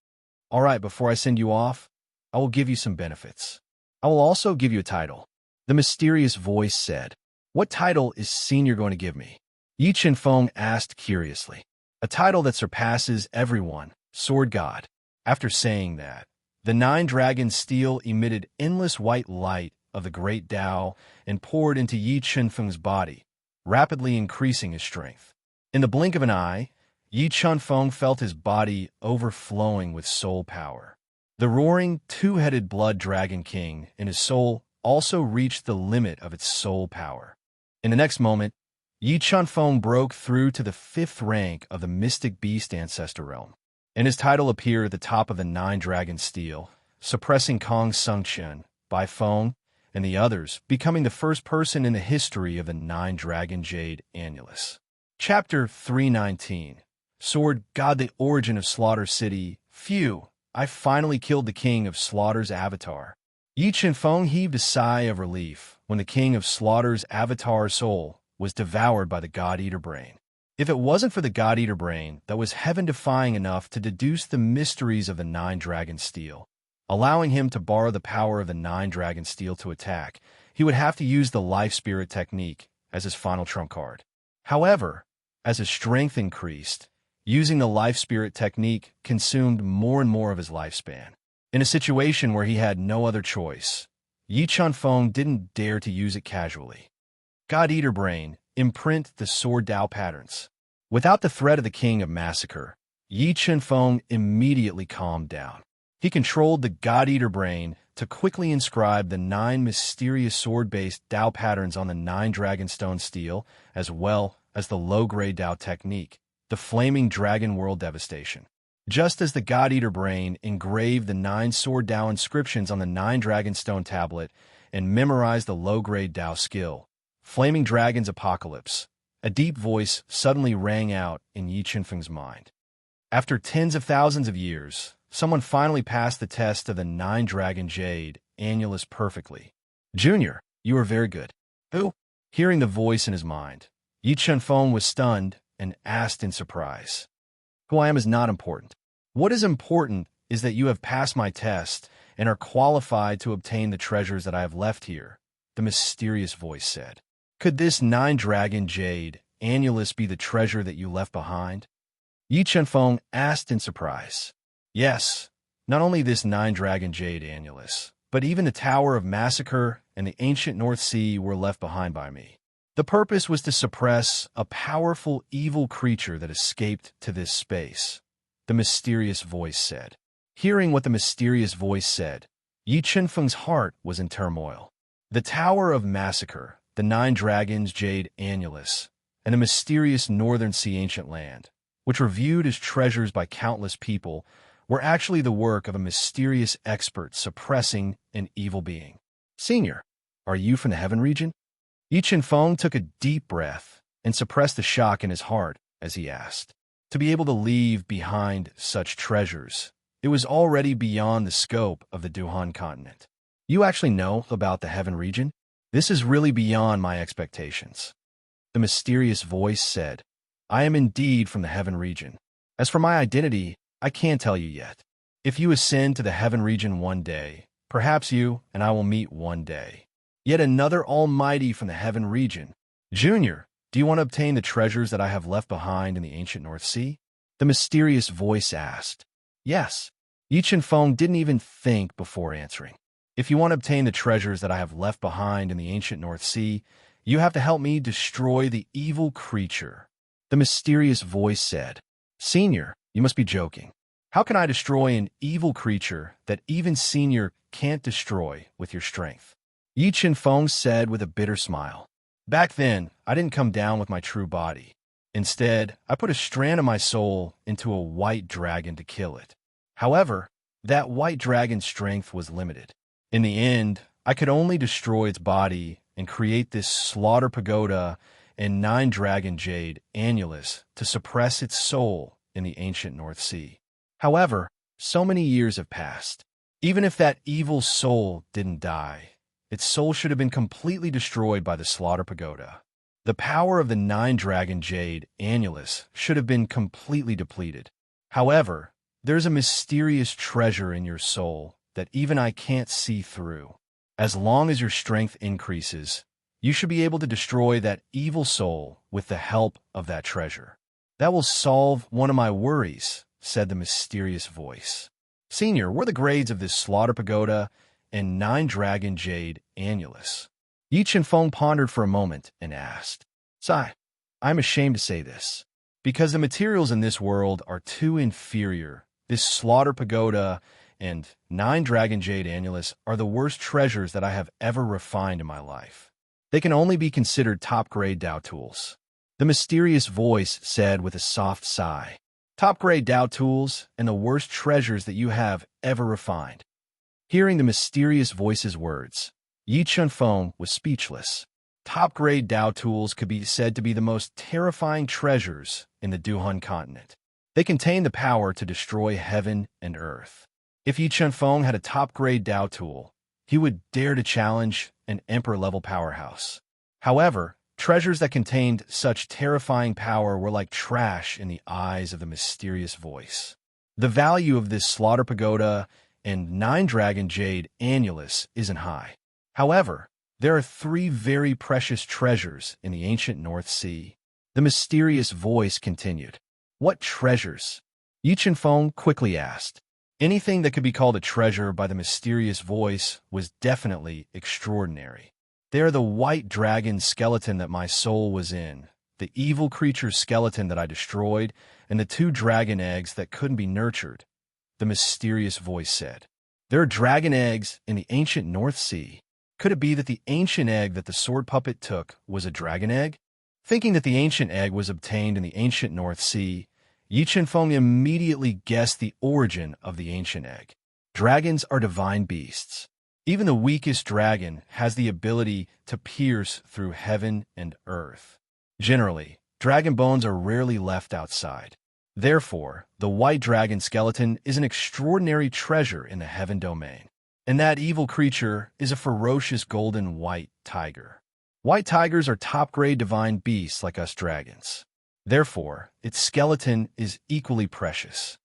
all right, before I send you off, I will give you some benefits. I will also give you a title. The mysterious voice said, what title is Senior going to give me? Yi Chenfeng asked curiously. A title that surpasses everyone, Sword God. After saying that, the 9 dragon steel emitted endless white light of the great Tao and poured into Yi Chenfeng's body, rapidly increasing his strength. In the blink of an eye, Yi Chenfeng felt his body overflowing with soul power. The roaring, 2-headed blood dragon king in his soul also reached the limit of its soul power. In the next moment, Yi Chenfeng broke through to the 5th rank of the mystic beast ancestor realm, and his title appeared at the top of the 9 dragon steel, suppressing Kong Sungchen, Bai Feng, and the others, becoming the first person in the history of the 9 dragon jade annulus. Chapter 319. Sword God, the origin of Slaughter City. Phew, I finally killed the king of Slaughter's avatar. Yi Chenfeng heaved a sigh of relief when the king of Slaughter's avatar soul was devoured by the God-Eater brain. If it wasn't for the God-Eater brain that was heaven-defying enough to deduce the mysteries of the 9 dragon steel, allowing him to borrow the power of the 9 dragon steel to attack, he would have to use the life spirit technique as his final trump card. However, as his strength increased, using the life spirit technique consumed more and more of his lifespan. In a situation where he had no other choice, Yi Chenfeng didn't dare to use it casually. God-Eater brain, imprint the sword Tao patterns. Without the threat of the king of massacre, Yi Chenfeng immediately calmed down. He controlled the God-Eater brain to quickly inscribe the 9 mysterious sword-based Tao patterns on the 9 dragonstone steel, as well as the low-grade Tao technique, the flaming dragon world devastation. Just as the God-Eater brain engraved the 9 sword Tao inscriptions on the 9 dragonstone tablet and memorized the low-grade Tao skill, Flaming Dragon's Apocalypse, a deep voice suddenly rang out in Yi Chenfeng's mind. After tens of thousands of years, someone finally passed the test of the 9 dragon jade annulus perfectly. Junior, you are very good. Who? Hearing the voice in his mind, Yi Chenfeng was stunned and asked in surprise. Who I am is not important. What is important is that you have passed my test and are qualified to obtain the treasures that I have left here, the mysterious voice said. Could this 9 dragon jade annulus be the treasure that you left behind? Yi Chenfeng asked in surprise. Yes, not only this 9 dragon jade annulus, but even the Tower of Massacre and the ancient North Sea were left behind by me. The purpose was to suppress a powerful evil creature that escaped to this space, the mysterious voice said. Hearing what the mysterious voice said, Yi Chenfeng's heart was in turmoil. The Tower of Massacre, the 9 dragons jade annulus, and the mysterious Northern Sea ancient land, which were viewed as treasures by countless people, were actually the work of a mysterious expert suppressing an evil being. Senior, are you from the Heaven region? Yi Chenfeng took a deep breath and suppressed the shock in his heart as he asked. To be able to leave behind such treasures, it was already beyond the scope of the Duhan continent. You actually know about the Heaven region? This is really beyond my expectations. The mysterious voice said, I am indeed from the Heaven region. As for my identity, I can't tell you yet. If you ascend to the Heaven region one day, perhaps you and I will meet one day. Yet another almighty from the Heaven region. Junior, do you want to obtain the treasures that I have left behind in the ancient North Sea? The mysterious voice asked. Yes. Yi Chenfeng didn't even think before answering. If you want to obtain the treasures that I have left behind in the ancient North Sea, you have to help me destroy the evil creature. The mysterious voice said, Senior, you must be joking. How can I destroy an evil creature that even Senior can't destroy with your strength? Yi Chenfeng said with a bitter smile. Back then, I didn't come down with my true body. Instead, I put a strand of my soul into a white dragon to kill it. However, that white dragon's strength was limited. In the end, I could only destroy its body and create this slaughter pagoda and 9-dragon jade annulus to suppress its soul in the ancient North Sea. However, so many years have passed. Even if that evil soul didn't die, its soul should have been completely destroyed by the slaughter pagoda. The power of the 9-dragon jade annulus should have been completely depleted. However, there's a mysterious treasure in your soul that even I can't see through. As long as your strength increases, you should be able to destroy that evil soul with the help of that treasure. That will solve one of my worries, said the mysterious voice. Senior, what are the grades of this slaughter pagoda and 9-dragon jade annulus? Yi Chenfeng pondered for a moment and asked, Sai, I'm ashamed to say this. Because the materials in this world are too inferior, this slaughter pagoda and 9-dragon jade annulus are the worst treasures that I have ever refined in my life. They can only be considered top-grade Dao tools. The mysterious voice said with a soft sigh, Top-grade Dao tools and the worst treasures that you have ever refined. Hearing the mysterious voice's words, Yi Chenfeng was speechless. Top-grade Dao tools could be said to be the most terrifying treasures in the Duhun continent. They contain the power to destroy heaven and earth. If Yi Chenfeng had a top-grade Dao tool, he would dare to challenge an emperor-level powerhouse. However, treasures that contained such terrifying power were like trash in the eyes of the mysterious voice. The value of this slaughter pagoda and 9-dragon jade annulus isn't high. However, there are 3 very precious treasures in the ancient North Sea. The mysterious voice continued. What treasures? Yi Chenfeng quickly asked. Anything that could be called a treasure by the mysterious voice was definitely extraordinary. They are the white dragon skeleton that my soul was in, the evil creature's skeleton that I destroyed, and the 2 dragon eggs that couldn't be nurtured, the mysterious voice said. There are dragon eggs in the ancient North Sea. Could it be that the ancient egg that the sword puppet took was a dragon egg? Thinking that the ancient egg was obtained in the ancient North Sea, Yi Chenfeng immediately guessed the origin of the ancient egg. Dragons are divine beasts. Even the weakest dragon has the ability to pierce through heaven and earth. Generally, dragon bones are rarely left outside. Therefore, the white dragon skeleton is an extraordinary treasure in the heaven domain. And that evil creature is a ferocious golden white tiger. White tigers are top-grade divine beasts like us dragons. Therefore, its skeleton is equally precious.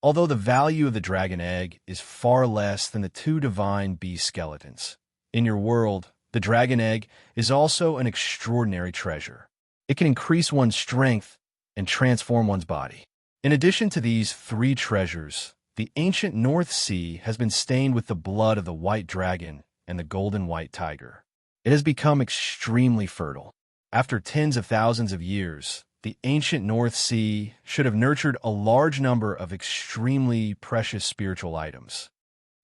Although the value of the dragon egg is far less than the 2 divine beast skeletons, in your world, the dragon egg is also an extraordinary treasure. It can increase one's strength and transform one's body. In addition to these 3 treasures, the ancient North Sea has been stained with the blood of the white dragon and the golden white tiger. It has become extremely fertile. After tens of thousands of years, the ancient North Sea should have nurtured a large number of extremely precious spiritual items.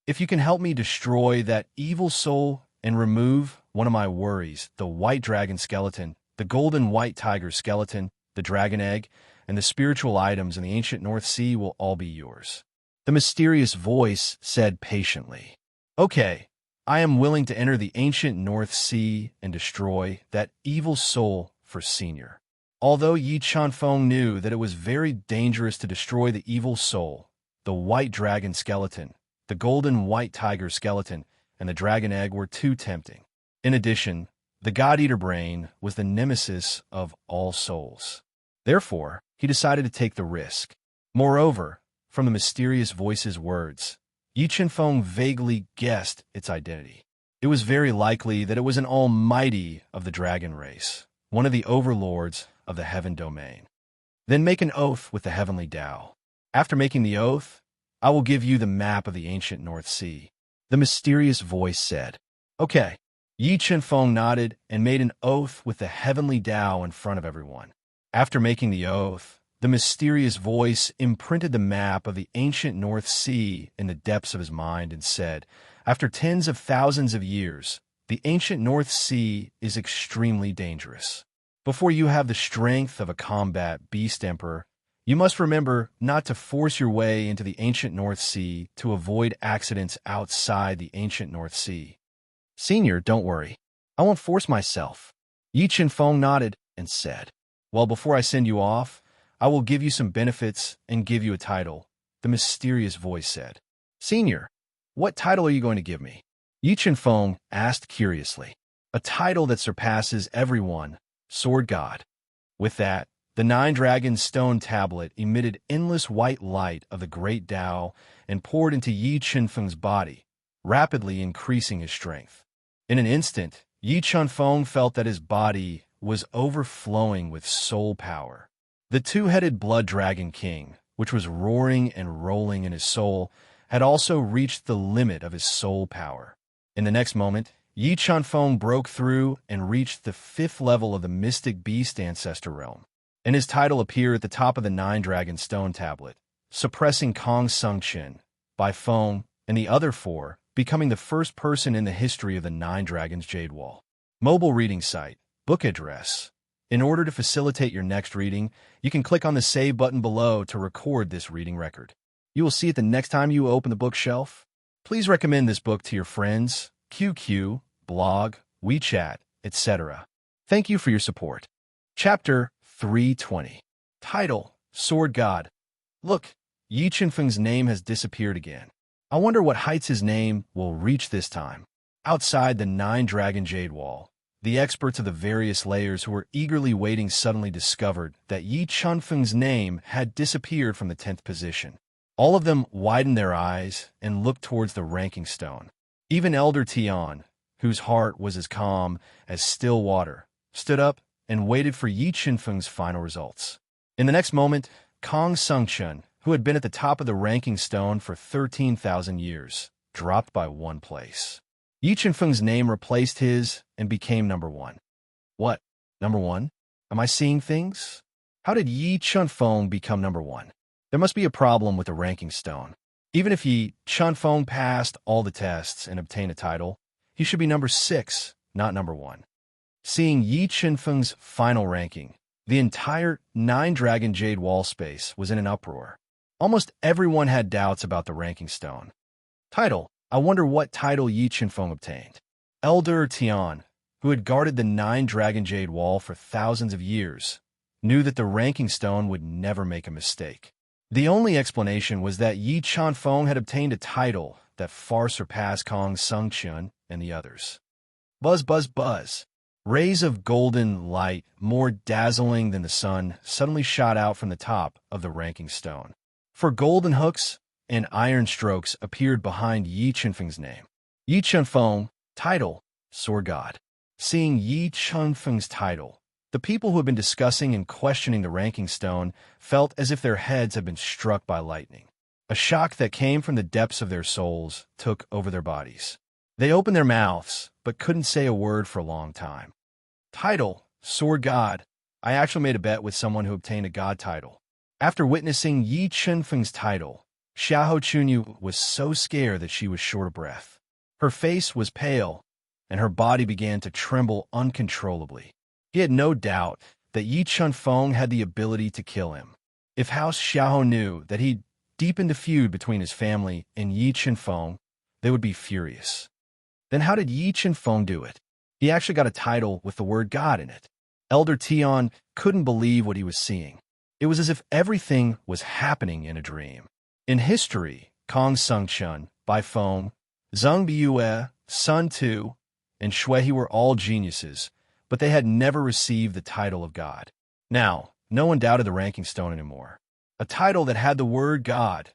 If you can help me destroy that evil soul and remove one of my worries, the white dragon skeleton, the golden white tiger skeleton, the dragon egg, and the spiritual items in the ancient North Sea will all be yours. The mysterious voice said patiently, Okay, I am willing to enter the ancient North Sea and destroy that evil soul for Senior. Although Yi Chenfeng knew that it was very dangerous to destroy the evil soul, the white dragon skeleton, the golden white tiger skeleton, and the dragon egg were too tempting. In addition, the God-Eater brain was the nemesis of all souls. Therefore, he decided to take the risk. Moreover, from the mysterious voice's words, Yi Chenfeng vaguely guessed its identity. It was very likely that it was an almighty of the dragon race, one of the overlords of the heaven domain. Then make an oath with the heavenly Tao. After making the oath, I will give you the map of the ancient North Sea. The mysterious voice said. Okay. Yi Chenfeng nodded and made an oath with the heavenly Tao in front of everyone. After making the oath, the mysterious voice imprinted the map of the ancient North Sea in the depths of his mind and said, After tens of thousands of years, the ancient North Sea is extremely dangerous. Before you have the strength of a combat beast emperor, you must remember not to force your way into the ancient North Sea to avoid accidents outside the ancient North Sea. Senior, don't worry. I won't force myself. Yi Chenfeng nodded and said, well, before I send you off, I will give you some benefits and give you a title, the mysterious voice said. Senior, what title are you going to give me? Yi Chenfeng asked curiously. A title that surpasses everyone, Sword God. With that, the nine-dragon stone tablet emitted endless white light of the great Tao and poured into Yi Chenfeng's body, rapidly increasing his strength. In an instant, Yi Chenfeng felt that his body was overflowing with soul power. The two-headed blood dragon king, which was roaring and rolling in his soul, had also reached the limit of his soul power. In the next moment, Yi Chenfeng broke through and reached the 5th level of the mystic beast ancestor realm, and his title appeared at the top of the nine-dragon stone tablet, suppressing Kong Sungchen, Bai Feng, and the other 4, becoming the first person in the history of the Nine Dragons Jade Wall. Mobile reading site, book address. In order to facilitate your next reading, you can click on the save button below to record this reading record. You will see it the next time you open the bookshelf. Please recommend this book to your friends, QQ, blog, WeChat, etc. Thank you for your support. Chapter 320. Title, Sword God. Look, Yi Chenfeng's name has disappeared again. I wonder what heights his name will reach this time. Outside the nine-dragon Jade Wall, the experts of the various layers who were eagerly waiting suddenly discovered that Yi Chenfeng's name had disappeared from the 10th position. All of them widened their eyes and looked towards the ranking stone. Even Elder Tian, whose heart was as calm as still water, stood up and waited for Yi Chenfeng's final results. In the next moment, Kong Sungchen, who had been at the top of the ranking stone for 13,000 years, dropped by 1 place. Yi Chenfeng's name replaced his and became number 1. What? Number 1? Am I seeing things? How did Yi Chenfeng become number 1? There must be a problem with the ranking stone. Even if Yi Chenfeng passed all the tests and obtained a title, he should be number 6, not number 1. Seeing Yi Chenfeng's final ranking, the entire nine-dragon Jade Wall space was in an uproar. Almost everyone had doubts about the ranking stone. Title. I wonder what title Yi Chenfeng obtained. Elder Tian, who had guarded the nine-dragon Jade Wall for thousands of years, knew that the ranking stone would never make a mistake. The only explanation was that Yi Chenfeng had obtained a title that far surpassed Kong Sungchen and the others. Buzz, buzz, buzz. Rays of golden light, more dazzling than the sun, suddenly shot out from the top of the ranking stone. For golden hooks and iron strokes appeared behind Yi Chenfeng's name. Yi Chenfeng, title, Sword God. Seeing Yi Chenfeng's title, the people who had been discussing and questioning the ranking stone felt as if their heads had been struck by lightning. A shock that came from the depths of their souls took over their bodies. They opened their mouths, but couldn't say a word for a long time. Title, Sword God. I actually made a bet with someone who obtained a god title. After witnessing Yi Chenfeng's title, Xiahou Chunyu was so scared that she was short of breath. Her face was pale, and her body began to tremble uncontrollably. He had no doubt that Yi Chenfeng had the ability to kill him. If House Xiahou knew that he'd deepened a feud between his family and Yi Chenfeng, they would be furious. Then how did Yi Chenfeng do it? He actually got a title with the word God in it. Elder Tian couldn't believe what he was seeing. It was as if everything was happening in a dream. In history, Kong Sungchen, Bai Feng, Zheng Biyue, Sun Tu, and Shui were all geniuses, but they had never received the title of God. Now, no one doubted the ranking stone anymore. A title that had the word God,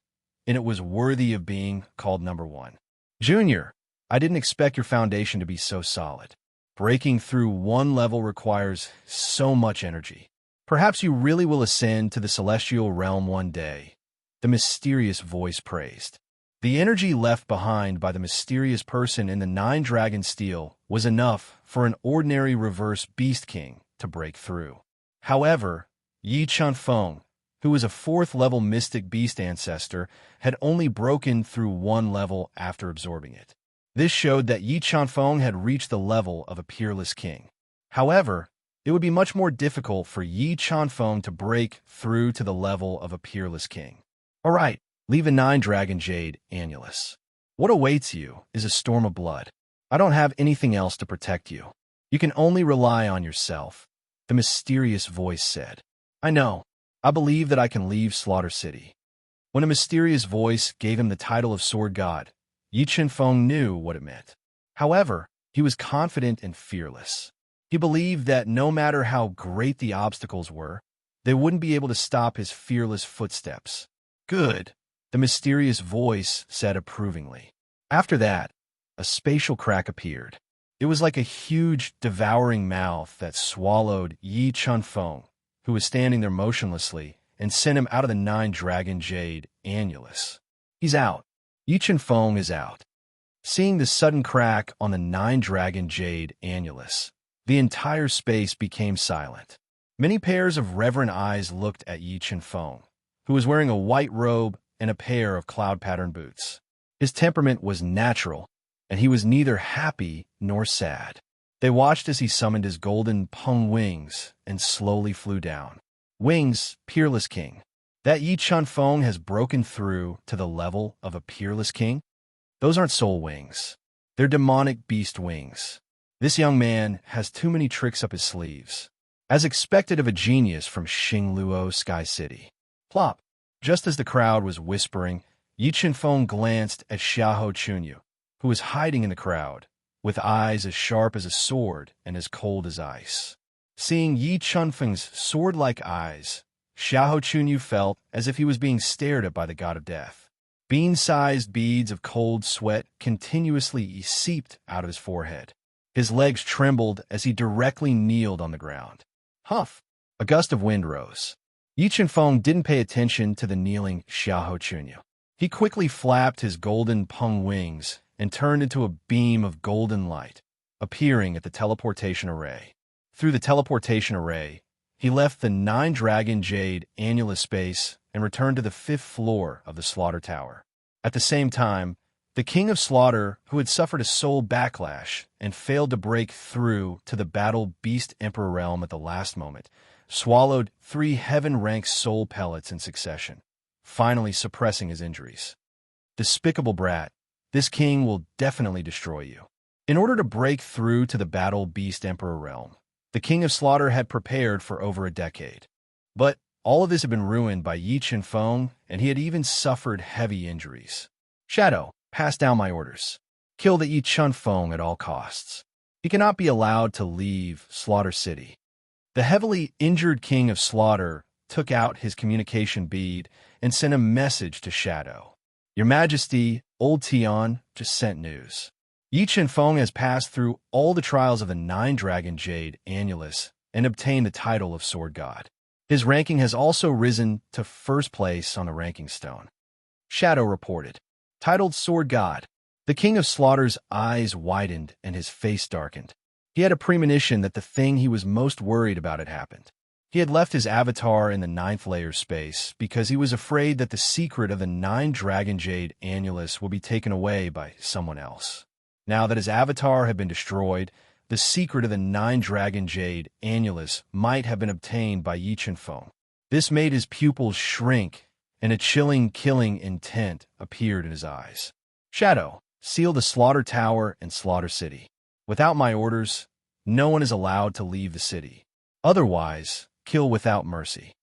and it was worthy of being called number 1. Junior, I didn't expect your foundation to be so solid. Breaking through 1 level requires so much energy. Perhaps you really will ascend to the celestial realm one day, the mysterious voice praised. The energy left behind by the mysterious person in the nine-dragon steel was enough for an ordinary reverse beast king to break through. However, Yi Chenfeng, who was a 4th-level mystic beast ancestor, had only broken through 1 level after absorbing it. This showed that Yi Chenfeng had reached the level of a peerless king. However, it would be much more difficult for Yi Chanfeng to break through to the level of a peerless king. All right, leave the 9-dragon jade annulus. What awaits you is a storm of blood. I don't have anything else to protect you. You can only rely on yourself, the mysterious voice said. I know. I believe that I can leave Slaughter City. When a mysterious voice gave him the title of Sword God, Yi Chanfeng knew what it meant. However, he was confident and fearless. He believed that no matter how great the obstacles were, they wouldn't be able to stop his fearless footsteps. Good, the mysterious voice said approvingly. After that, a spatial crack appeared. It was like a huge, devouring mouth that swallowed Yi Chanfeng, who was standing there motionlessly, and sent him out of the 9-dragon jade annulus. He's out. Yi Chanfeng is out. Seeing the sudden crack on the 9-dragon jade annulus, the entire space became silent. Many pairs of reverent eyes looked at Yi Chanfeng, who was wearing a white robe and a pair of cloud-patterned boots. His temperament was natural, and he was neither happy nor sad. They watched as he summoned his golden pung wings and slowly flew down. Wings, peerless king. That Yi Chanfeng has broken through to the level of a peerless king? Those aren't soul wings. They're demonic beast wings. This young man has too many tricks up his sleeves. As expected of a genius from Xingluo Sky City. Plop. Just as the crowd was whispering, Yi Chanfeng glanced at Xiahou Chunyu, who was hiding in the crowd, with eyes as sharp as a sword and as cold as ice. Seeing Yi Chanfeng's sword-like eyes, Xiahou Chunyu felt as if he was being stared at by the god of death. Bean-sized beads of cold sweat continuously seeped out of his forehead. His legs trembled as he directly kneeled on the ground. Huff! A gust of wind rose. Yi Chanfeng didn't pay attention to the kneeling Xiahou Chunyu. He quickly flapped his golden pung wings and turned into a beam of golden light, appearing at the teleportation array. Through the teleportation array, he left the 9-dragon jade annulus space and returned to the 5th floor of the Slaughter Tower. At the same time, the King of Slaughter, who had suffered a soul backlash and failed to break through to the Battle Beast Emperor realm at the last moment, swallowed 3 heaven-ranked soul pellets in succession, finally suppressing his injuries. Despicable brat, this king will definitely destroy you. In order to break through to the Battle Beast Emperor realm, the King of Slaughter had prepared for over a decade. But all of this had been ruined by Yi Chanfeng, and he had even suffered heavy injuries. Shadow, pass down my orders. Kill the Yi Chanfeng at all costs. He cannot be allowed to leave Slaughter City. The heavily injured King of Slaughter took out his communication bead and sent a message to Shadow. Your Majesty, Old Tian just sent news. Yi Chanfeng has passed through all the trials of the 9-dragon jade annulus and obtained the title of Sword God. His ranking has also risen to 1st place on the ranking stone. Shadow reported. Titled Sword God. The King of Slaughter's eyes widened and his face darkened. He had a premonition that the thing he was most worried about had happened. He had left his avatar in the 9th layer space because he was afraid that the secret of the 9-dragon jade annulus would be taken away by someone else. Now that his avatar had been destroyed, the secret of the 9-dragon jade annulus might have been obtained by Yi Chanfeng. This made his pupils shrink, and a chilling, killing intent appeared in his eyes. Shadow, seal the Slaughter Tower and Slaughter City. Without my orders, no one is allowed to leave the city. Otherwise, kill without mercy.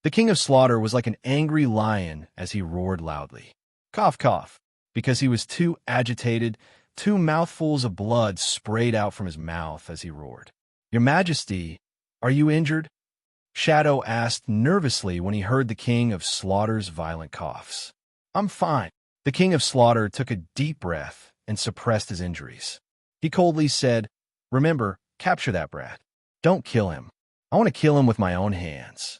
The King of Slaughter was like an angry lion as he roared loudly. Cough, cough, because he was too agitated. 2 mouthfuls of blood sprayed out from his mouth as he roared. Your Majesty, are you injured? Shadow asked nervously when he heard the King of Slaughter's violent coughs. I'm fine. The King of Slaughter took a deep breath and suppressed his injuries. He coldly said, Remember, capture that brat. Don't kill him. I want to kill him with my own hands.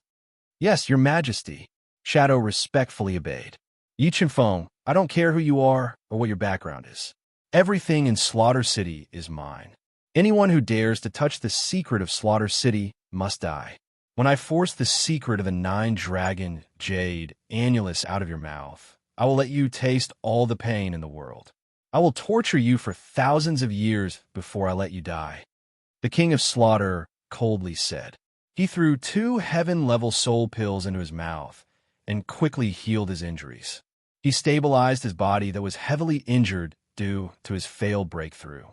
Yes, Your Majesty. Shadow respectfully obeyed. Yi Chanfeng, I don't care who you are or what your background is. Everything in Slaughter City is mine. Anyone who dares to touch the secret of Slaughter City must die. When I force the secret of the 9-dragon jade annulus out of your mouth, I will let you taste all the pain in the world. I will torture you for thousands of years before I let you die. The King of Slaughter coldly said. He threw 2 heaven-level soul pills into his mouth and quickly healed his injuries. He stabilized his body that was heavily injured due to his failed breakthrough.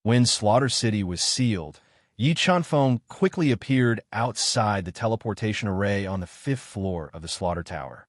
When Slaughter City was sealed, Yi Chunfeng quickly appeared outside the teleportation array on the 5th floor of the Slaughter Tower.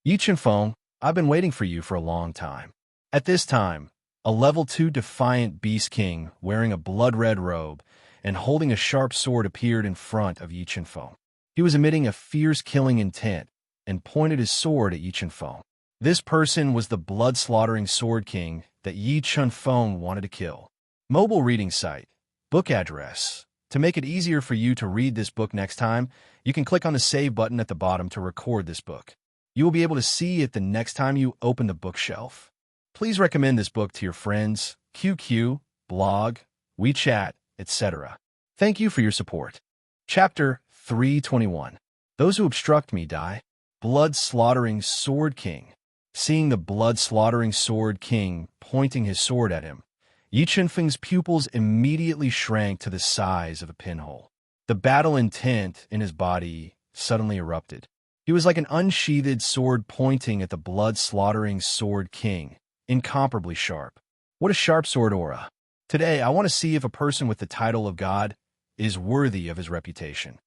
Yi Chunfeng, I've been waiting for you for a long time. At this time, a level 2 defiant Beast King wearing a blood-red robe and holding a sharp sword appeared in front of Yi Chunfeng. He was emitting a fierce killing intent and pointed his sword at Yi Chunfeng. This person was the blood-slaughtering Sword King that Yi Chunfeng wanted to kill. Mobile reading site. Book address. To make it easier for you to read this book next time, you can click on the Save button at the bottom to record this book. You will be able to see it the next time you open the bookshelf. Please recommend this book to your friends, QQ, blog, WeChat, etc. Thank you for your support. Chapter 321. Those who obstruct me die. Blood-slaughtering Sword King. Seeing the blood-slaughtering Sword King pointing his sword at him, Yi Chunfeng's pupils immediately shrank to the size of a pinhole. The battle intent in his body suddenly erupted. He was like an unsheathed sword pointing at the blood-slaughtering Sword King, incomparably sharp. What a sharp sword aura. Today, I want to see if a person with the title of God is worthy of his reputation.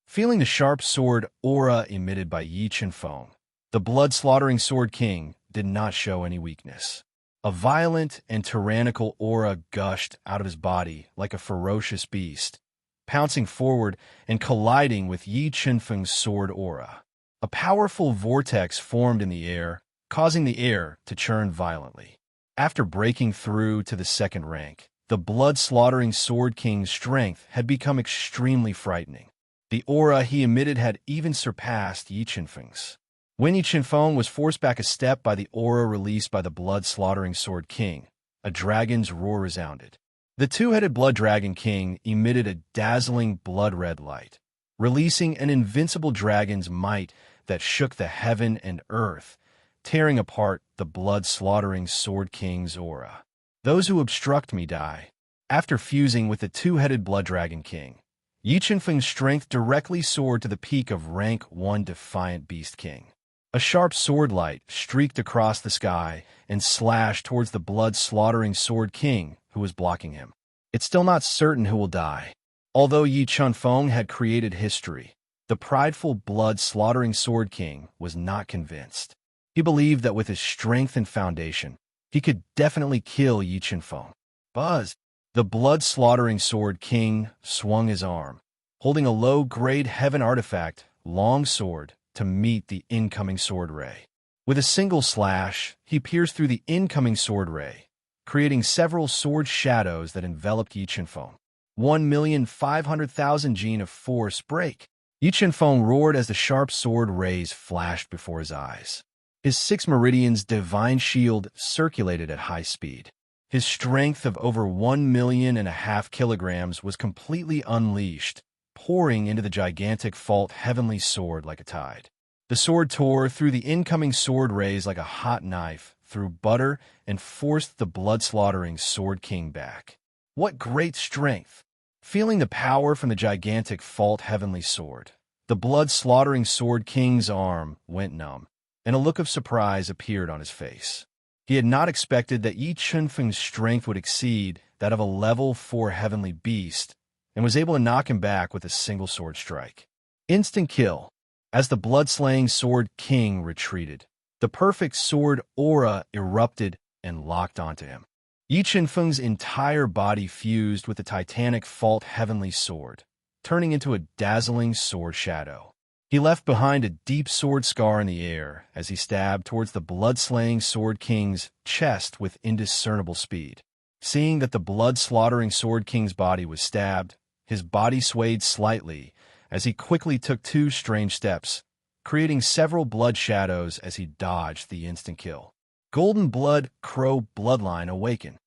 Feeling the sharp sword aura emitted by Yi Chunfeng, the blood-slaughtering Sword King did not show any weakness. A violent and tyrannical aura gushed out of his body like a ferocious beast, pouncing forward and colliding with Yi Chunfeng's sword aura. A powerful vortex formed in the air, causing the air to churn violently. After breaking through to the second rank, the blood-slaughtering Sword King's strength had become extremely frightening. The aura he emitted had even surpassed Yi Chunfeng's. When Yi Chunfeng was forced back a step by the aura released by the blood-slaughtering Sword King, a dragon's roar resounded. The 2-headed Blood Dragon King emitted a dazzling blood-red light, releasing an invincible dragon's might that shook the heaven and earth, tearing apart the blood-slaughtering Sword King's aura. Those who obstruct me die. After fusing with the 2-headed Blood Dragon King, Yi Chunfeng's strength directly soared to the peak of rank 1 Defiant Beast King. A sharp sword light streaked across the sky and slashed towards the blood-slaughtering Sword King who was blocking him. It's still not certain who will die. Although Yi Chunfeng had created history, the prideful blood-slaughtering Sword King was not convinced. He believed that with his strength and foundation, he could definitely kill Yi Chunfeng. Buzz! The blood-slaughtering Sword King swung his arm, holding a low-grade heaven artifact, long sword, to meet the incoming sword ray. With a single slash, he pierced through the incoming sword ray, creating several sword shadows that enveloped Yi Chunfeng. 1,500,000 gene of force break. Yi Chunfeng roared as the sharp sword rays flashed before his eyes. His 6 meridians divine shield circulated at high speed. His strength of over 1.5 million kilograms was completely unleashed, pouring into the gigantic fault heavenly sword like a tide. The sword tore through the incoming sword rays like a hot knife through butter and forced the blood-slaughtering Sword King back. What great strength! Feeling the power from the gigantic fault heavenly sword, the blood-slaughtering Sword King's arm went numb, and a look of surprise appeared on his face. He had not expected that Yi Chunfeng's strength would exceed that of a level 4 heavenly beast, and was able to knock him back with a single sword strike. Instant kill. As the blood-slaying Sword King retreated, the perfect sword aura erupted and locked onto him. Yi Chunfeng's entire body fused with the titanic fault heavenly sword, turning into a dazzling sword shadow. He left behind a deep sword scar in the air as he stabbed towards the blood-slaying Sword King's chest with indiscernible speed. Seeing that the blood-slaughtering Sword King's body was stabbed, his body swayed slightly as he quickly took 2 strange steps, creating several blood shadows as he dodged the instant kill. Golden Blood Crow bloodline awakened.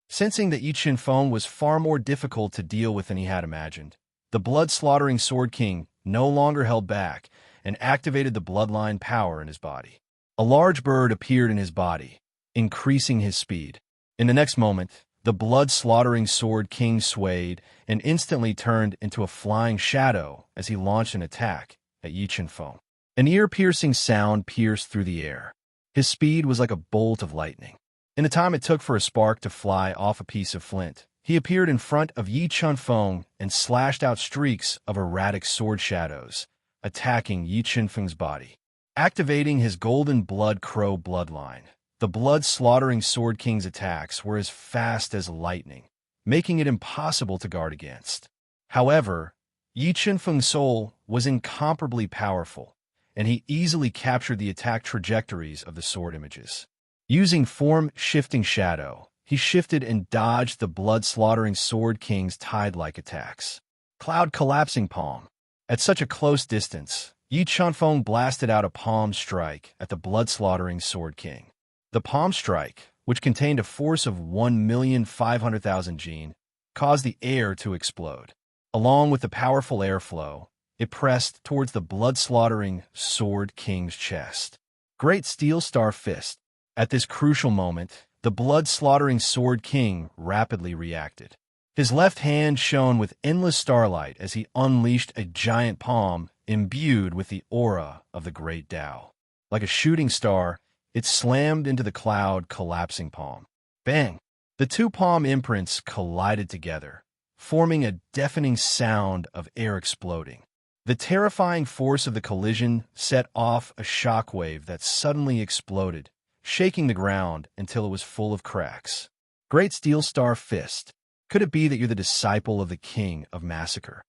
Sensing that Yi Chunfeng was far more difficult to deal with than he had imagined, the blood-slaughtering Sword King no longer held back and activated the bloodline power in his body. A large bird appeared in his body, increasing his speed. In the next moment, The blood-slaughtering Sword King swayed and instantly turned into a flying shadow as he launched an attack at Yi Qianfeng. An ear-piercing sound pierced through the air. His speed was like a bolt of lightning. In the time it took for a spark to fly off a piece of flint, he appeared in front of Yi Qianfeng and slashed out streaks of erratic sword shadows, attacking Yi Qianfeng's body. Activating his golden blood crow bloodline, the blood-slaughtering Sword King's attacks were as fast as lightning, making it impossible to guard against. However, Yi Qianfeng's soul was incomparably powerful, and he easily captured the attack trajectories of the sword images. Using form-shifting shadow, he shifted and dodged the blood-slaughtering Sword King's tide-like attacks. Cloud collapsing palm. At such a close distance, Yi Qianfeng blasted out a palm strike at the blood-slaughtering Sword King. The palm strike, which contained a force of 1,500,000 Jin, caused the air to explode. Along with the powerful airflow, it pressed towards the blood-slaughtering Sword King's chest. Great Steel Star Fist. At this crucial moment, the blood-slaughtering Sword King rapidly reacted. His left hand shone with endless starlight as he unleashed a giant palm imbued with the aura of the Great Tao. Like a shooting star, it slammed into the cloud collapsing palm. Bang! The two palm imprints collided together, forming a deafening sound of air exploding. The terrifying force of the collision set off a shockwave that suddenly exploded, shaking the ground until it was full of cracks. Great Steel Star Fist. Could it be that you're the disciple of the King of Massacre?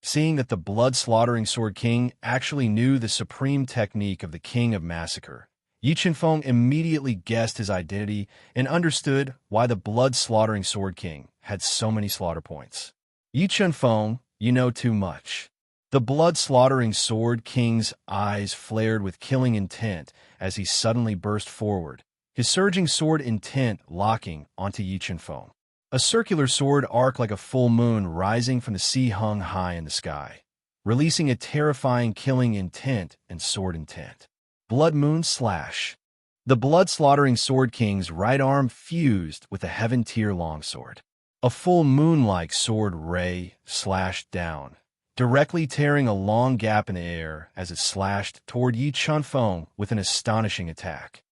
Seeing that the blood-slaughtering Sword King actually knew the supreme technique of the King of Massacre, Yi Qianfeng immediately guessed his identity and understood why the blood-slaughtering Sword King had so many slaughter points. Yi Qianfeng, you know too much. The blood-slaughtering Sword King's eyes flared with killing intent as he suddenly burst forward, his surging sword intent locking onto Yi Qianfeng. A circular sword arc like a full moon rising from the sea hung high in the sky, releasing a terrifying killing intent and sword intent. Blood Moon Slash. The blood-slaughtering Sword King's right arm fused with a heaven-tier longsword. A full moon-like sword ray slashed down, directly tearing a long gap in the air as it slashed toward Yi Qianfeng with an astonishing attack.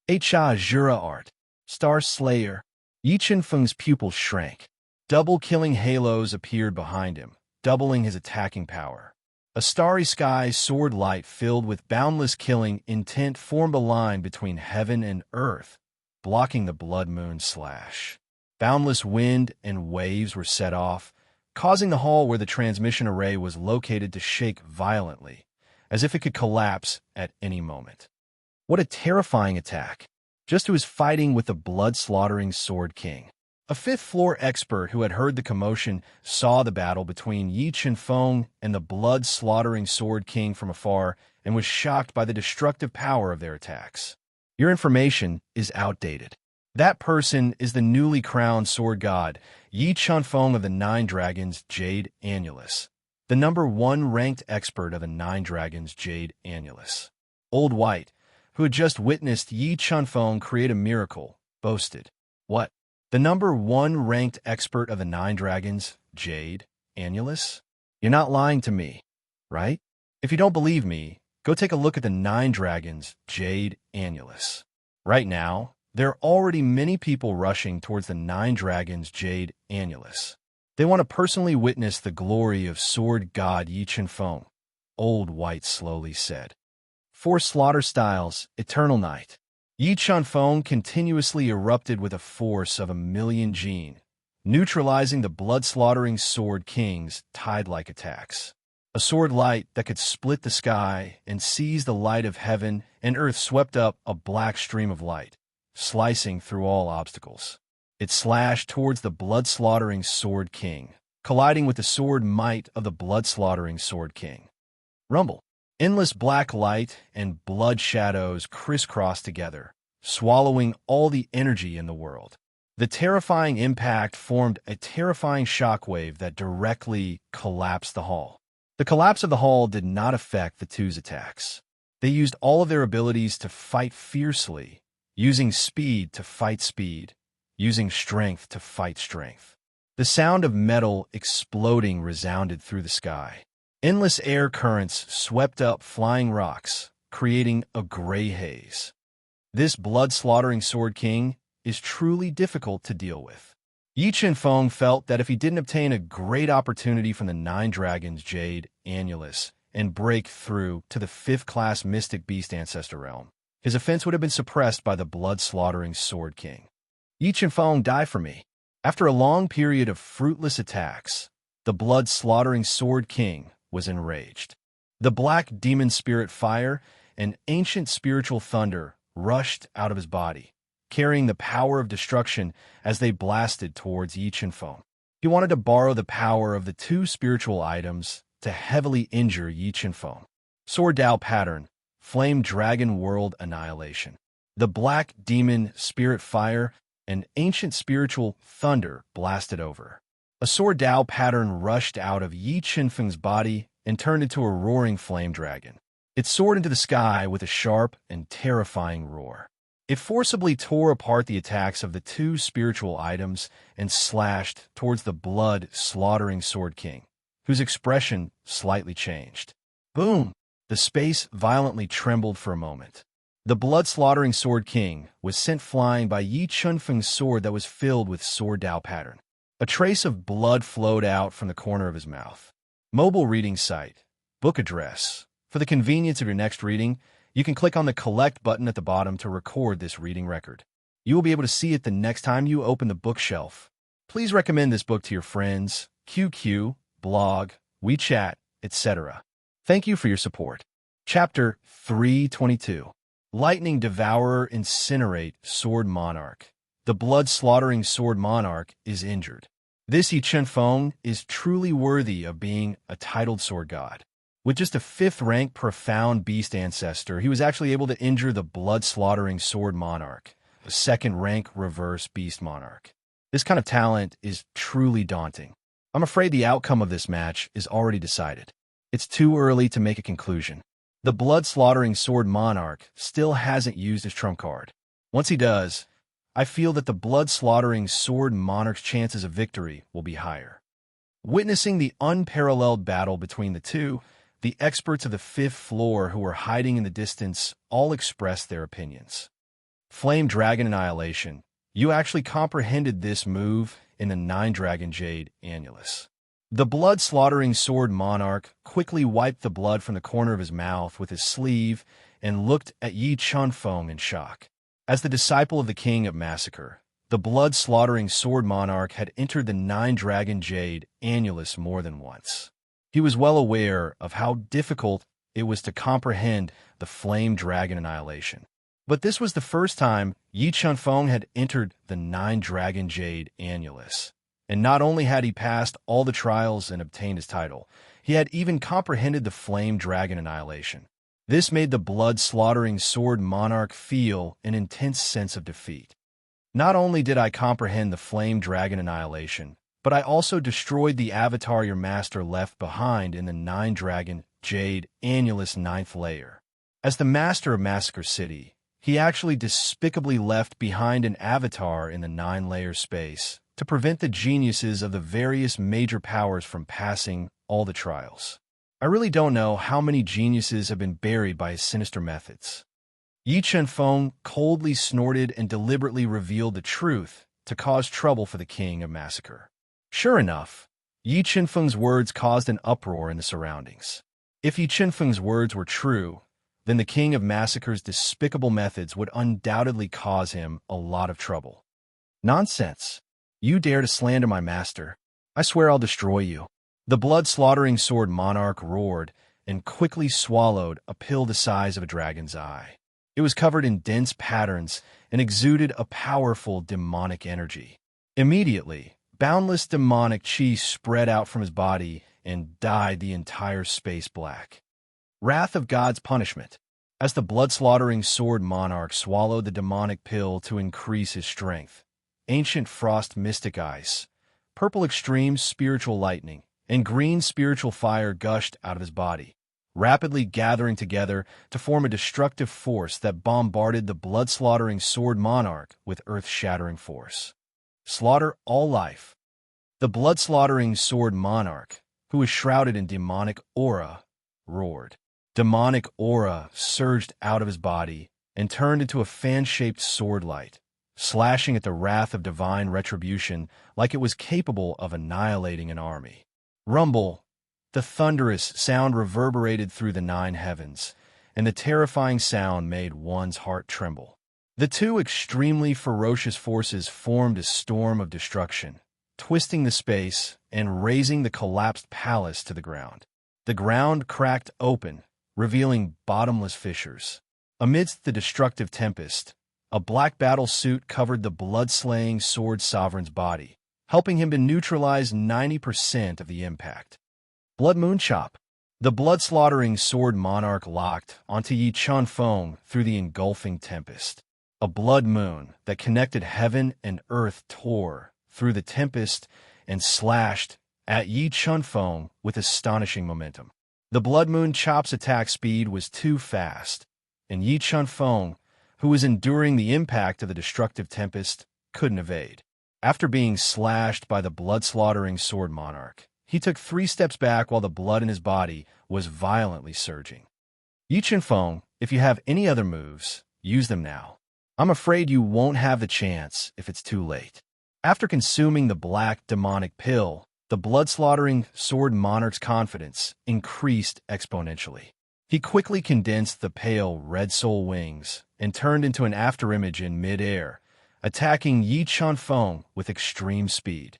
Cha Jura Art. Star Slayer. Yi Qianfeng's pupils shrank. Double killing halos appeared behind him, doubling his attacking power. A starry sky sword light filled with boundless killing intent formed a line between heaven and earth, blocking the Blood Moon Slash. Boundless wind and waves were set off, causing the hall where the transmission array was located to shake violently, as if it could collapse at any moment. What a terrifying attack, just who was fighting with the blood-slaughtering Sword King. A fifth-floor expert who had heard the commotion saw the battle between Yi Qianfeng and the blood-slaughtering Sword King from afar and was shocked by the destructive power of their attacks. Your information is outdated. That person is the newly crowned sword god, Yi Qianfeng of the Nine Dragons Jade Annulus, the #1 ranked expert of the Nine Dragons Jade Annulus. Old White, who had just witnessed Yi Qianfeng create a miracle, boasted, "What? The #1 ranked expert of the Nine Dragons, Jade Annulus? You're not lying to me, right? If you don't believe me, go take a look at the Nine Dragons, Jade Annulus. Right now, there are already many people rushing towards the Nine Dragons, Jade Annulus. They want to personally witness the glory of sword god Yi Qianfeng," Old White slowly said. 4 slaughter styles, Eternal Night. Yi Qianfeng continuously erupted with a force of 1,000,000 Jin, neutralizing the blood-slaughtering Sword King's tide-like attacks. A sword light that could split the sky and seize the light of heaven and earth swept up a black stream of light, slicing through all obstacles. It slashed towards the blood-slaughtering Sword King, colliding with the sword might of the blood-slaughtering Sword King. Rumble. Endless black light and blood shadows crisscrossed together, swallowing all the energy in the world. The terrifying impact formed a terrifying shockwave that directly collapsed the hall. The collapse of the hall did not affect the two's attacks. They used all of their abilities to fight fiercely, using speed to fight speed, using strength to fight strength. The sound of metal exploding resounded through the sky. Endless air currents swept up flying rocks, creating a gray haze. This blood-slaughtering Sword King is truly difficult to deal with. Yi Chen-feng felt that if he didn't obtain a great opportunity from the Nine Dragons Jade Annulus and break through to the 5th-class Mystic Beast Ancestor Realm, his offense would have been suppressed by the blood-slaughtering Sword King. Yi Chen-feng, die for me. After a long period of fruitless attacks, the blood-slaughtering Sword King was enraged. The black demon spirit fire and ancient spiritual thunder rushed out of his body, carrying the power of destruction as they blasted towards Yi Chen-feng. He wanted to borrow the power of the two spiritual items to heavily injure Yi Chen-feng. Sword Dao Pattern, Flame Dragon World Annihilation. The black demon spirit fire and ancient spiritual thunder blasted over. A Sword Dao pattern rushed out of Yi Chen-feng's body and turned into a roaring flame dragon. It soared into the sky with a sharp and terrifying roar. It forcibly tore apart the attacks of the two spiritual items and slashed towards the blood-slaughtering Sword King, whose expression slightly changed. Boom! The space violently trembled for a moment. The blood-slaughtering Sword King was sent flying by Yi Chen-feng's sword that was filled with Sword Dao pattern. A trace of blood flowed out from the corner of his mouth. Mobile reading site. Book address. For the convenience of your next reading, you can click on the Collect button at the bottom to record this reading record. You will be able to see it the next time you open the bookshelf. Please recommend this book to your friends, QQ, blog, WeChat, etc. Thank you for your support. Chapter 322. Lightning Devourer Incinerate Sword Monarch. The blood-slaughtering Sword Monarch is injured. This Yi Chen-feng is truly worthy of being a titled sword god. With just a 5th-rank profound beast ancestor, he was actually able to injure the blood-slaughtering Sword Monarch, a 2nd-rank reverse beast monarch. This kind of talent is truly daunting. I'm afraid the outcome of this match is already decided. It's too early to make a conclusion. The blood-slaughtering Sword Monarch still hasn't used his trump card. Once he does, I feel that the blood-slaughtering Sword Monarch's chances of victory will be higher. Witnessing the unparalleled battle between the two, the experts of the 5th floor who were hiding in the distance all expressed their opinions. Flame Dragon Annihilation. You actually comprehended this move in the Nine Dragon Jade Annulus. The blood-slaughtering Sword Monarch quickly wiped the blood from the corner of his mouth with his sleeve and looked at Yi Chen-feng in shock. As the disciple of the King of Massacre, the blood-slaughtering Sword Monarch had entered the Nine Dragon Jade Annulus more than once. He was well aware of how difficult it was to comprehend the Flame Dragon Annihilation. But this was the first time Yi Chen-feng had entered the Nine Dragon Jade Annulus. And not only had he passed all the trials and obtained his title, he had even comprehended the Flame Dragon Annihilation. This made the blood-slaughtering Sword Monarch feel an intense sense of defeat. Not only did I comprehend the Flame Dragon Annihilation, but I also destroyed the avatar your master left behind in the Nine Dragon Jade Annulus 9th layer. As the master of Massacre City, he actually despicably left behind an avatar in the 9-layer space to prevent the geniuses of the various major powers from passing all the trials. I really don't know how many geniuses have been buried by his sinister methods. Yi Chen-feng coldly snorted and deliberately revealed the truth to cause trouble for the King of Massacre. Sure enough, Yi Chen-feng's words caused an uproar in the surroundings. If Yi Chen-feng's words were true, then the King of Massacre's despicable methods would undoubtedly cause him a lot of trouble. Nonsense! You dare to slander my master. I swear I'll destroy you. The blood-slaughtering Sword Monarch roared and quickly swallowed a pill the size of a dragon's eye. It was covered in dense patterns and exuded a powerful demonic energy. Immediately, boundless demonic chi spread out from his body and dyed the entire space black. Wrath of God's punishment. As the blood-slaughtering Sword Monarch swallowed the demonic pill to increase his strength, ancient frost mystic ice, purple extreme spiritual lightning, and green spiritual fire gushed out of his body, rapidly gathering together to form a destructive force that bombarded the blood-slaughtering Sword Monarch with earth-shattering force. slaughter all life. The blood-slaughtering sword monarch, who was shrouded in demonic aura, roared. Demonic aura surged out of his body and turned into a fan-shaped sword light, slashing at the wrath of divine retribution like it was capable of annihilating an army. Rumble! The thunderous sound reverberated through the 9 heavens, and the terrifying sound made one's heart tremble. The two extremely ferocious forces formed a storm of destruction, twisting the space and razing the collapsed palace to the ground. The ground cracked open, revealing bottomless fissures. Amidst the destructive tempest, a black battle suit covered the blood-slaying sword sovereign's body, helping him to neutralize 90% of the impact. Blood Moon Chop. The blood-slaughtering sword monarch locked onto Yi Chun-Feng through the engulfing tempest. A blood moon that connected heaven and earth tore through the tempest and slashed at Yi Chun-Feng with astonishing momentum. The Blood Moon Chop's attack speed was too fast, and Yi Chun-Feng, who was enduring the impact of the destructive tempest, couldn't evade. After being slashed by the blood-slaughtering sword monarch, he took 3 steps back while the blood in his body was violently surging. Yi Chun-Feng, if you have any other moves, use them now. I'm afraid you won't have the chance if it's too late. After consuming the black demonic pill, the blood-slaughtering sword monarch's confidence increased exponentially. He quickly condensed the pale red soul wings and turned into an afterimage in mid-air, attacking Yi Chun-Feng with extreme speed.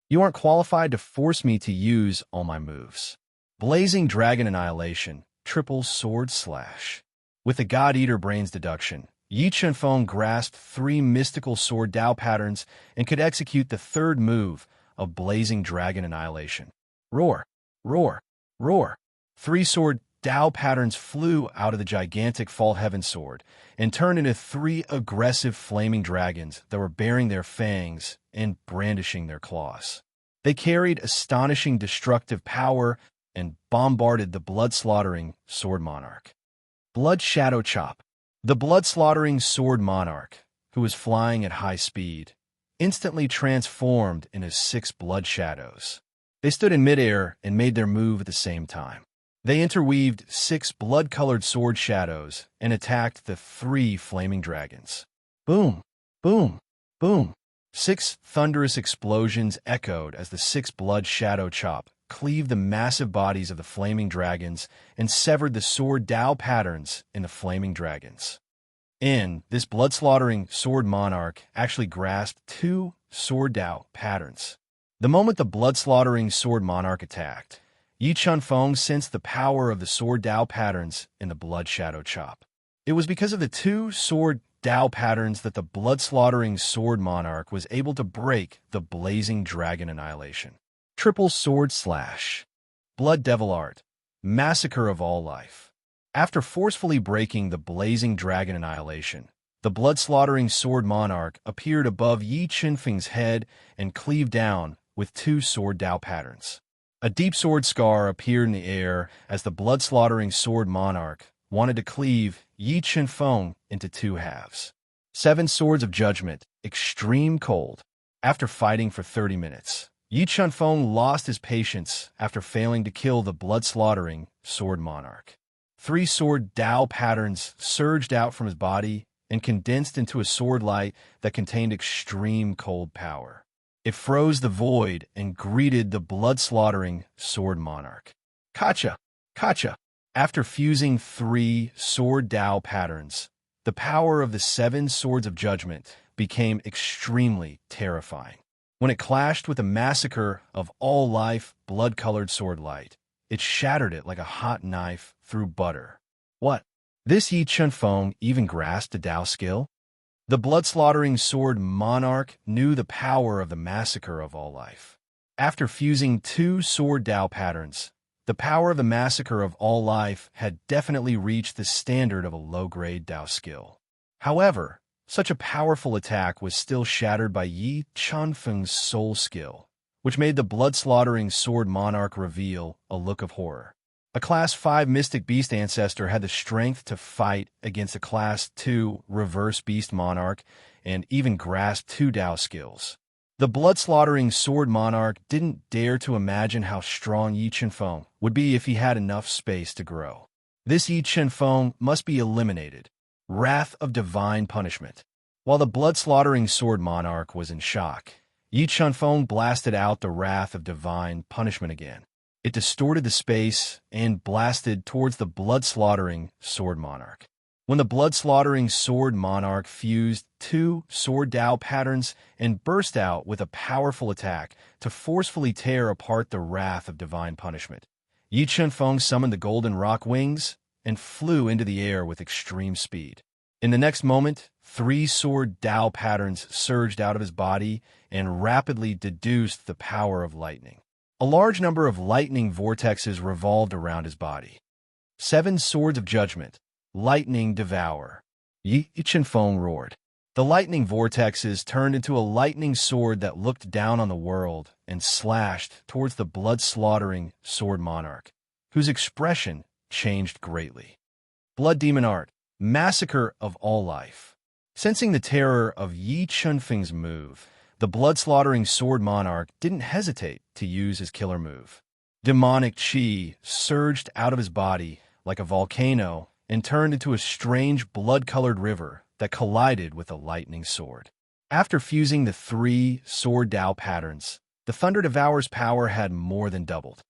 You aren't qualified to force me to use all my moves. Blazing Dragon Annihilation, triple sword slash. With the God Eater Brains deduction, Yi Chun-Feng grasped 3 mystical sword Dao patterns and could execute the 3rd move of Blazing Dragon Annihilation. Roar! Roar! Roar! 3 sword Dao patterns flew out of the gigantic Fall Heaven sword and turned into 3 aggressive flaming dragons that were baring their fangs and brandishing their claws. They carried astonishing destructive power and bombarded the blood-slaughtering sword monarch. Blood Shadow Chop. The blood-slaughtering sword monarch, who was flying at high speed, instantly transformed into 6 blood shadows. They stood in midair and made their move at the same time. They interweaved 6 blood-colored sword shadows and attacked the 3 flaming dragons. Boom! Boom! Boom! 6 thunderous explosions echoed as the 6 blood shadow chop cleaved the massive bodies of the flaming dragons and severed the sword Dao patterns in the flaming dragons. This blood-slaughtering sword monarch actually grasped 2 sword Dao patterns. The moment the blood-slaughtering sword monarch attacked, Yi Chun-Feng sensed the power of the sword Dao patterns in the blood shadow chop. It was because of the 2 sword Dao patterns that the blood-slaughtering sword monarch was able to break the blazing dragon annihilation. Triple sword slash. Blood Devil Art. Massacre of all life. After forcefully breaking the blazing dragon annihilation, the blood-slaughtering sword monarch appeared above Yi Chun-Feng's head and cleaved down with 2 sword Dao patterns. A deep sword scar appeared in the air as the blood-slaughtering sword monarch wanted to cleave Yi Chun-Feng into 2 halves. 7 Swords of Judgment, Extreme Cold. After fighting for 30 minutes, Yi Chun-Feng lost his patience after failing to kill the blood-slaughtering sword monarch. 3 sword Dao patterns surged out from his body and condensed into a sword light that contained extreme cold power. It froze the void and greeted the blood-slaughtering sword monarch. Kacha! Kacha! After fusing 3 sword Dao patterns, the power of the 7 Swords of Judgment became extremely terrifying. When it clashed with the massacre of all life blood-colored sword light, it shattered it like a hot knife through butter. What? This Yi Chun-Feng even grasped a Dao skill? The blood-slaughtering sword monarch knew the power of the massacre of all life. After fusing 2 sword Dao patterns, the power of the massacre of all life had definitely reached the standard of a low-grade Dao skill. However, such a powerful attack was still shattered by Yi Chun-Feng's soul skill, which made the blood-slaughtering sword monarch reveal a look of horror. A Class 5 Mystic Beast Ancestor had the strength to fight against a Class 2 Reverse Beast Monarch and even grasp 2 Dao skills. The blood-slaughtering sword monarch didn't dare to imagine how strong Yi Qianfeng would be if he had enough space to grow. This Yi Qianfeng must be eliminated. Wrath of divine punishment. While the blood-slaughtering sword monarch was in shock, Yi Qianfeng blasted out the wrath of divine punishment again. It distorted the space and blasted towards the blood-slaughtering sword monarch. When the blood-slaughtering sword monarch fused two sword Dao patterns and burst out with a powerful attack to forcefully tear apart the wrath of divine punishment, Yi Qianfeng summoned the golden rock wings and flew into the air with extreme speed. In the next moment, three sword Dao patterns surged out of his body and rapidly deduced the power of lightning. A large number of lightning vortexes revolved around his body. 7 swords of judgment. Lightning devour. Yi Qianfeng roared. The lightning vortexes turned into a lightning sword that looked down on the world and slashed towards the blood-slaughtering sword monarch, whose expression changed greatly. Blood demon art. Massacre of all life. Sensing the terror of Yi Qianfeng's move, the blood-slaughtering sword monarch didn't hesitate to use his killer move. Demonic chi surged out of his body like a volcano and turned into a strange blood-colored river that collided with a lightning sword. After fusing the 3 sword Dao patterns, the Thunder Devourer's power had more than doubled.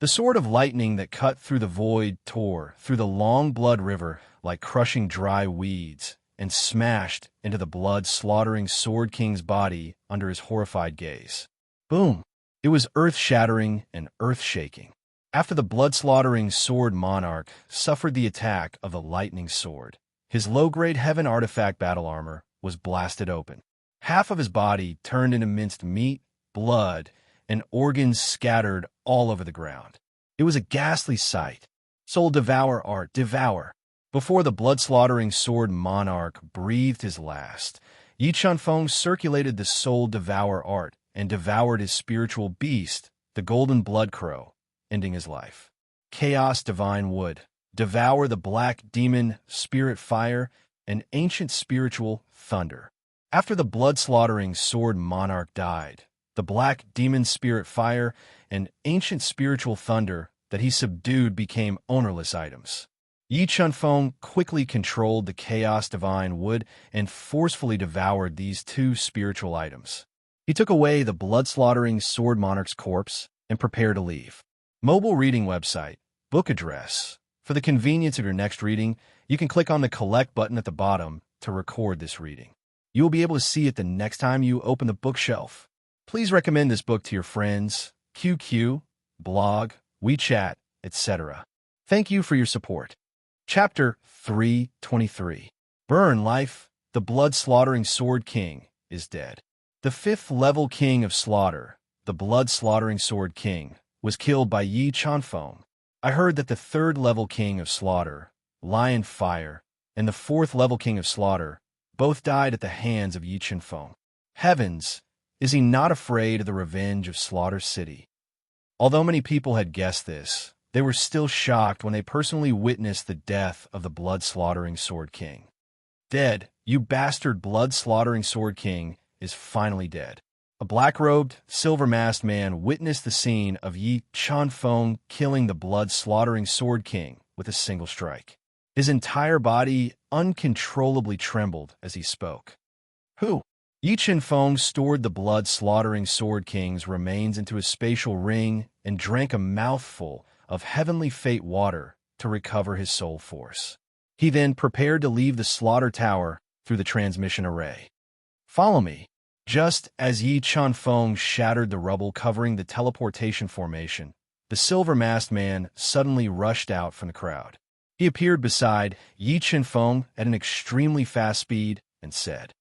The sword of lightning that cut through the void tore through the long blood river like crushing dry weeds and smashed into the blood-slaughtering Sword King's body under his horrified gaze. Boom! It was earth-shattering and earth-shaking. After the blood-slaughtering sword monarch suffered the attack of the lightning sword, his low-grade heaven artifact battle armor was blasted open. Half of his body turned into minced meat, blood, and organs scattered all over the ground. It was a ghastly sight. Soul devour art, devour. Before the blood-slaughtering sword monarch breathed his last, Yi Qianfeng circulated the soul devour art and devoured his spiritual beast, the golden blood crow, ending his life. Chaos divine wood. Devour the black demon spirit fire and ancient spiritual thunder. After the blood-slaughtering sword monarch died, the black demon spirit fire and ancient spiritual thunder that he subdued became ownerless items. Yi Qianfeng quickly controlled the chaos divine wood and forcefully devoured these 2 spiritual items. He took away the blood-slaughtering sword monarch's corpse and prepared to leave. Mobile reading website, book address. For the convenience of your next reading, you can click on the collect button at the bottom to record this reading. You will be able to see it the next time you open the bookshelf. Please recommend this book to your friends, QQ, blog, WeChat, etc. Thank you for your support. Chapter 323. Burn life. The blood-slaughtering sword king is dead. The 5th level king of slaughter, the blood-slaughtering sword king, was killed by Yi Qianfeng. I heard that the 3rd level king of slaughter, Lion Fire, and the 4th level king of slaughter both died at the hands of Yi Qianfeng. Heavens, is he not afraid of the revenge of Slaughter City? Although many people had guessed this, they were still shocked when they personally witnessed the death of the blood-slaughtering Sword King. Dead, you bastard blood-slaughtering Sword King is finally dead. A black-robed, silver-masked man witnessed the scene of Yi Qianfeng killing the blood-slaughtering Sword King with a single strike. His entire body uncontrollably trembled as he spoke. Who? Yi Qianfeng stored the blood-slaughtering Sword King's remains into a spatial ring and drank a mouthful of heavenly fate water to recover his soul force. He then prepared to leave the slaughter tower through the transmission array. Follow me. Just as Yi Qianfeng shattered the rubble covering the teleportation formation, the silver-masked man suddenly rushed out from the crowd. He appeared beside Yi Qianfeng at an extremely fast speed and said,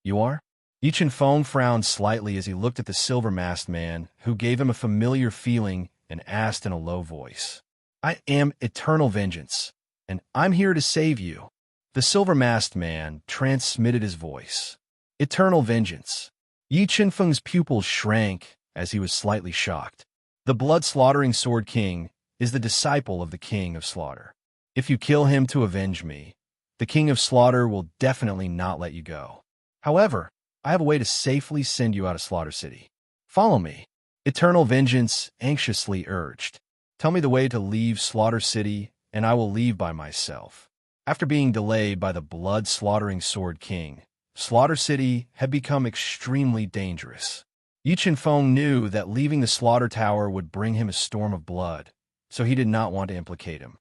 "You are?" Yi Qianfeng frowned slightly as he looked at the silver-masked man, who gave him a familiar feeling and asked in a low voice, "I am Eternal Vengeance, and I'm here to save you." The silver-masked man transmitted his voice. Eternal Vengeance. Yi Qianfeng's pupils shrank as he was slightly shocked. The blood-slaughtering Sword King is the disciple of the King of Slaughter. If you kill him to avenge me, the King of Slaughter will definitely not let you go. However, I have a way to safely send you out of Slaughter City. Follow me. Eternal Vengeance anxiously urged. Tell me the way to leave Slaughter City, and I will leave by myself. After being delayed by the blood-slaughtering Sword King, Slaughter City had become extremely dangerous. Yi Chen-feng knew that leaving the Slaughter Tower would bring him a storm of blood, so he did not want to implicate him.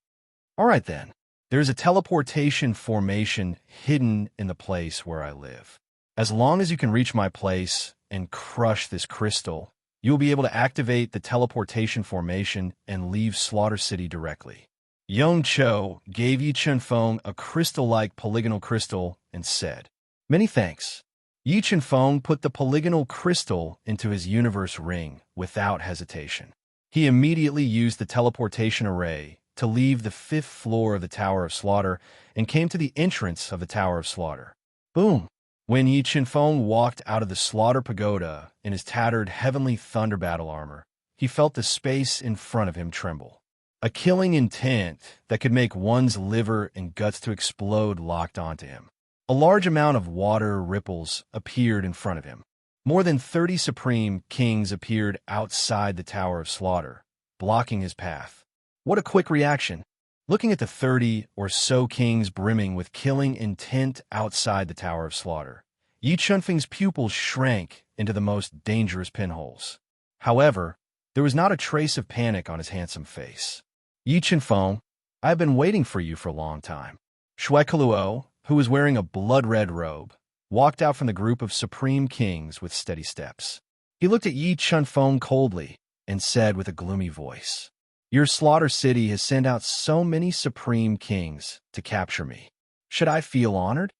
All right then, there is a teleportation formation hidden in the place where I live. As long as you can reach my place and crush this crystal, you will be able to activate the teleportation formation and leave Slaughter City directly. Young Cho gave Yi Chen-feng a crystal-like polygonal crystal and said, "Many thanks." Yi Chen-feng put the polygonal crystal into his universe ring without hesitation. He immediately used the teleportation array to leave the 5th floor of the Tower of Slaughter and came to the entrance of the Tower of Slaughter. Boom! When Yi Chen-feng walked out of the Slaughter Pagoda in his tattered heavenly thunder battle armor, he felt the space in front of him tremble. A killing intent that could make one's liver and guts to explode locked onto him. A large amount of water ripples appeared in front of him. More than 30 Supreme Kings appeared outside the Tower of Slaughter, blocking his path. What a quick reaction! Looking at the 30 or so kings brimming with killing intent outside the Tower of Slaughter, Yi Chen-feng's pupils shrank into the most dangerous pinholes. However, there was not a trace of panic on his handsome face. Yi Chen-feng, I have been waiting for you for a long time. Shui Keluo, who was wearing a blood-red robe, walked out from the group of Supreme Kings with steady steps. He looked at Yi Chen-feng coldly and said with a gloomy voice, "Your Slaughter City has sent out so many Supreme Kings to capture me. Should I feel honored?"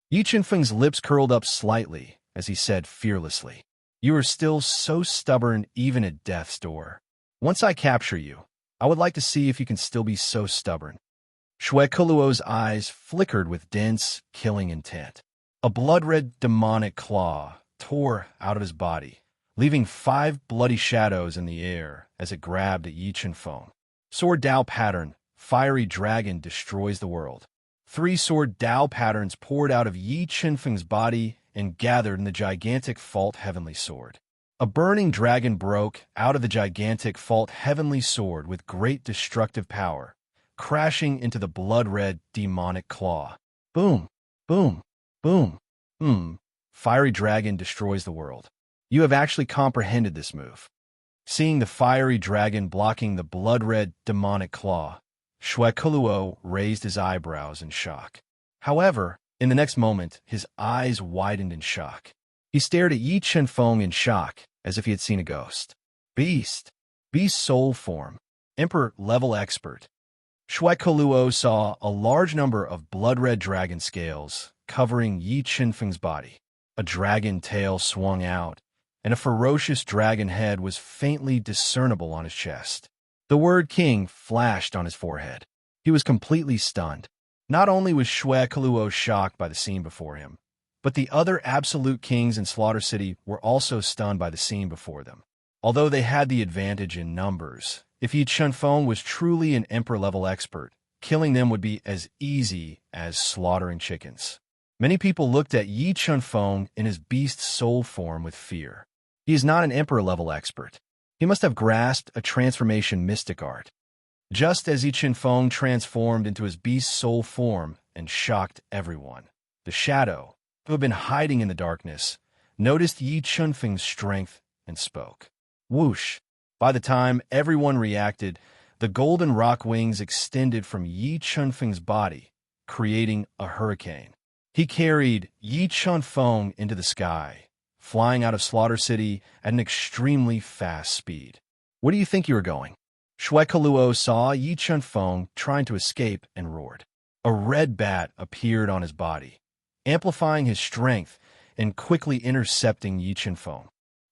Yi Chen-feng's lips curled up slightly as he said fearlessly, "You are still so stubborn even at death's door. Once I capture you, I would like to see if you can still be so stubborn." Shui Keluo's eyes flickered with dense, killing intent. A blood-red demonic claw tore out of his body, leaving 5 bloody shadows in the air as it grabbed at Yi Chen-feng. Sword Dao pattern, fiery dragon destroys the world. 3 sword Dao patterns poured out of Yi Chen-feng's body and gathered in the gigantic Fault Heavenly Sword. A burning dragon broke out of the gigantic Fault Heavenly Sword with great destructive power, crashing into the blood-red demonic claw. Boom! Boom! Boom! Fiery dragon destroys the world. You have actually comprehended this move. Seeing the fiery dragon blocking the blood-red demonic claw, Shui Keluo raised his eyebrows in shock. However, in the next moment, his eyes widened in shock. He stared at Yi Chen-feng in shock, as if he had seen a ghost. Beast soul form. Emperor-level expert. Shui Keluo saw a large number of blood-red dragon scales covering Yi Chen-feng's body. A dragon tail swung out, and a ferocious dragon head was faintly discernible on his chest. The word king flashed on his forehead. He was completely stunned. Not only was Shui Keluo shocked by the scene before him, but the other absolute kings in Slaughter City were also stunned by the scene before them. Although they had the advantage in numbers, if Yi Chen-feng was truly an emperor-level expert, killing them would be as easy as slaughtering chickens. Many people looked at Yi Chen-feng in his beast soul form with fear. He is not an emperor-level expert. He must have grasped a transformation mystic art. Just as Yi Chen-feng transformed into his beast soul form and shocked everyone, the shadow, who had been hiding in the darkness, noticed Yi Chen-feng's strength and spoke. Whoosh! By the time everyone reacted, the golden rock wings extended from Yi Chen-feng's body, creating a hurricane. He carried Yi Chen-feng into the sky, flying out of Slaughter City at an extremely fast speed. Where do you think you are going? Shui Keluo saw Yi Chen-feng trying to escape and roared. A red bat appeared on his body, amplifying his strength and quickly intercepting Yi Chen-feng.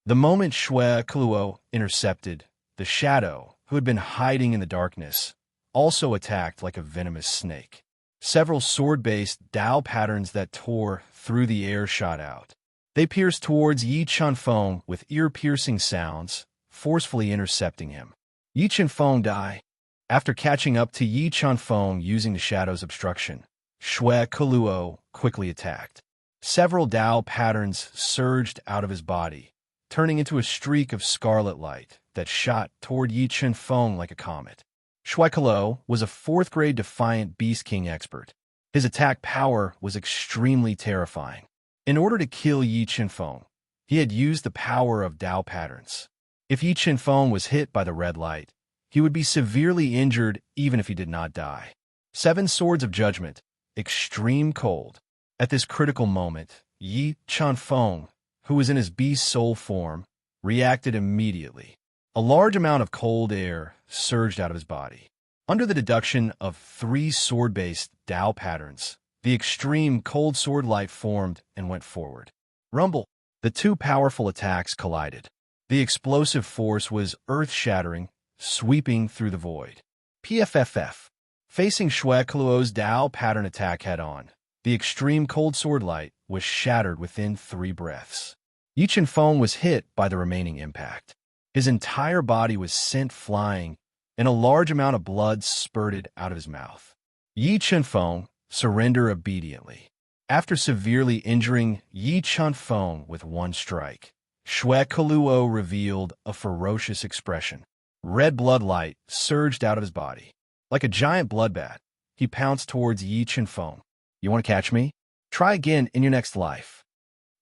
The moment Shui Keluo intercepted, the shadow, who had been hiding in the darkness, also attacked like a venomous snake. Several sword-based Dao patterns that tore through the air shot out. They pierced towards Yi Chen-feng with ear-piercing sounds, forcefully intercepting him. Yi Chen-feng died. After catching up to Yi Chen-feng using the shadow's obstruction, Shui Keluo quickly attacked. Several Tao patterns surged out of his body, turning into a streak of scarlet light that shot toward Yi Chen-feng like a comet. Shui Kalo was a fourth-grade Defiant Beast King expert. His attack power was extremely terrifying. In order to kill Yi Chen-feng, he had used the power of Tao patterns. If Yi Chen-feng was hit by the red light, he would be severely injured even if he did not die. 7 Swords of Judgment, Extreme Cold. At this critical moment, Yi Chen-feng, who was in his beast soul form, reacted immediately. A large amount of cold air surged out of his body. Under the deduction of 3 sword-based Tao patterns, the extreme cold sword light formed and went forward. Rumble. The 2 powerful attacks collided. The explosive force was earth-shattering, sweeping through the void. PFFF. Facing Shui Kaluo's Tao pattern attack head-on, the extreme cold sword light was shattered within 3 breaths. Yi Chen-feng was hit by the remaining impact. His entire body was sent flying, and a large amount of blood spurted out of his mouth. Yi Chen-feng surrendered obediently. After severely injuring Yi Chen-feng with 1 strike, Shui Kaluo revealed a ferocious expression. Red blood light surged out of his body. Like a giant bloodbath, he pounced towards Yi Chen-feng. You want to catch me? Try again in your next life.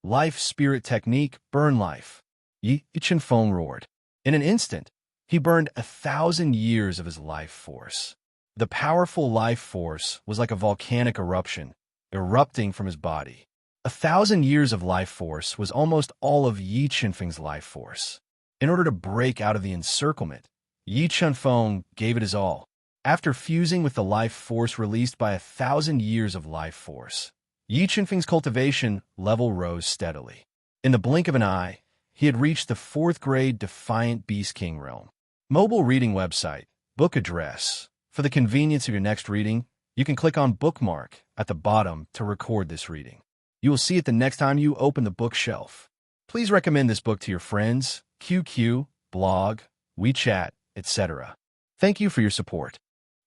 Life Spirit Technique, Burn Life. Yi Chen-feng roared. In an instant, he burned 1,000 years of his life force. The powerful life force was like a volcanic eruption, erupting from his body. 1,000 years of life force was almost all of Yi Chen-feng's life force. In order to break out of the encirclement, Yi Chen-feng gave it his all. After fusing with the life force released by 1,000 years of life force, Yi Chen-feng's cultivation level rose steadily. In the blink of an eye, he had reached the 4th-grade Defiant Beast King realm. Mobile reading website, book address. For the convenience of your next reading, you can click on bookmark at the bottom to record this reading. You will see it the next time you open the bookshelf. Please recommend this book to your friends, QQ, blog, WeChat, etc. Thank you for your support.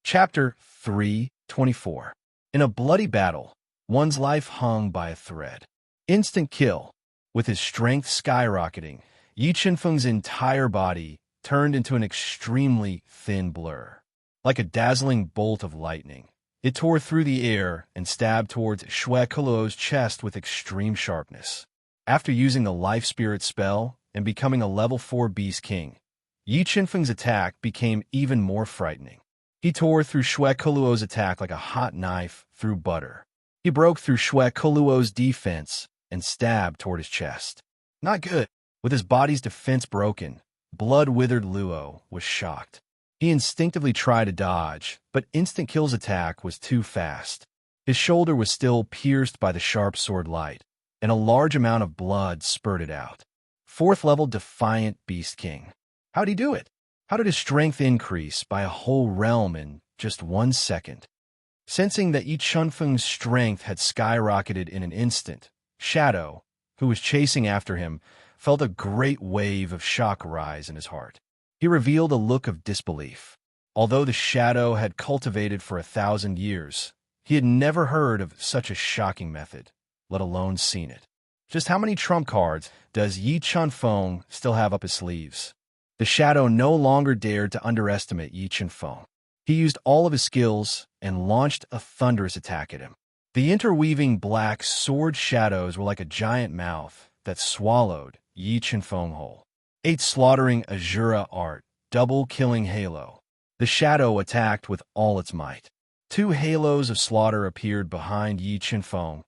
Chapter 324. In a bloody battle, one's life hung by a thread. Instant kill. With his strength skyrocketing, Yi Chen-feng's entire body turned into an extremely thin blur. Like a dazzling bolt of lightning, it tore through the air and stabbed towards Shui Kaluo's chest with extreme sharpness. After using the Life Spirit spell and becoming a level 4 Beast King, Yi Chen-feng's attack became even more frightening. He tore through Shui Kaluo's attack like a hot knife through butter. He broke through Shui Kaluo's defense and stabbed toward his chest. Not good. With his body's defense broken, blood-withered Luo was shocked. He instinctively tried to dodge, but Instant Kill's attack was too fast. His shoulder was still pierced by the sharp sword light, and a large amount of blood spurted out. 4th-level Defiant Beast King. How'd he do it? How did his strength increase by a whole realm in just 1 second? Sensing that Yi Chen-feng's strength had skyrocketed in an instant, Shadow, who was chasing after him, felt a great wave of shock rise in his heart. He revealed a look of disbelief. Although the Shadow had cultivated for 1,000 years, he had never heard of such a shocking method, let alone seen it. Just how many trump cards does Yi Chen-feng still have up his sleeves? The Shadow no longer dared to underestimate Yi Chen-feng. He used all of his skills and launched a thunderous attack at him. The interweaving black sword shadows were like a giant mouth that swallowed Yi Chen-feng whole. 8 slaughtering Azura art, double killing halo. The Shadow attacked with all its might. 2 halos of slaughter appeared behind Yi Chen-feng,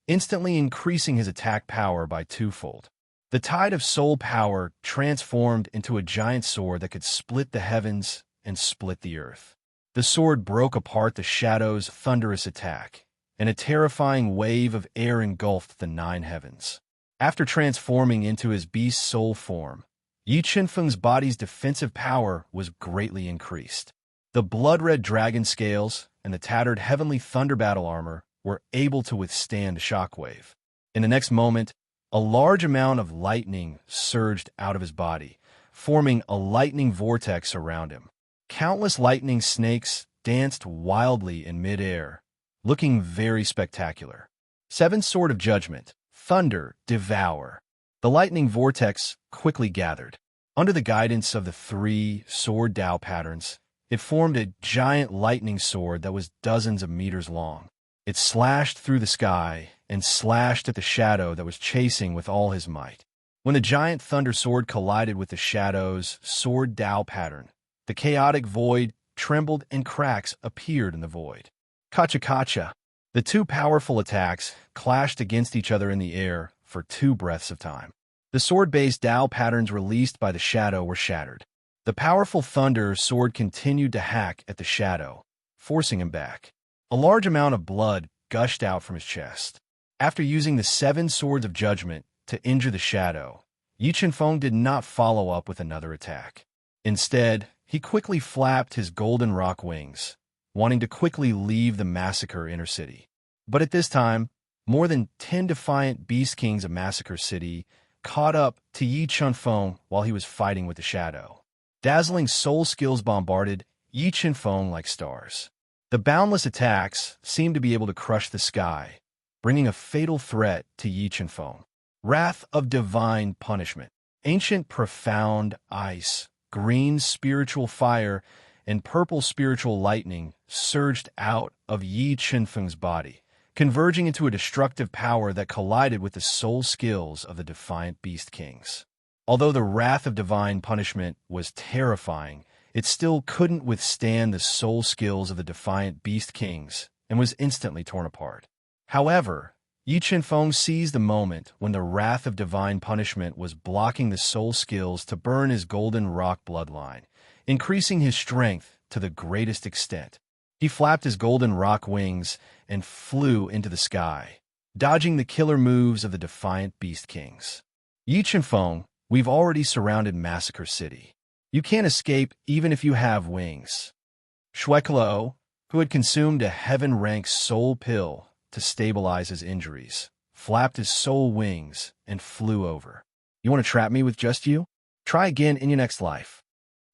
instantly increasing his attack power by 2-fold. The tide of soul power transformed into a giant sword that could split the heavens and split the earth. The sword broke apart the Shadow's thunderous attack, and a terrifying wave of air engulfed the 9 heavens. After transforming into his beast soul form, Yi Chen-feng's body's defensive power was greatly increased. The blood-red dragon scales and the tattered heavenly thunder battle armor were able to withstand a shockwave. In the next moment, a large amount of lightning surged out of his body, forming a lightning vortex around him. Countless lightning snakes danced wildly in midair, looking very spectacular. 7 Sword of Judgment, thunder, devour. The lightning vortex quickly gathered. Under the guidance of the three sword Tao patterns, it formed a giant lightning sword that was dozens of meters long. It slashed through the sky and slashed at the shadow that was chasing with all his might. When the giant thunder sword collided with the shadow's sword Tao pattern, the chaotic void trembled and cracks appeared in the void. Kacha-kacha. The two powerful attacks clashed against each other in the air for 2 breaths of time. The sword-based Tao patterns released by the shadow were shattered. The powerful thunder sword continued to hack at the shadow, forcing him back. A large amount of blood gushed out from his chest. After using the 7 swords of judgment to injure the shadow, Yi Qianfeng did not follow up with another attack. Instead, he quickly flapped his golden rock wings, wanting to quickly leave the Massacre Inner City. But at this time, more than 10 defiant Beast Kings of Massacre City caught up to Yi Qianfeng while he was fighting with the shadow. Dazzling soul skills bombarded Yi Qianfeng like stars. The boundless attacks seemed to be able to crush the sky, bringing a fatal threat to Yi Qianfeng. Wrath of divine punishment. Ancient profound ice, green spiritual fire, and purple spiritual lightning surged out of Yi Qianfeng's body, converging into a destructive power that collided with the soul skills of the defiant Beast Kings. Although the wrath of divine punishment was terrifying, it still couldn't withstand the soul skills of the defiant Beast Kings and was instantly torn apart. However, Yi Qianfeng seized the moment when the wrath of divine punishment was blocking the soul skills to burn his golden rock bloodline, increasing his strength to the greatest extent. He flapped his golden rock wings and flew into the sky, dodging the killer moves of the defiant Beast Kings. Yi Qianfeng, we've already surrounded Massacre City. You can't escape even if you have wings. Shuekelo, who had consumed a heaven-ranked soul pill to stabilize his injuries, flapped his soul wings and flew over. You want to trap me with just you? Try again in your next life.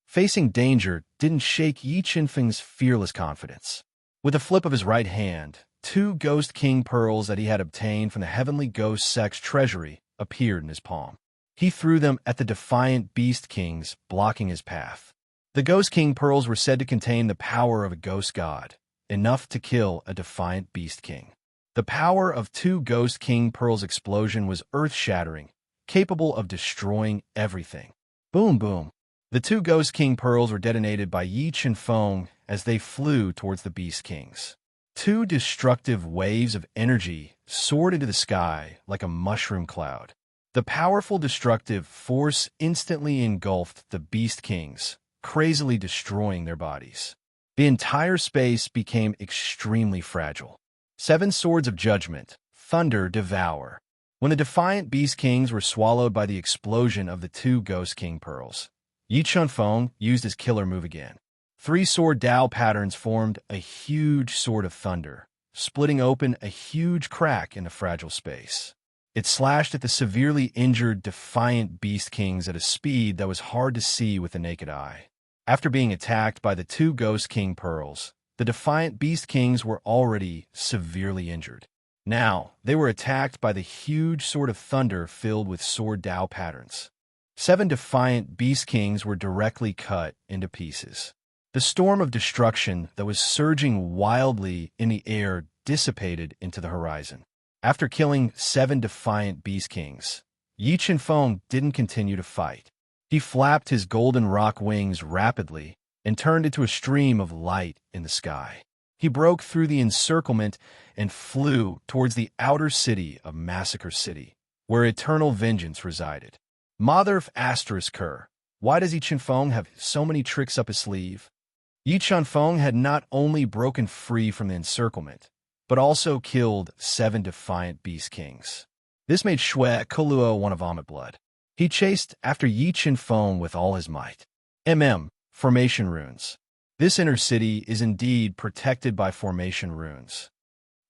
Facing danger didn't shake Yi Qianfeng's fearless confidence. With a flip of his right hand, 2 Ghost King pearls that he had obtained from the Heavenly Ghost Sect's treasury appeared in his palm. He threw them at the defiant Beast Kings, blocking his path. The Ghost King pearls were said to contain the power of a ghost god, enough to kill a defiant Beast King. The power of 2 Ghost King pearls' explosion was earth-shattering, capable of destroying everything. Boom, boom. The 2 Ghost King pearls were detonated by Yi Qianfeng as they flew towards the Beast Kings. 2 destructive waves of energy soared into the sky like a mushroom cloud. The powerful destructive force instantly engulfed the Beast Kings, crazily destroying their bodies. The entire space became extremely fragile. 7 swords of judgment, thunder, devour. When the defiant Beast Kings were swallowed by the explosion of the 2 Ghost King pearls, Yi Qianfeng used his killer move again. 3 sword Tao patterns formed a huge sword of thunder, splitting open a huge crack in the fragile space. It slashed at the severely injured defiant Beast Kings at a speed that was hard to see with the naked eye. After being attacked by the 2 Ghost King pearls, the defiant Beast Kings were already severely injured. Now, they were attacked by the huge sword of thunder filled with sword Tao patterns. 7 defiant Beast Kings were directly cut into pieces. The storm of destruction that was surging wildly in the air dissipated into the horizon. After killing 7 defiant Beast Kings, Yi Qianfeng didn't continue to fight. He flapped his golden rock wings rapidly and turned into a stream of light in the sky. He broke through the encirclement and flew towards the outer city of Massacre City, where eternal vengeance resided. Mother of Asterisker, why does Yi Qianfeng have so many tricks up his sleeve? Yi Qianfeng had not only broken free from the encirclement, but also killed 7 defiant Beast Kings. This made Shuekelo want to vomit blood. He chased after Yi Qianfeng with all his might. Formation runes. This inner city is indeed protected by formation runes.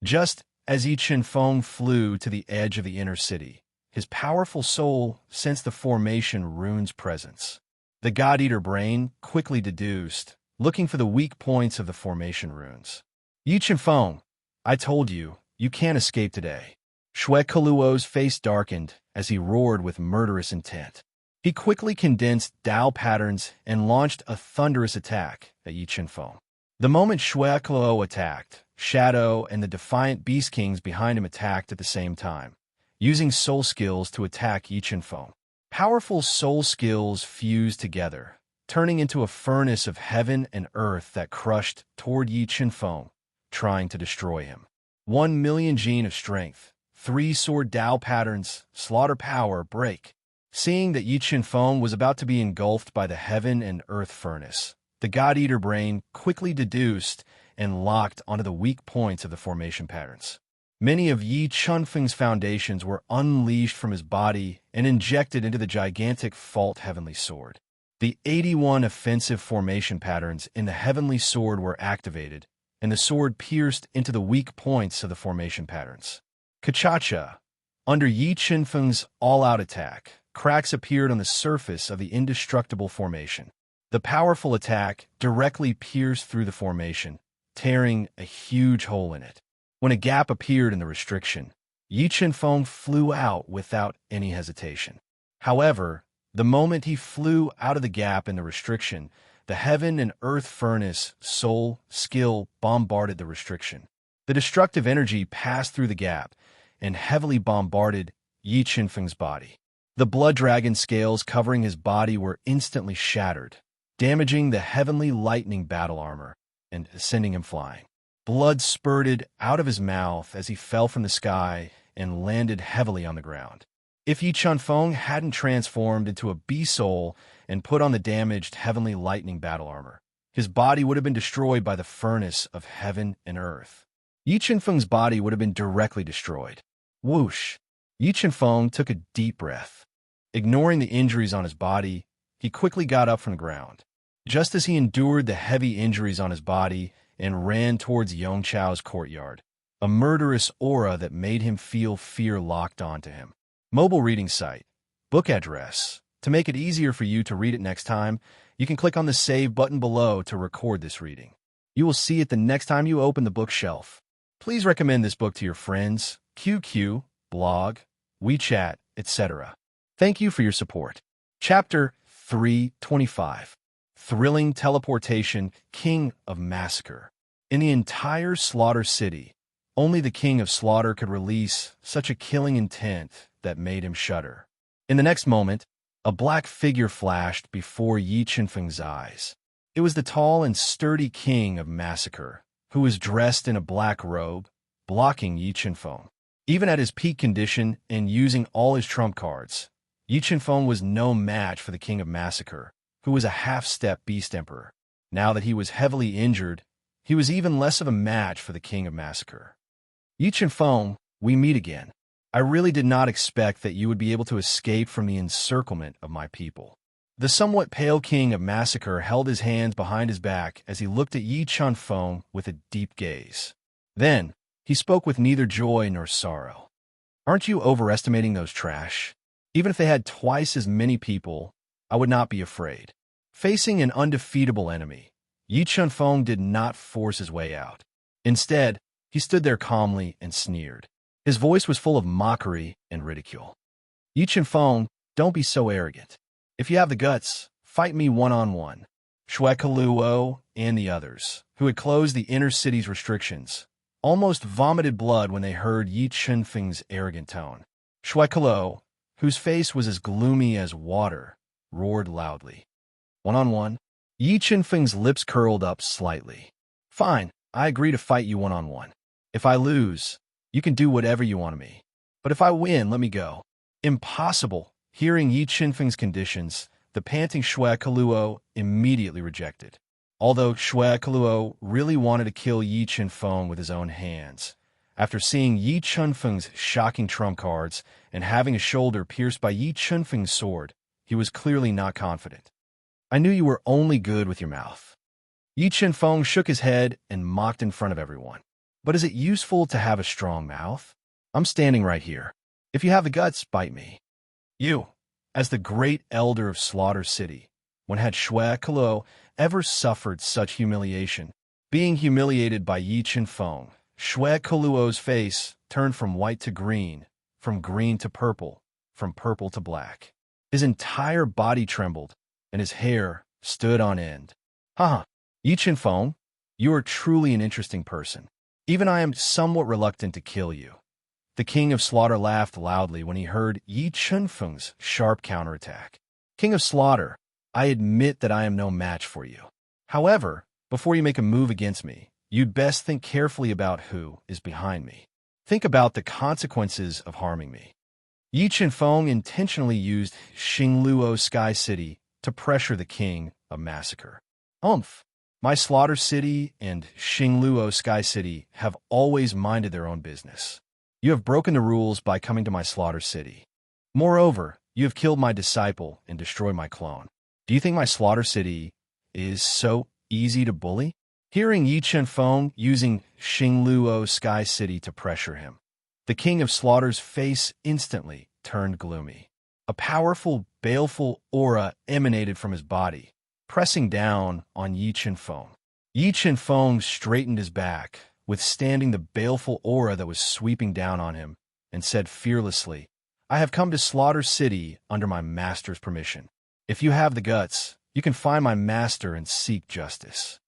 Just as Yi Qianfeng flew to the edge of the inner city, his powerful soul sensed the formation rune's presence. The God-Eater brain quickly deduced, looking for the weak points of the formation runes. Yi Qianfeng, I told you, you can't escape today. Shue Kuluo's face darkened as he roared with murderous intent. He quickly condensed Dao patterns and launched a thunderous attack at Yi Qinfeng. The moment Shue Kuluo attacked, Shadow and the defiant Beast Kings behind him attacked at the same time, using soul skills to attack Yi Qinfeng. Powerful soul skills fused together, turning into a furnace of heaven and earth that crushed toward Yi Qinfeng, trying to destroy him. 1,000,000 gene of strength, 3 sword Dao patterns, slaughter power, break. Seeing that Yi Qinfeng was about to be engulfed by the heaven and earth furnace, the God-Eater brain quickly deduced and locked onto the weak points of the formation patterns. Many of Yi Qinfeng's foundations were unleashed from his body and injected into the gigantic Fault Heavenly Sword. The 81 offensive formation patterns in the Heavenly Sword were activated, and the sword pierced into the weak points of the formation patterns. Kachacha. Under Yi Qinfeng's all-out attack, cracks appeared on the surface of the indestructible formation. The powerful attack directly pierced through the formation, tearing a huge hole in it. When a gap appeared in the restriction, Yi Qinfeng flew out without any hesitation. However, the moment he flew out of the gap in the restriction, the heaven and earth furnace soul skill bombarded the restriction. The destructive energy passed through the gap and heavily bombarded Yi Qinfeng's body. The blood dragon scales covering his body were instantly shattered, damaging the heavenly lightning battle armor and sending him flying. Blood spurted out of his mouth as he fell from the sky and landed heavily on the ground. If Yi Qinfeng hadn't transformed into a bee soul and put on the damaged heavenly lightning battle armor, his body would have been destroyed by the furnace of heaven and earth. Yi Qinfeng's body would have been directly destroyed. Whoosh! Yi Qinfeng took a deep breath. Ignoring the injuries on his body, he quickly got up from the ground. Just as he endured the heavy injuries on his body and ran towards Yongchao's courtyard, a murderous aura that made him feel fear locked onto him. Mobile reading site. Book address. To make it easier for you to read it next time, you can click on the Save button below to record this reading. You will see it the next time you open the bookshelf. Please recommend this book to your friends, QQ, blog, WeChat, etc. Thank you for your support. Chapter 325. Thrilling Teleportation, King of Massacre. In the entire Slaughter City, only the King of Slaughter could release such a killing intent that made him shudder. In the next moment, a black figure flashed before Yi Qinfeng's eyes. It was the tall and sturdy King of Massacre, who was dressed in a black robe, blocking Yi Qinfeng. Even at his peak condition and using all his trump cards, Yi Qinfeng was no match for the King of Massacre, who was a half-step beast emperor. Now that he was heavily injured, he was even less of a match for the King of Massacre. Yi Qinfeng, we meet again. I really did not expect that you would be able to escape from the encirclement of my people. The somewhat pale King of Massacre held his hands behind his back as he looked at Yi Qinfeng with a deep gaze. Then, he spoke with neither joy nor sorrow. Aren't you overestimating those trash? Even if they had twice as many people, I would not be afraid. Facing an undefeatable enemy, Yi Qinfeng did not force his way out. Instead, he stood there calmly and sneered. His voice was full of mockery and ridicule. Yi Qinfeng, don't be so arrogant. If you have the guts, fight me one-on-one. Shue Kuluo and the others, who had closed the inner city's restrictions, almost vomited blood when they heard Yi Qinfeng's arrogant tone. Shue Kuluo, whose face was as gloomy as water, roared loudly. One-on-one? Yi Qinfeng's lips curled up slightly. Fine, I agree to fight you one-on-one. If I lose, you can do whatever you want of me. But if I win, let me go. Impossible. Hearing Yi Qinfeng's conditions, the panting Shue Kuluo immediately rejected. Although Shue Kuluo really wanted to kill Yi Qinfeng with his own hands, after seeing Yi Qinfeng's shocking trump cards and having a shoulder pierced by Yi Qinfeng's sword, he was clearly not confident. I knew you were only good with your mouth. Yi Qinfeng shook his head and mocked in front of everyone. But is it useful to have a strong mouth? I'm standing right here. If you have the guts, bite me. You, as the great elder of Slaughter City, when had Shue Kuluo ever suffered such humiliation? Being humiliated by Yi Qinfeng, Shue Kuluo's face turned from white to green, from green to purple, from purple to black. His entire body trembled, and his hair stood on end. Haha, Yi Qinfeng, you are truly an interesting person. Even I am somewhat reluctant to kill you. The King of Slaughter laughed loudly when he heard Yi Qinfeng's sharp counterattack. King of Slaughter, I admit that I am no match for you. However, before you make a move against me, you'd best think carefully about who is behind me. Think about the consequences of harming me. Yi Qinfeng intentionally used Xingluo Sky City to pressure the King of Massacre. My Slaughter City and Xingluo Sky City have always minded their own business. You have broken the rules by coming to my Slaughter City. Moreover, you have killed my disciple and destroyed my clone. Do you think my Slaughter City is so easy to bully? Hearing Yi Qinfeng using Xingluo Sky City to pressure him, the King of Slaughter's face instantly turned gloomy. A powerful, baleful aura emanated from his body, pressing down on Yi Qinfeng. Yi Qinfeng straightened his back, withstanding the baleful aura that was sweeping down on him, and said fearlessly, I have come to Slaughter City under my master's permission. If you have the guts, you can find my master and seek justice.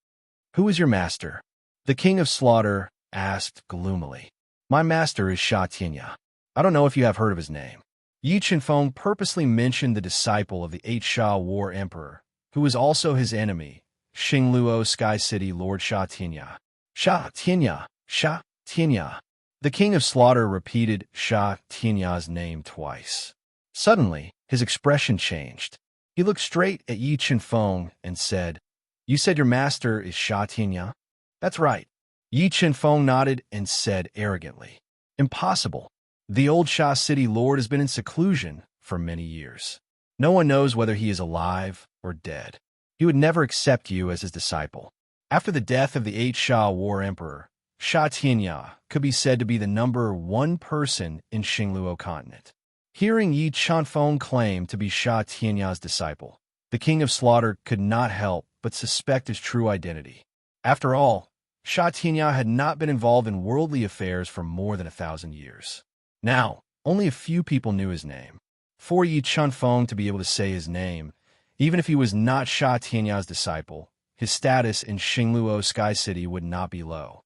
Who is your master? The King of Slaughter asked gloomily. My master is Sha Tianya. I don't know if you have heard of his name. Yi Qinfeng purposely mentioned the disciple of the 8 Sha War Emperor, who was also his enemy, Xingluo Sky City Lord Sha Tianya. Sha Tianya, Sha Tianya. The King of Slaughter repeated Sha Tianya's name twice. Suddenly, his expression changed. He looked straight at Yi Qinfeng and said, You said your master is Sha Tianya? That's right. Yi Qinfeng nodded and said arrogantly, Impossible. The old Sha City Lord has been in seclusion for many years. No one knows whether he is alive or dead. He would never accept you as his disciple. After the death of the 8 Sha War Emperor, Sha Tianya could be said to be the #1 person in Xingluo continent. Hearing Yi Qinfeng claim to be Sha Tianya's disciple, the King of Slaughter could not help but suspect his true identity. After all, Sha Tianya had not been involved in worldly affairs for more than 1,000 years. Now, only a few people knew his name. For Yi Qinfeng to be able to say his name, even if he was not Sha Tianya's disciple, his status in Xingluo Sky City would not be low.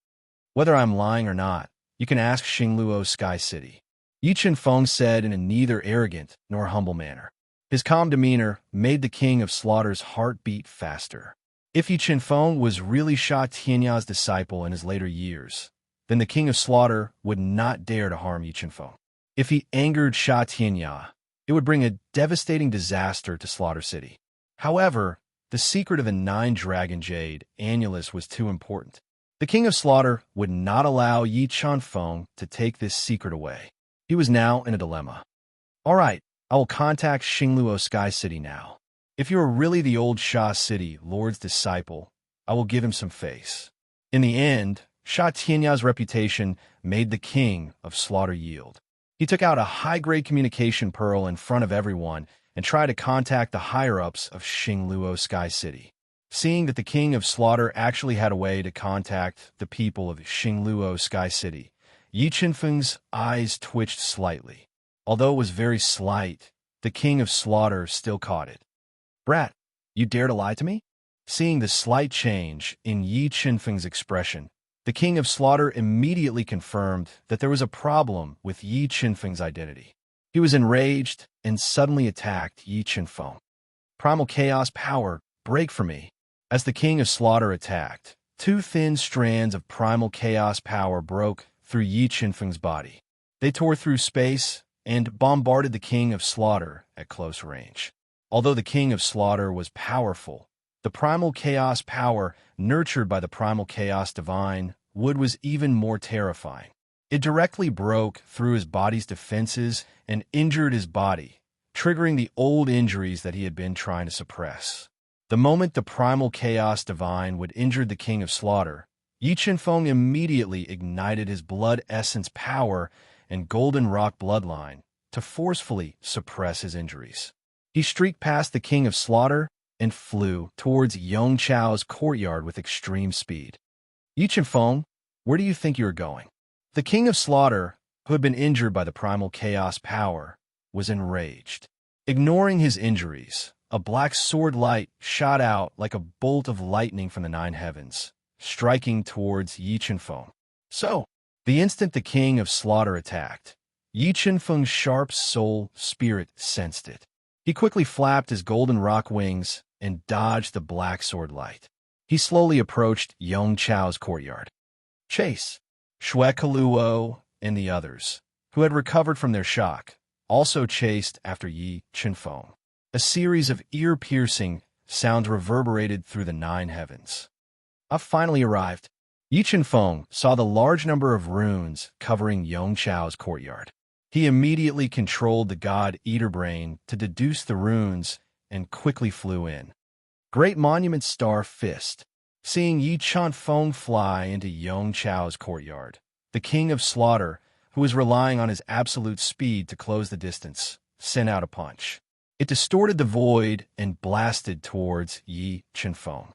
Whether I'm lying or not, you can ask Xingluo Sky City. Yi Qinfeng said in a neither arrogant nor humble manner. His calm demeanor made the King of Slaughter's heart beat faster. If Yi Qinfeng was really Sha Tianya's disciple in his later years, then the King of Slaughter would not dare to harm Yi Qinfeng. If he angered Sha Tianya, it would bring a devastating disaster to Slaughter City. However, the secret of the 9-dragon jade annulus was too important. The King of Slaughter would not allow Yi Qinfeng to take this secret away. He was now in a dilemma. All right, I will contact Xingluo Sky City now. If you are really the old Sha City Lord's disciple, I will give him some face. In the end, Sha Tianya's reputation made the King of Slaughter yield. He took out a high-grade communication pearl in front of everyone and tried to contact the higher-ups of Xingluo Sky City. Seeing that the King of Slaughter actually had a way to contact the people of Xingluo Sky City, Yi Qinfeng's eyes twitched slightly. Although it was very slight, the King of Slaughter still caught it. Brat, you dare to lie to me? Seeing the slight change in Yi Qinfeng's expression, the King of Slaughter immediately confirmed that there was a problem with Yi Qinfeng's identity. He was enraged and suddenly attacked Yi Qinfeng. Primal Chaos Power, break for me. As the King of Slaughter attacked, 2 thin strands of Primal Chaos Power broke through Yi Qinfeng's body. They tore through space and bombarded the King of Slaughter at close range. Although the King of Slaughter was powerful, the Primal Chaos Power, nurtured by the Primal Chaos Divine, Wood was even more terrifying. It directly broke through his body's defenses and injured his body, triggering the old injuries that he had been trying to suppress. The moment the Primal Chaos Divine Wood injured the King of Slaughter, Yi Qinfeng immediately ignited his blood essence power and golden rock bloodline to forcefully suppress his injuries. He streaked past the King of Slaughter and flew towards Yong Chao's courtyard with extreme speed. Yi Qinfeng, where do you think you are going? The King of Slaughter who had been injured by the primal chaos power, was enraged. Ignoring his injuries, a black sword light shot out like a bolt of lightning from the nine heavens, striking towards Yi Qianfeng. So, the instant the King of Slaughter attacked, Yi Qianfeng's sharp soul spirit sensed it. He quickly flapped his golden rock wings and dodged the black sword light. He slowly approached Yong Chao's courtyard. Chase, Xue Keluo, and the others, who had recovered from their shock, also chased after Yi Qianfeng. A series of ear-piercing sounds reverberated through the nine heavens. "I've finally arrived." Yi Qianfeng saw the large number of runes covering Yong Chao's courtyard. He immediately controlled the god Eater Brain to deduce the runes and quickly flew in. Great Monument Star Fist. Seeing Yi Qianfeng fly into Yong Chao's courtyard, the King of Slaughter, who was relying on his absolute speed to close the distance, sent out a punch. It distorted the void and blasted towards Yi Qianfeng.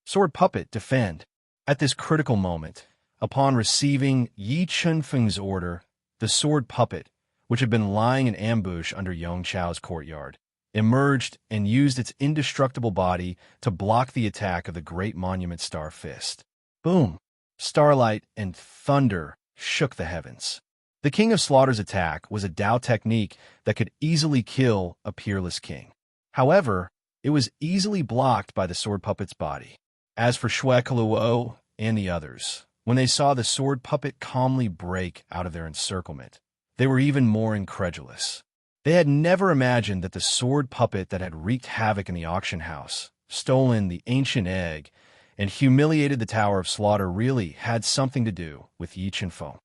Sword Puppet, defend. At this critical moment, upon receiving Yi Qianfeng's order, the Sword Puppet, which had been lying in ambush under Yong Chao's courtyard, emerged and used its indestructible body to block the attack of the Great Monument Star Fist. Boom! Starlight and thunder shook the heavens. The King of Slaughter's attack was a Dao technique that could easily kill a peerless king. However, it was easily blocked by the Sword Puppet's body. As for Xue Keluo and the others, when they saw the Sword Puppet calmly break out of their encirclement, they were even more incredulous. They had never imagined that the Sword Puppet that had wreaked havoc in the auction house, stolen the ancient egg, and humiliated the Tower of Slaughter really had something to do with Yi Qianfeng.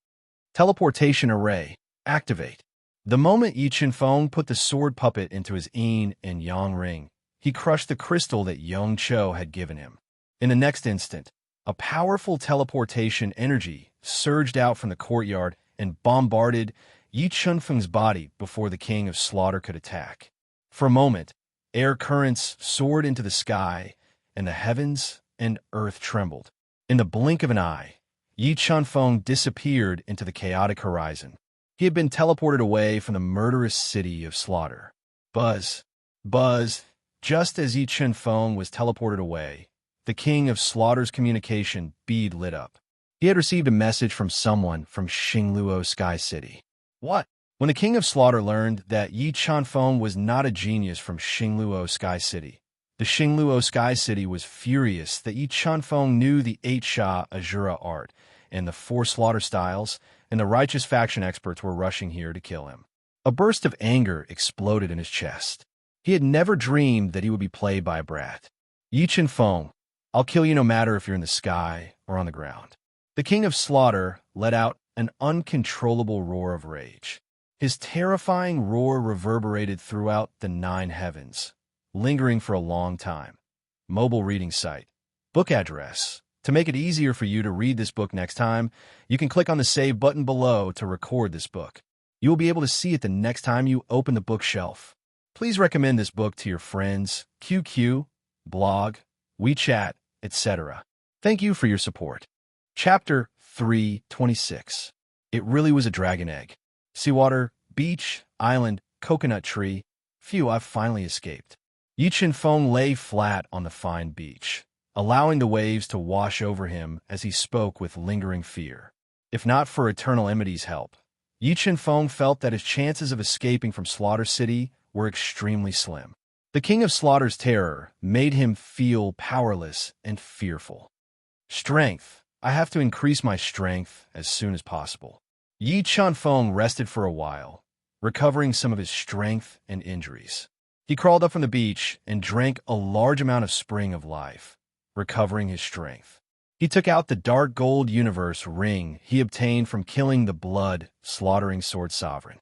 Teleportation Array, activate. The moment Yi Qianfeng put the Sword Puppet into his yin and yang ring, he crushed the crystal that Yong Chou had given him. In the next instant, a powerful teleportation energy surged out from the courtyard and bombarded Yi Qianfeng's body before the King of Slaughter could attack. For a moment, air currents soared into the sky, and the heavens and earth trembled. In the blink of an eye, Yi Qianfeng disappeared into the chaotic horizon. He had been teleported away from the murderous city of Slaughter. Buzz, buzz, just as Yi Qianfeng was teleported away, the King of Slaughter's communication bead lit up. He had received a message from someone from Xingluo Sky City. What? When the King of Slaughter learned that Yi Qianfeng was not a genius from Xingluo Sky City, the Xingluo Sky City was furious that Yi Qianfeng knew the 8-Sha Azura art and the 4 slaughter styles, and the righteous faction experts were rushing here to kill him. A burst of anger exploded in his chest. He had never dreamed that he would be played by a brat. Yi Qianfeng, I'll kill you no matter if you're in the sky or on the ground. The King of Slaughter let out an uncontrollable roar of rage. His terrifying roar reverberated throughout the 9 heavens, lingering for a long time. Mobile reading site. Book address. To make it easier for you to read this book next time, you can click on the save button below to record this book. You will be able to see it the next time you open the bookshelf. Please recommend this book to your friends, QQ, blog, WeChat, etc. Thank you for your support. Chapter 326. It really was a dragon egg. Seawater, beach, island, coconut tree. Phew, I've finally escaped. Yi Qianfeng lay flat on the fine beach, allowing the waves to wash over him as he spoke with lingering fear. If not for Eternal Amity's help, Yi Qianfeng felt that his chances of escaping from Slaughter City were extremely slim. The King of Slaughter's terror made him feel powerless and fearful. Strength. I have to increase my strength as soon as possible. Yi Qianfeng rested for a while, recovering some of his strength and injuries. He crawled up from the beach and drank a large amount of Spring of Life, recovering his strength. He took out the dark gold universe ring he obtained from killing the blood-slaughtering Sword Sovereign.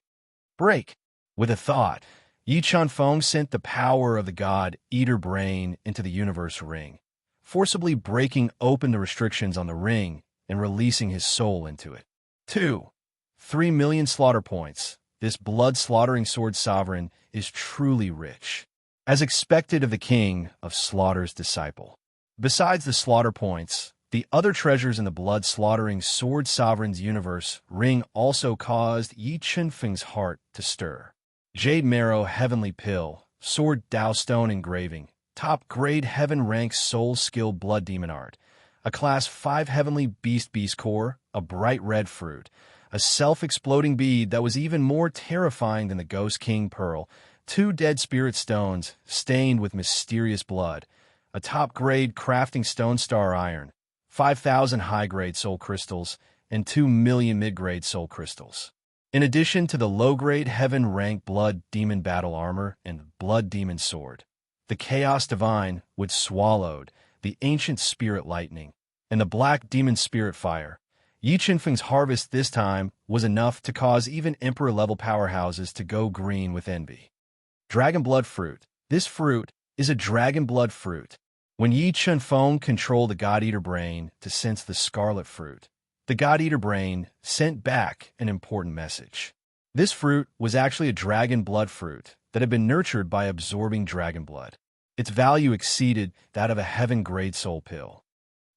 Break! With a thought, Yi Qianfeng sent the power of the god Eater Brain into the universe ring, forcibly breaking open the restrictions on the ring and releasing his soul into it. 3 million slaughter points. This blood-slaughtering Sword Sovereign is truly rich, as expected of the King of Slaughter's disciple. Besides the slaughter points, The other treasures in the blood-slaughtering Sword Sovereign's universe ring also caused Yi Chunfeng's heart to stir. Jade Marrow Heavenly Pill, Sword Dao Stone Engraving, top-grade heaven-rank soul skill blood demon art, a class 5 heavenly beast core, a bright red fruit, a self-exploding bead that was even more terrifying than the Ghost King Pearl, 2 dead spirit stones stained with mysterious blood, a top-grade crafting stone star iron, 5,000 high-grade soul crystals, and 2 million mid-grade soul crystals. In addition to the low-grade heaven-rank blood demon battle armor and blood demon sword, the Chaos Divine would swallowed the ancient spirit lightning and the black demon spirit fire. Yi Chunfeng's harvest this time was enough to cause even Emperor-level powerhouses to go green with envy. Dragon Blood Fruit. This fruit is a dragon blood fruit. When Yi Chunfeng controlled the God-Eater Brain to sense the scarlet fruit, the God-Eater Brain sent back an important message. This fruit was actually a dragon blood fruit that had been nurtured by absorbing dragon blood. Its value exceeded that of a heaven-grade soul pill.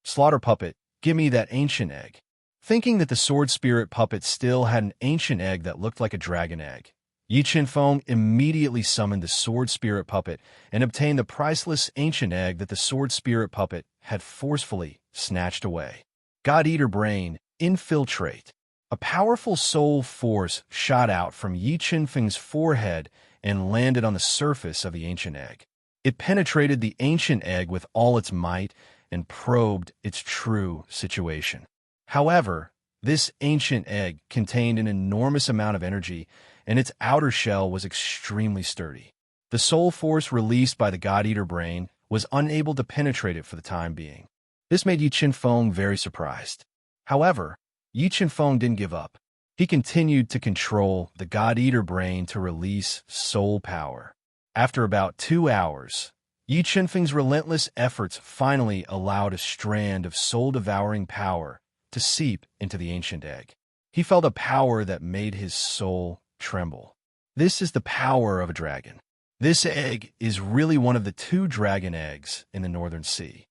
Slaughter Puppet, give me that ancient egg. Thinking that the sword spirit puppet still had an ancient egg that looked like a dragon egg, Yi Chunfeng immediately summoned the sword spirit puppet and obtained the priceless ancient egg that the sword spirit puppet had forcefully snatched away. God-Eater Brain, infiltrate. A powerful soul force shot out from Yi Chunfeng's forehead and landed on the surface of the ancient egg. It penetrated the ancient egg with all its might and probed its true situation. However, this ancient egg contained an enormous amount of energy, and its outer shell was extremely sturdy. The soul force released by the God-Eater Brain was unable to penetrate it for the time being. This made Yi Chunfeng very surprised. However, Yi Chunfeng didn't give up. He continued to control the God-Eater Brain to release soul power. After about 2 hours, Yi Chunfeng's relentless efforts finally allowed a strand of soul-devouring power to seep into the ancient egg. He felt a power that made his soul tremble. This is the power of a dragon. This egg is really one of the 2 dragon eggs in the Northern Sea.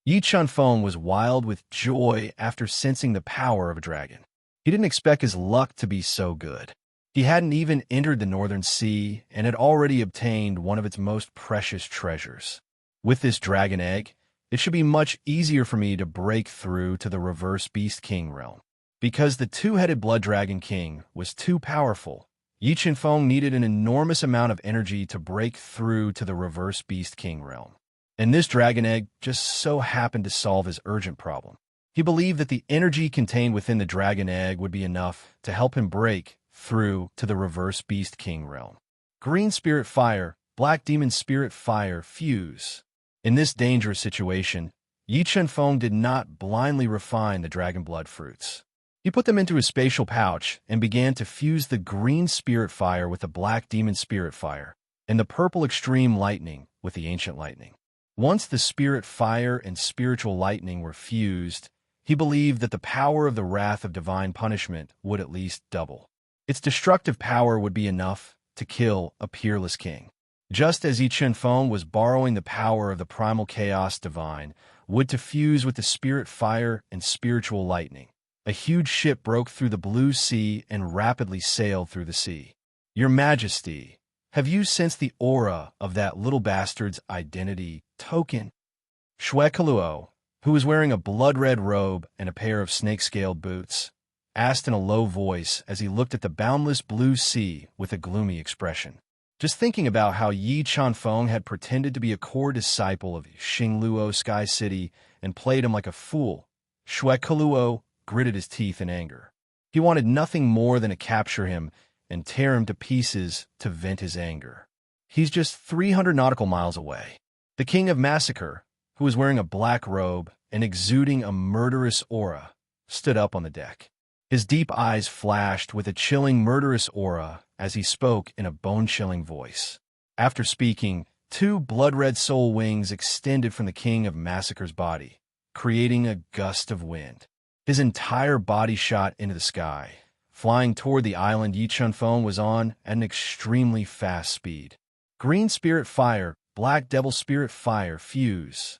Yi Chunfeng was wild with joy after sensing the power of a dragon. He didn't expect his luck to be so good. He hadn't even entered the Northern Sea and had already obtained one of its most precious treasures. With this dragon egg, it should be much easier for me to break through to the reverse Beast King realm. Because the 2-headed Blood Dragon King was too powerful, Yi Chunfeng needed an enormous amount of energy to break through to the reverse Beast King realm. And this dragon egg just so happened to solve his urgent problem. He believed that the energy contained within the dragon egg would be enough to help him break through to the reverse Beast King realm. Green Spirit Fire, Black Demon Spirit Fire, fuse. In this dangerous situation, Yi Chunfeng did not blindly refine the dragon blood fruits. He put them into his spatial pouch and began to fuse the green spirit fire with the black demon spirit fire and the purple extreme lightning with the ancient lightning. Once the spirit fire and spiritual lightning were fused, he believed that the power of the wrath of divine punishment would at least double. Its destructive power would be enough to kill a peerless king. Just as Yi Chunfeng was borrowing the power of the primal chaos divine would to fuse with the spirit fire and spiritual lightning, a huge ship broke through the blue sea and rapidly sailed through the sea. Your Majesty, have you sensed the aura of that little bastard's identity token? Shue Kaluo, who was wearing a blood-red robe and a pair of snake-scaled boots, asked in a low voice as he looked at the boundless blue sea with a gloomy expression. Just thinking about how Yi Chunfeng had pretended to be a core disciple of Xingluo Sky City and played him like a fool, Shue Kaluo gritted his teeth in anger. He wanted nothing more than to capture him and tear him to pieces to vent his anger. He's just 300 nautical miles away. The King of Massacre, who was wearing a black robe and exuding a murderous aura, stood up on the deck. His deep eyes flashed with a chilling murderous aura as he spoke in a bone-chilling voice. After speaking, 2 blood-red soul wings extended from the King of Massacre's body, creating a gust of wind. His entire body shot into the sky, flying toward the island Yi Chunfeng was on at an extremely fast speed. Green Spirit Fire, Black Devil Spirit Fire, fuse.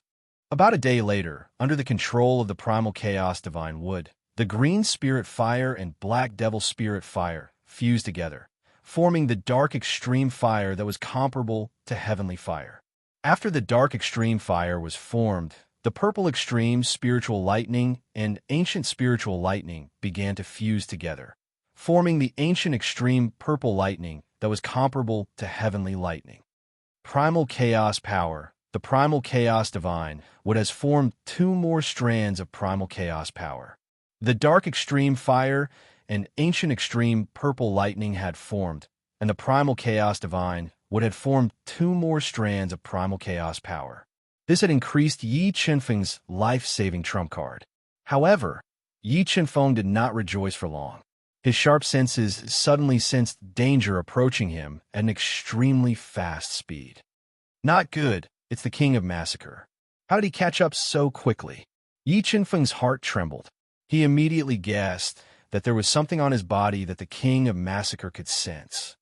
About a day later, under the control of the primal chaos divine wood, the green spirit fire and black devil spirit fire fused together, forming the dark extreme fire that was comparable to heavenly fire. After the dark extreme fire was formed, the purple extreme spiritual lightning and ancient spiritual lightning began to fuse together, forming the ancient extreme purple lightning that was comparable to heavenly lightning. Primal chaos power, the primal chaos divine, would have formed two more strands of primal chaos power. The dark extreme fire and ancient extreme purple lightning had formed, and the primal chaos divine would have formed two more strands of primal chaos power. This had increased Yi Qinfeng's life-saving trump card. However, Yi Qinfeng did not rejoice for long. His sharp senses suddenly sensed danger approaching him at an extremely fast speed. Not good, it's the King of Massacre. How did he catch up so quickly? Yi Qinfeng's heart trembled. He immediately guessed that there was something on his body that the King of Massacre could sense.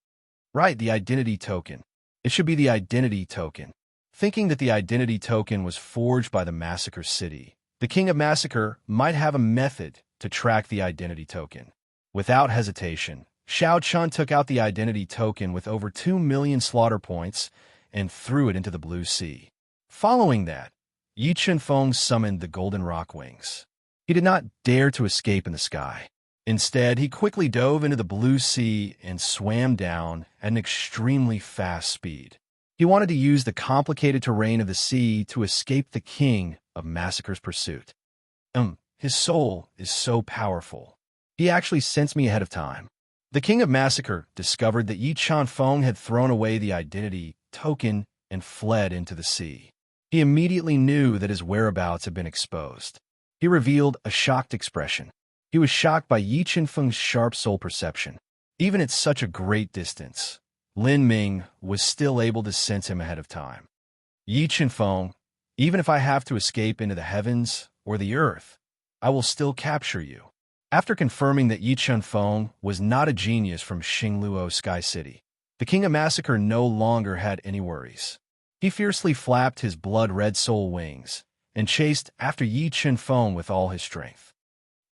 Right, the identity token. It should be the identity token. Thinking that the identity token was forged by the Massacre City, the King of Massacre might have a method to track the identity token. Without hesitation, Xiao Chun took out the identity token with over 2 million slaughter points and threw it into the blue sea. Following that, Yi Qinfeng summoned the golden rock wings. He did not dare to escape in the sky. Instead, he quickly dove into the blue sea and swam down at an extremely fast speed. He wanted to use the complicated terrain of the sea to escape the King of Massacre's pursuit. His soul is so powerful. He actually sensed me ahead of time. The King of Massacre discovered that Yi Qinfeng had thrown away the identity token and fled into the sea. He immediately knew that his whereabouts had been exposed. He revealed a shocked expression. He was shocked by Yi Qinfeng's sharp soul perception. Even at such a great distance, Lin Ming was still able to sense him ahead of time. Yi Qinfeng, even if I have to escape into the heavens or the earth, I will still capture you. After confirming that Yi Qinfeng was not a genius from Xingluo Sky City, the King of Massacre no longer had any worries. He fiercely flapped his blood-red soul wings and chased after Yi Qinfeng with all his strength.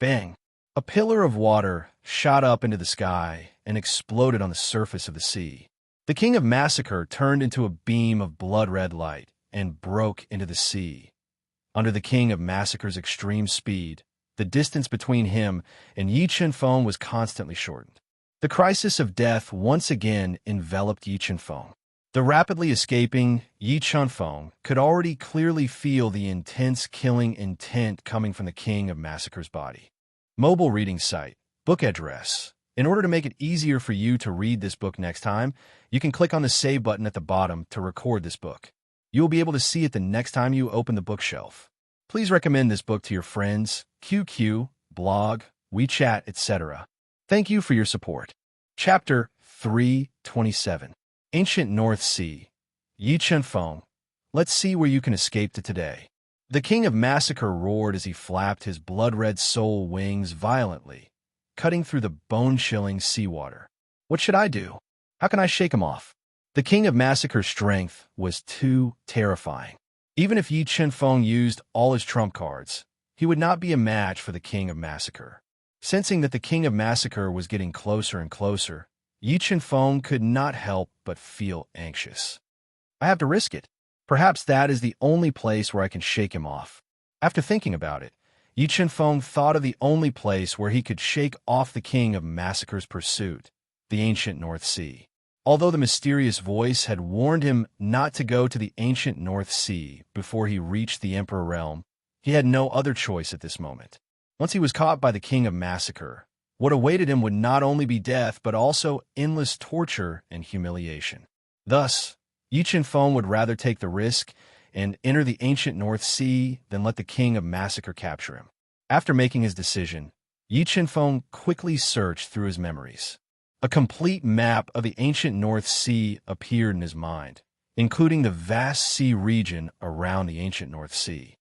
Bang! A pillar of water shot up into the sky and exploded on the surface of the sea. The King of Massacre turned into a beam of blood-red light and broke into the sea. Under the King of Massacre's extreme speed, the distance between him and Yi Qinfeng was constantly shortened. The crisis of death once again enveloped Yi Qinfeng. The rapidly escaping Yi Qinfeng could already clearly feel the intense killing intent coming from the King of Massacre's body. Mobile reading site, book address. In order to make it easier for you to read this book next time, you can click on the save button at the bottom to record this book. You will be able to see it the next time you open the bookshelf. Please recommend this book to your friends, QQ, blog, WeChat, etc. Thank you for your support. Chapter 327. Ancient North Sea. Yi Qinfeng. Let's see where you can escape to today. The King of Massacre roared as he flapped his blood-red soul wings violently, cutting through the bone-chilling seawater. What should I do? How can I shake him off? The King of Massacre's strength was too terrifying. Even if Yi Qinfeng used all his trump cards, he would not be a match for the King of Massacre. Sensing that the King of Massacre was getting closer and closer, Yi Qinfeng could not help but feel anxious. I have to risk it. Perhaps that is the only place where I can shake him off. After thinking about it, Yi Qinfeng thought of the only place where he could shake off the King of Massacre's pursuit, the ancient North Sea. Although the mysterious voice had warned him not to go to the ancient North Sea before he reached the Emperor Realm, he had no other choice at this moment. Once he was caught by the King of Massacre, what awaited him would not only be death, but also endless torture and humiliation. Thus, Yi Qinfeng would rather take the risk and enter the ancient North Sea than let the King of Massacre capture him. After making his decision, Yi Qinfeng quickly searched through his memories. A complete map of the ancient North Sea appeared in his mind, including the vast sea region around the ancient North Sea.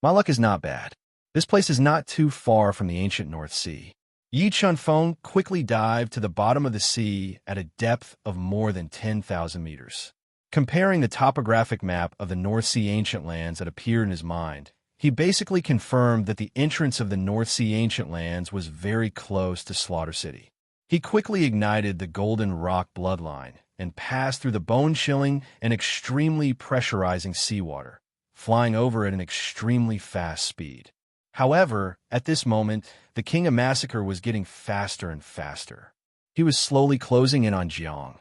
My luck is not bad. This place is not too far from the ancient North Sea. Yi Qinfeng quickly dived to the bottom of the sea at a depth of more than 10,000 meters. Comparing the topographic map of the North Sea ancient lands that appeared in his mind, he basically confirmed that the entrance of the North Sea ancient lands was very close to Slaughter City. He quickly ignited the Golden Rock bloodline and passed through the bone-chilling and extremely pressurizing seawater, flying over at an extremely fast speed. However, at this moment, the King of Massacre was getting faster and faster. He was slowly closing in on Jiang.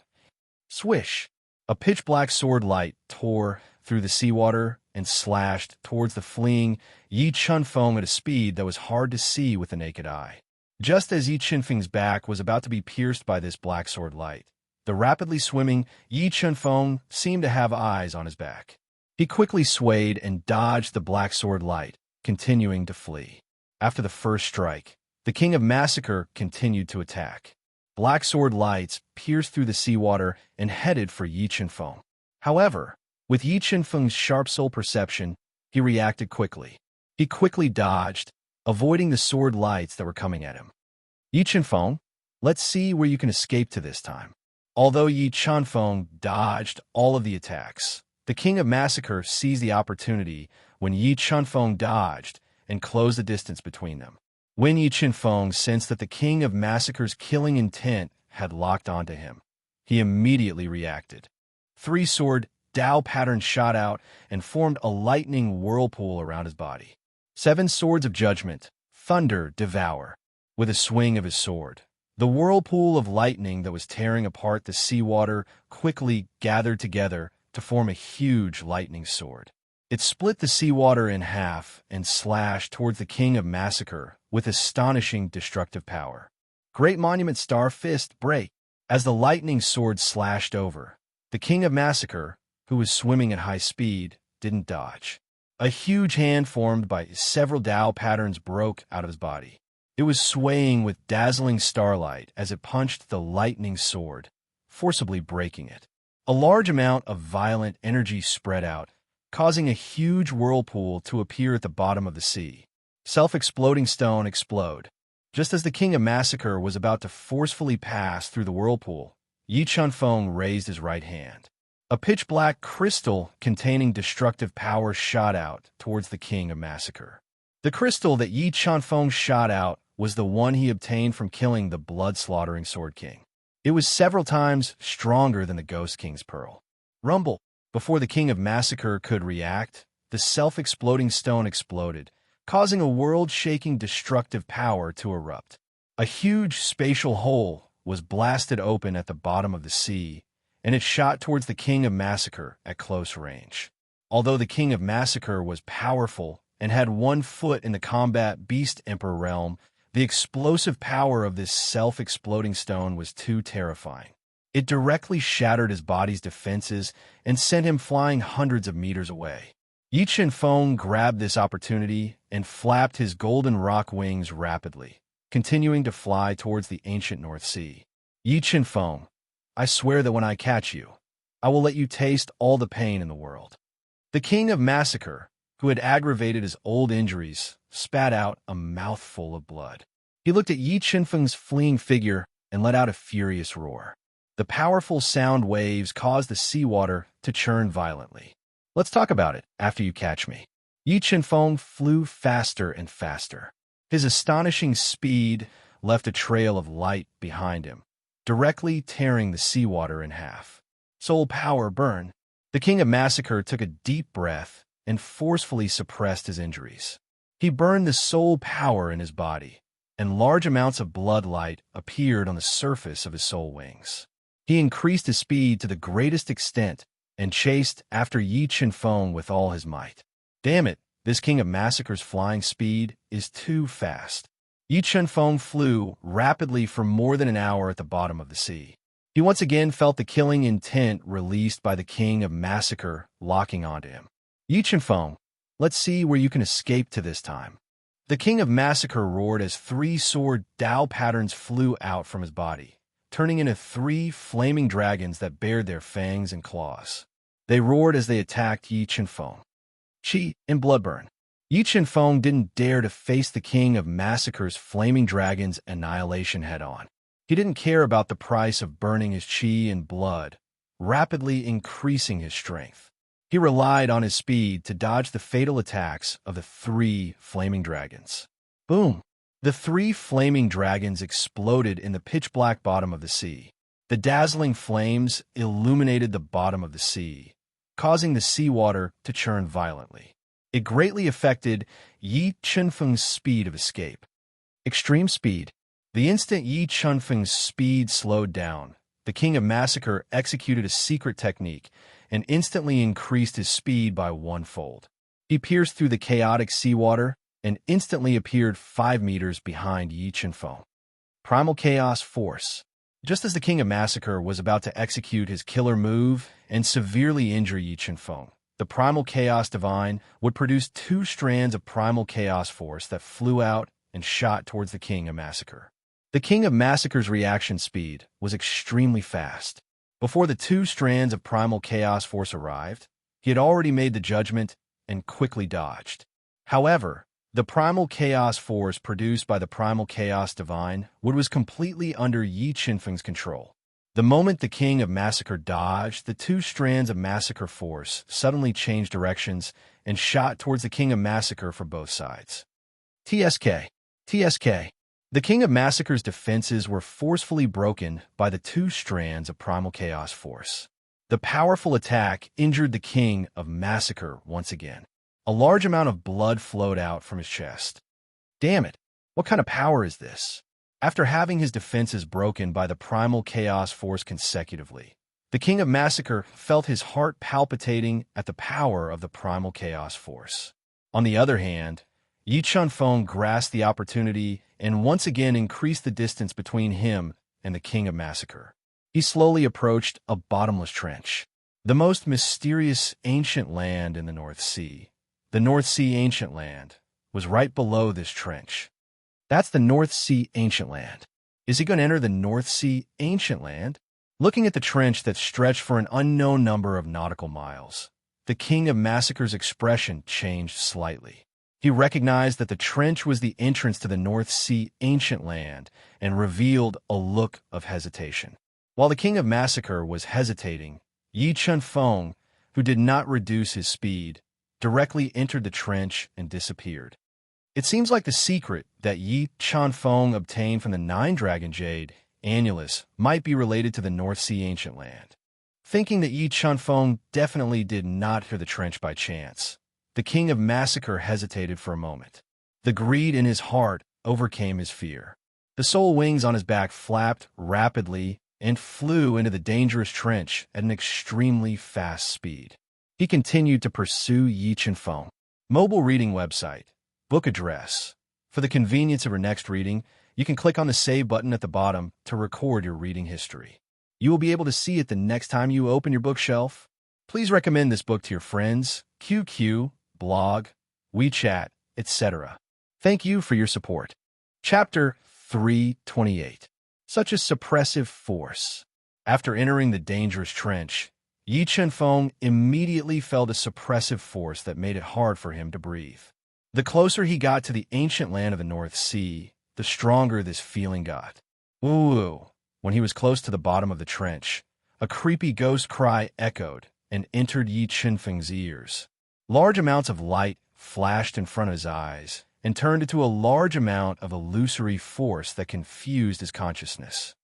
Swish! A pitch-black sword light tore through the seawater and slashed towards the fleeing Yi Chunfeng at a speed that was hard to see with the naked eye. Just as Yi Chunfeng's back was about to be pierced by this black sword light, the rapidly swimming Yi Chunfeng seemed to have eyes on his back. He quickly swayed and dodged the black sword light, continuing to flee. After the first strike, the King of Massacre continued to attack. Black sword lights pierced through the seawater and headed for Yi Chunfeng. However, with Yi Chunfeng's sharp soul perception, he reacted quickly. He quickly dodged, avoiding the sword lights that were coming at him. Yi Chunfeng, let's see where you can escape to this time. Although Yi Chunfeng dodged all of the attacks, the King of Massacre seized the opportunity when Yi Chunfeng dodged and closed the distance between them. When Yi Chunfeng sensed that the King of Massacre's killing intent had locked onto him, he immediately reacted. Three-sword Dao pattern shot out and formed a lightning whirlpool around his body. 7 swords of judgment, thunder, devour. With a swing of his sword, the whirlpool of lightning that was tearing apart the seawater quickly gathered together to form a huge lightning sword. It split the seawater in half and slashed towards the King of Massacre with astonishing destructive power. Great Monument Star Fist break. As the lightning sword slashed over, the King of Massacre, who was swimming at high speed, didn't dodge. A huge hand formed by several Dao patterns broke out of his body. It was swaying with dazzling starlight as it punched the lightning sword, forcibly breaking it. A large amount of violent energy spread out, causing a huge whirlpool to appear at the bottom of the sea. Self-exploding stone explode. Just as the King of Massacre was about to forcefully pass through the whirlpool, Yi Chunfeng raised his right hand. A pitch-black crystal containing destructive power shot out towards the King of Massacre. The crystal that Yi Chunfeng shot out was the one he obtained from killing the blood-slaughtering Sword King. It was several times stronger than the Ghost King's pearl. Rumble! Before the King of Massacre could react, the self-exploding stone exploded, causing a world-shaking destructive power to erupt. A huge spatial hole was blasted open at the bottom of the sea, and it shot towards the King of Massacre at close range. Although the King of Massacre was powerful and had one foot in the combat Beast Emperor realm, the explosive power of this self-exploding stone was too terrifying. It directly shattered his body's defenses and sent him flying hundreds of meters away. Yi Chunfeng grabbed this opportunity and flapped his golden rock wings rapidly, continuing to fly towards the ancient North Sea. Yi Chunfeng, I swear that when I catch you, I will let you taste all the pain in the world. The King of Massacre, who had aggravated his old injuries, spat out a mouthful of blood. He looked at Yi Chunfeng's fleeing figure and let out a furious roar. The powerful sound waves caused the seawater to churn violently. Let's talk about it after you catch me. Yi Chunfeng flew faster and faster. His astonishing speed left a trail of light behind him, directly tearing the seawater in half. Soul power burn. The King of Massacre took a deep breath and forcefully suppressed his injuries. He burned the soul power in his body, and large amounts of blood light appeared on the surface of his soul wings. He increased his speed to the greatest extent and chased after Yi Chunfeng with all his might. Damn it, this King of Massacre's flying speed is too fast. Yi Chunfeng flew rapidly for more than an hour at the bottom of the sea. He once again felt the killing intent released by the King of Massacre locking onto him. Yi Chunfeng, let's see where you can escape to this time. The King of Massacre roared as 3 sword Dao patterns flew out from his body, turning into 3 flaming dragons that bared their fangs and claws. They roared as they attacked Yi Chunfeng. Chi and Bloodburn. Yi Chunfeng didn't dare to face the King of Massacre's flaming dragon's annihilation head-on. He didn't care about the price of burning his chi and blood, rapidly increasing his strength. He relied on his speed to dodge the fatal attacks of the 3 flaming dragons. Boom! The 3 flaming dragons exploded in the pitch-black bottom of the sea. The dazzling flames illuminated the bottom of the sea, causing the seawater to churn violently. It greatly affected Yi Chunfeng's speed of escape. Extreme speed. The instant Yi Chunfeng's speed slowed down, the King of Massacre executed a secret technique and instantly increased his speed by 1-fold. He pierced through the chaotic seawater and instantly appeared 5 meters behind Yi Chunfeng. Primal Chaos Force. Just as the King of Massacre was about to execute his killer move and severely injure Yi Chunfeng, the Primal Chaos Divine would produce 2 strands of Primal Chaos Force that flew out and shot towards the King of Massacre. The King of Massacre's reaction speed was extremely fast. Before the 2 strands of Primal Chaos Force arrived, he had already made the judgment and quickly dodged. However, the Primal Chaos Force produced by the Primal Chaos Divine was completely under Yi Chunfeng's control. The moment the King of Massacre dodged, the 2 strands of Massacre Force suddenly changed directions and shot towards the King of Massacre for both sides. TSK. The King of Massacre's defenses were forcefully broken by the 2 strands of Primal Chaos Force. The powerful attack injured the King of Massacre once again. A large amount of blood flowed out from his chest. Damn it, what kind of power is this? After having his defenses broken by the Primal Chaos Force consecutively, the King of Massacre felt his heart palpitating at the power of the Primal Chaos Force. On the other hand, Yi Chunfeng grasped the opportunity and once again increased the distance between him and the King of Massacre. He slowly approached a bottomless trench, the most mysterious ancient land in the North Sea. The North Sea Ancient Land was right below this trench. That's the North Sea Ancient Land. Is he going to enter the North Sea Ancient Land? Looking at the trench that stretched for an unknown number of nautical miles, the King of Massacre's expression changed slightly. He recognized that the trench was the entrance to the North Sea Ancient Land and revealed a look of hesitation. While the King of Massacre was hesitating, Yi Chunfeng, who did not reduce his speed, directly entered the trench and disappeared. It seems like the secret that Yi Chunfeng obtained from the 9-dragon jade, Annulus, might be related to the North Sea Ancient Land. Thinking that Yi Chunfeng definitely did not enter the trench by chance, the King of Massacre hesitated for a moment. The greed in his heart overcame his fear. The soul wings on his back flapped rapidly and flew into the dangerous trench at an extremely fast speed. He continued to pursue Yi Chunfeng. Mobile reading website. Book address. For the convenience of your next reading, you can click on the Save button at the bottom to record your reading history. You will be able to see it the next time you open your bookshelf. Please recommend this book to your friends, QQ, blog, WeChat, etc. Thank you for your support. Chapter 328. Such a suppressive force. After entering the dangerous trench, Yi Chunfeng immediately felt a suppressive force that made it hard for him to breathe. The closer he got to the ancient land of the North Sea, the stronger this feeling got. Ooh! When he was close to the bottom of the trench, a creepy ghost cry echoed and entered Yi Chunfeng's ears. Large amounts of light flashed in front of his eyes and turned into a large amount of illusory force that confused his consciousness.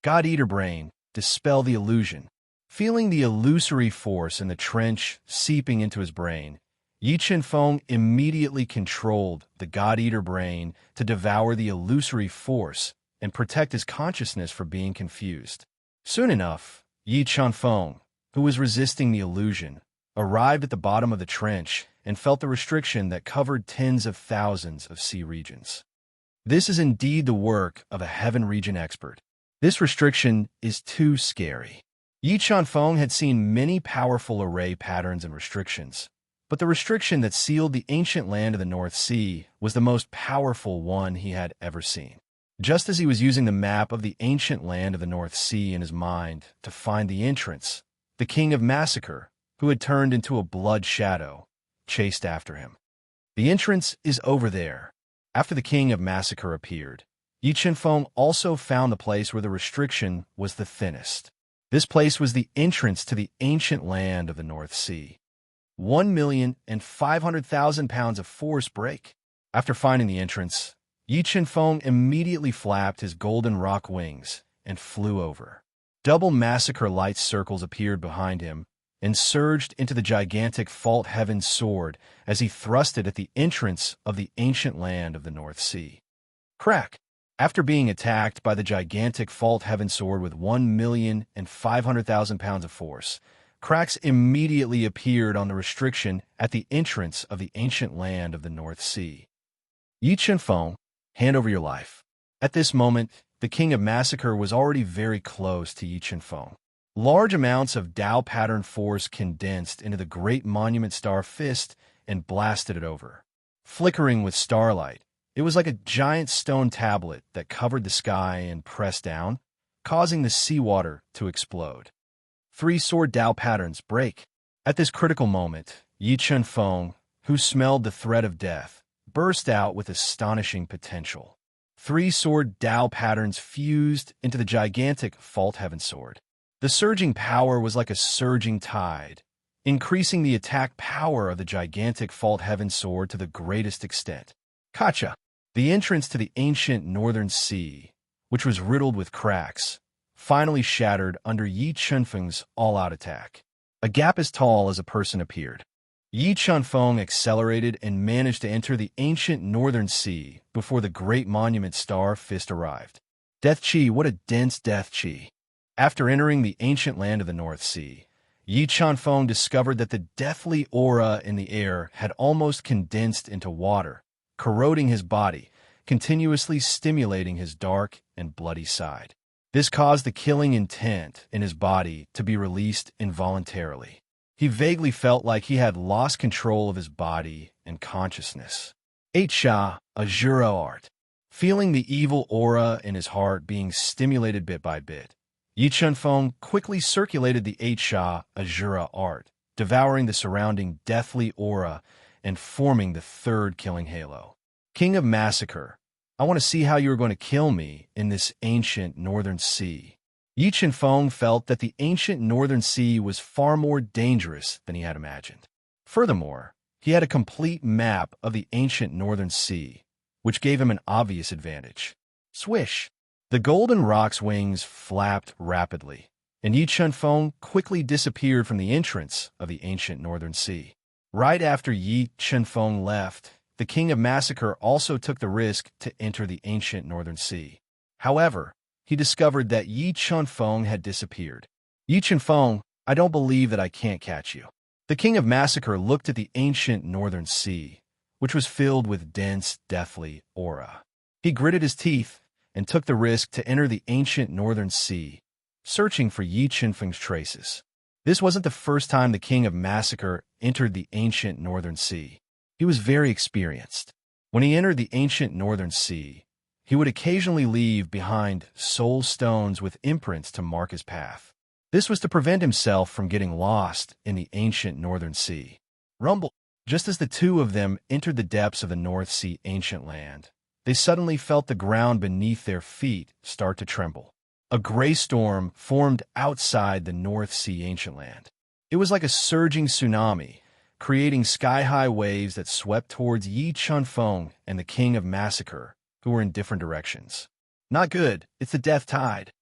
God-Eater Brain, dispel the illusion. Feeling the illusory force in the trench seeping into his brain, Yi Chunfeng immediately controlled the God-Eater Brain to devour the illusory force and protect his consciousness from being confused. Soon enough, Yi Chunfeng, who was resisting the illusion, arrived at the bottom of the trench and felt the restriction that covered tens of thousands of sea regions. This is indeed the work of a heaven region expert. This restriction is too scary. Yi Chunfeng had seen many powerful array patterns and restrictions, but the restriction that sealed the ancient land of the North Sea was the most powerful one he had ever seen. Just as he was using the map of the ancient land of the North Sea in his mind to find the entrance, the King of Massacre, who had turned into a blood shadow, chased after him. The entrance is over there. After the King of Massacre appeared, Yi Chunfeng also found the place where the restriction was the thinnest. This place was the entrance to the ancient land of the North Sea. 1,500,000 pounds of force break. After finding the entrance, Yi Chen-feng immediately flapped his golden rock wings and flew over. Double massacre light circles appeared behind him and surged into the gigantic fault heaven sword as he thrust it at the entrance of the ancient land of the North Sea. Crack! After being attacked by the gigantic fault heaven sword with 1,500,000 pounds of force, cracks immediately appeared on the restriction at the entrance of the ancient land of the North Sea. Yi Chen-feng, hand over your life. At this moment, the King of Massacre was already very close to Yi Chen-feng. Large amounts of Tao pattern force condensed into the great monument star fist and blasted it over. Flickering with starlight, it was like a giant stone tablet that covered the sky and pressed down, causing the seawater to explode. 3 sword Tao patterns break. At this critical moment, Yi Chen-feng, who smelled the threat of death, burst out with astonishing potential. 3 sword Tao patterns fused into the gigantic fault heaven sword. The surging power was like a surging tide, increasing the attack power of the gigantic fault heaven sword to the greatest extent. Kacha! The entrance to the ancient northern sea, which was riddled with cracks, finally shattered under Yi Chen-feng's all-out attack. A gap as tall as a person appeared. Yi Chen-feng accelerated and managed to enter the ancient northern sea before the great monument star fist arrived. Death Chi, what a dense death Chi! After entering the ancient land of the North Sea, Yi Chen-feng discovered that the deathly aura in the air had almost condensed into water, corroding his body, continuously stimulating his dark and bloody side. This caused the killing intent in his body to be released involuntarily. He vaguely felt like he had lost control of his body and consciousness. 8 Sha, Azura art. Feeling the evil aura in his heart being stimulated bit by bit, Yi Chen-feng quickly circulated the 8 Sha, Azura art, devouring the surrounding deathly aura and forming the 3rd killing halo. King of Massacre, I want to see how you are going to kill me in this ancient northern sea. Yi Chen-feng felt that the ancient northern sea was far more dangerous than he had imagined. Furthermore, he had a complete map of the ancient northern sea, which gave him an obvious advantage. Swish! The golden rock's wings flapped rapidly, and Yi Chen-feng quickly disappeared from the entrance of the ancient northern sea. Right after Yi Chen-feng left, the King of Massacre also took the risk to enter the ancient northern sea. However, he discovered that Yi Chen-feng had disappeared. Yi Chen-feng, I don't believe that I can't catch you. The King of Massacre looked at the ancient northern sea, which was filled with dense, deathly aura. He gritted his teeth and took the risk to enter the ancient northern sea, searching for Yi Chen-feng's traces. This wasn't the first time the King of Massacre entered the ancient northern sea. He was very experienced. When he entered the ancient northern sea, he would occasionally leave behind soul stones with imprints to mark his path. This was to prevent himself from getting lost in the ancient northern sea. Rumble! Just as the two of them entered the depths of the North Sea ancient land, they suddenly felt the ground beneath their feet start to tremble. A gray storm formed outside the North Sea ancient land. It was like a surging tsunami, creating sky-high waves that swept towards Yi Chen-feng and the King of Massacre, who were in different directions. Not good, it's the death tide.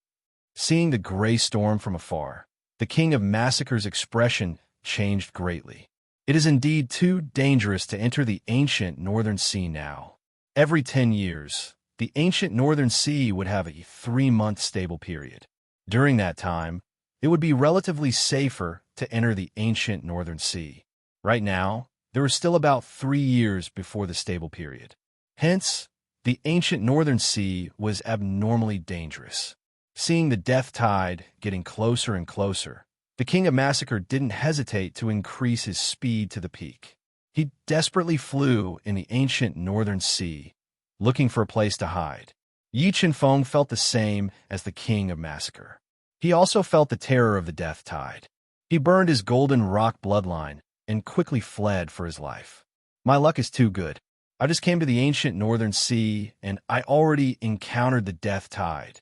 Seeing the gray storm from afar, the King of Massacre's expression changed greatly. It is indeed too dangerous to enter the ancient northern sea now. Every 10 years, the ancient northern sea would have a 3-month stable period. During that time, it would be relatively safer to enter the ancient northern sea. Right now, there was still about 3 years before the stable period. Hence, the ancient northern sea was abnormally dangerous. Seeing the death tide getting closer and closer, the King of Massacre didn't hesitate to increase his speed to the peak. He desperately flew in the ancient northern sea, looking for a place to hide. Yi Chen-feng felt the same as the King of Massacre. He also felt the terror of the death tide. He burned his golden rock bloodline and quickly fled for his life. My luck is too good. I just came to the ancient northern sea, and I already encountered the death tide.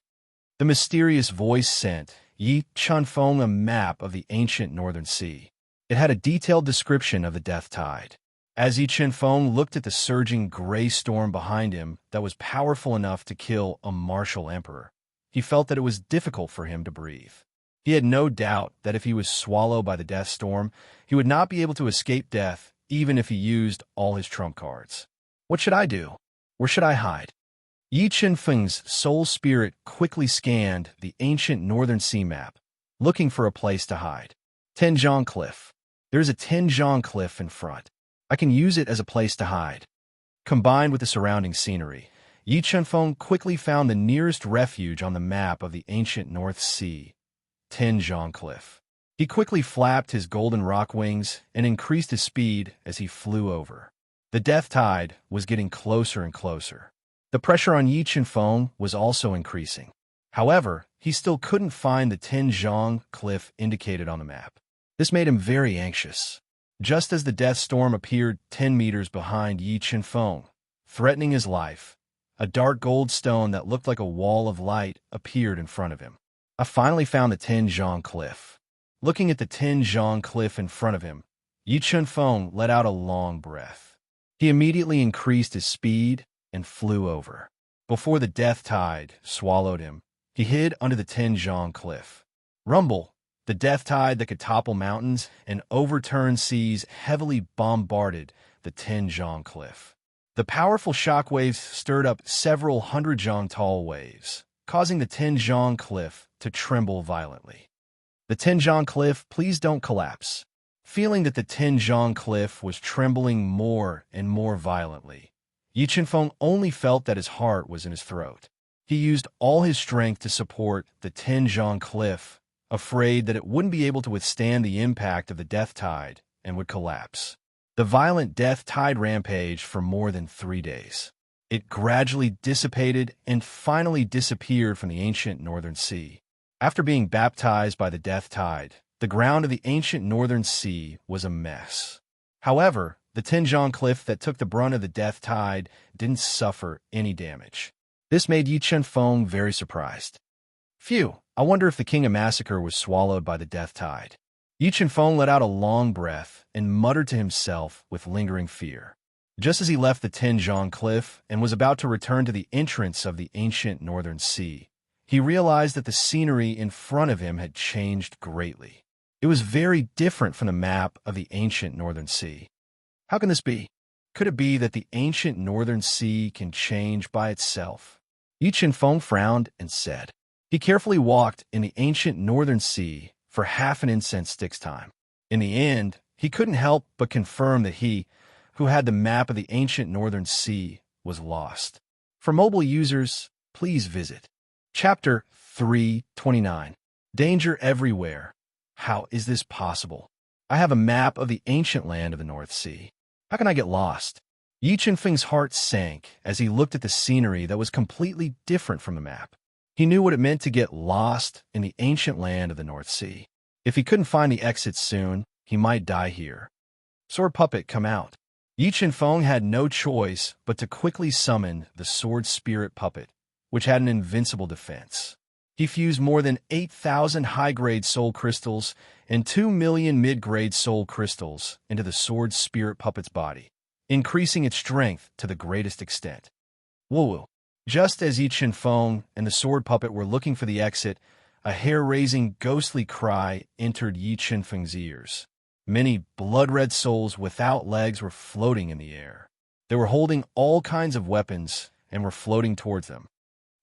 The mysterious voice sent Yi Chunfeng a map of the ancient northern sea. It had a detailed description of the death tide. As Yi Chunfeng looked at the surging gray storm behind him that was powerful enough to kill a martial emperor, he felt that it was difficult for him to breathe. He had no doubt that if he was swallowed by the death storm, he would not be able to escape death even if he used all his trump cards. What should I do? Where should I hide? Yi Chunfeng's soul spirit quickly scanned the ancient northern sea map, looking for a place to hide. Tenjiang Cliff. There's a Tenjiang Cliff in front. I can use it as a place to hide. Combined with the surrounding scenery, Yi Chunfeng quickly found the nearest refuge on the map of the ancient North Sea, Tenjiang Cliff. He quickly flapped his golden rock wings and increased his speed as he flew over. The death tide was getting closer and closer. The pressure on Yi Chunfeng was also increasing. However, he still couldn't find the Tenjiang Cliff indicated on the map. This made him very anxious. Just as the death storm appeared 10 meters behind Yi Chunfeng, threatening his life, a dark gold stone that looked like a wall of light appeared in front of him. I finally found the Tenjiang Cliff. Looking at the Tenjiang Cliff in front of him, Yi Chunfeng let out a long breath. He immediately increased his speed and flew over. Before the death tide swallowed him, he hid under the Tenjiang Cliff. Rumble, the death tide that could topple mountains and overturn seas, heavily bombarded the Tenjiang Cliff. The powerful shockwaves stirred up several hundred jang tall waves, causing the Tenjiang Cliff to tremble violently. The Tenjiang Cliff, please don't collapse. Feeling that the Tenjiang Cliff was trembling more and more violently, Yi Chunfeng only felt that his heart was in his throat. He used all his strength to support the Tenjiang Cliff, afraid that it wouldn't be able to withstand the impact of the death tide and would collapse. The violent death tide rampaged for more than 3 days. It gradually dissipated and finally disappeared from the ancient northern sea. After being baptized by the death tide, the ground of the ancient northern sea was a mess. However, the Tenjiang Cliff that took the brunt of the death tide didn't suffer any damage. This made Yi Chunfeng very surprised. Phew, I wonder if the King of Massacre was swallowed by the death tide. Yi Chunfeng let out a long breath and muttered to himself with lingering fear. Just as he left the Tenjiang Cliff and was about to return to the entrance of the ancient northern sea, he realized that the scenery in front of him had changed greatly. It was very different from the map of the ancient northern sea. How can this be? Could it be that the ancient northern sea can change by itself? Yi Chunfeng frowned and said. He carefully walked in the ancient northern sea for half an incense stick's time. In the end, he couldn't help but confirm that he, who had the map of the ancient northern sea, was lost. For mobile users, please visit Chapter 329. Danger everywhere. How is this possible? I have a map of the ancient land of the North Sea. How can I get lost? Yi Chunfeng's heart sank as he looked at the scenery that was completely different from the map. He knew what it meant to get lost in the ancient land of the North Sea. If he couldn't find the exit soon, he might die here. Sword Puppet, come out. Yi Chunfeng had no choice but to quickly summon the Sword Spirit Puppet, which had an invincible defense. He fused more than 8,000 high-grade soul crystals and 2 million mid-grade soul crystals into the Sword Spirit Puppet's body, increasing its strength to the greatest extent. Woo-woo. Just as Yi Chunfeng and the Sword Puppet were looking for the exit, a hair-raising, ghostly cry entered Yi Chunfeng's ears. Many blood-red souls without legs were floating in the air. They were holding all kinds of weapons and were floating towards them.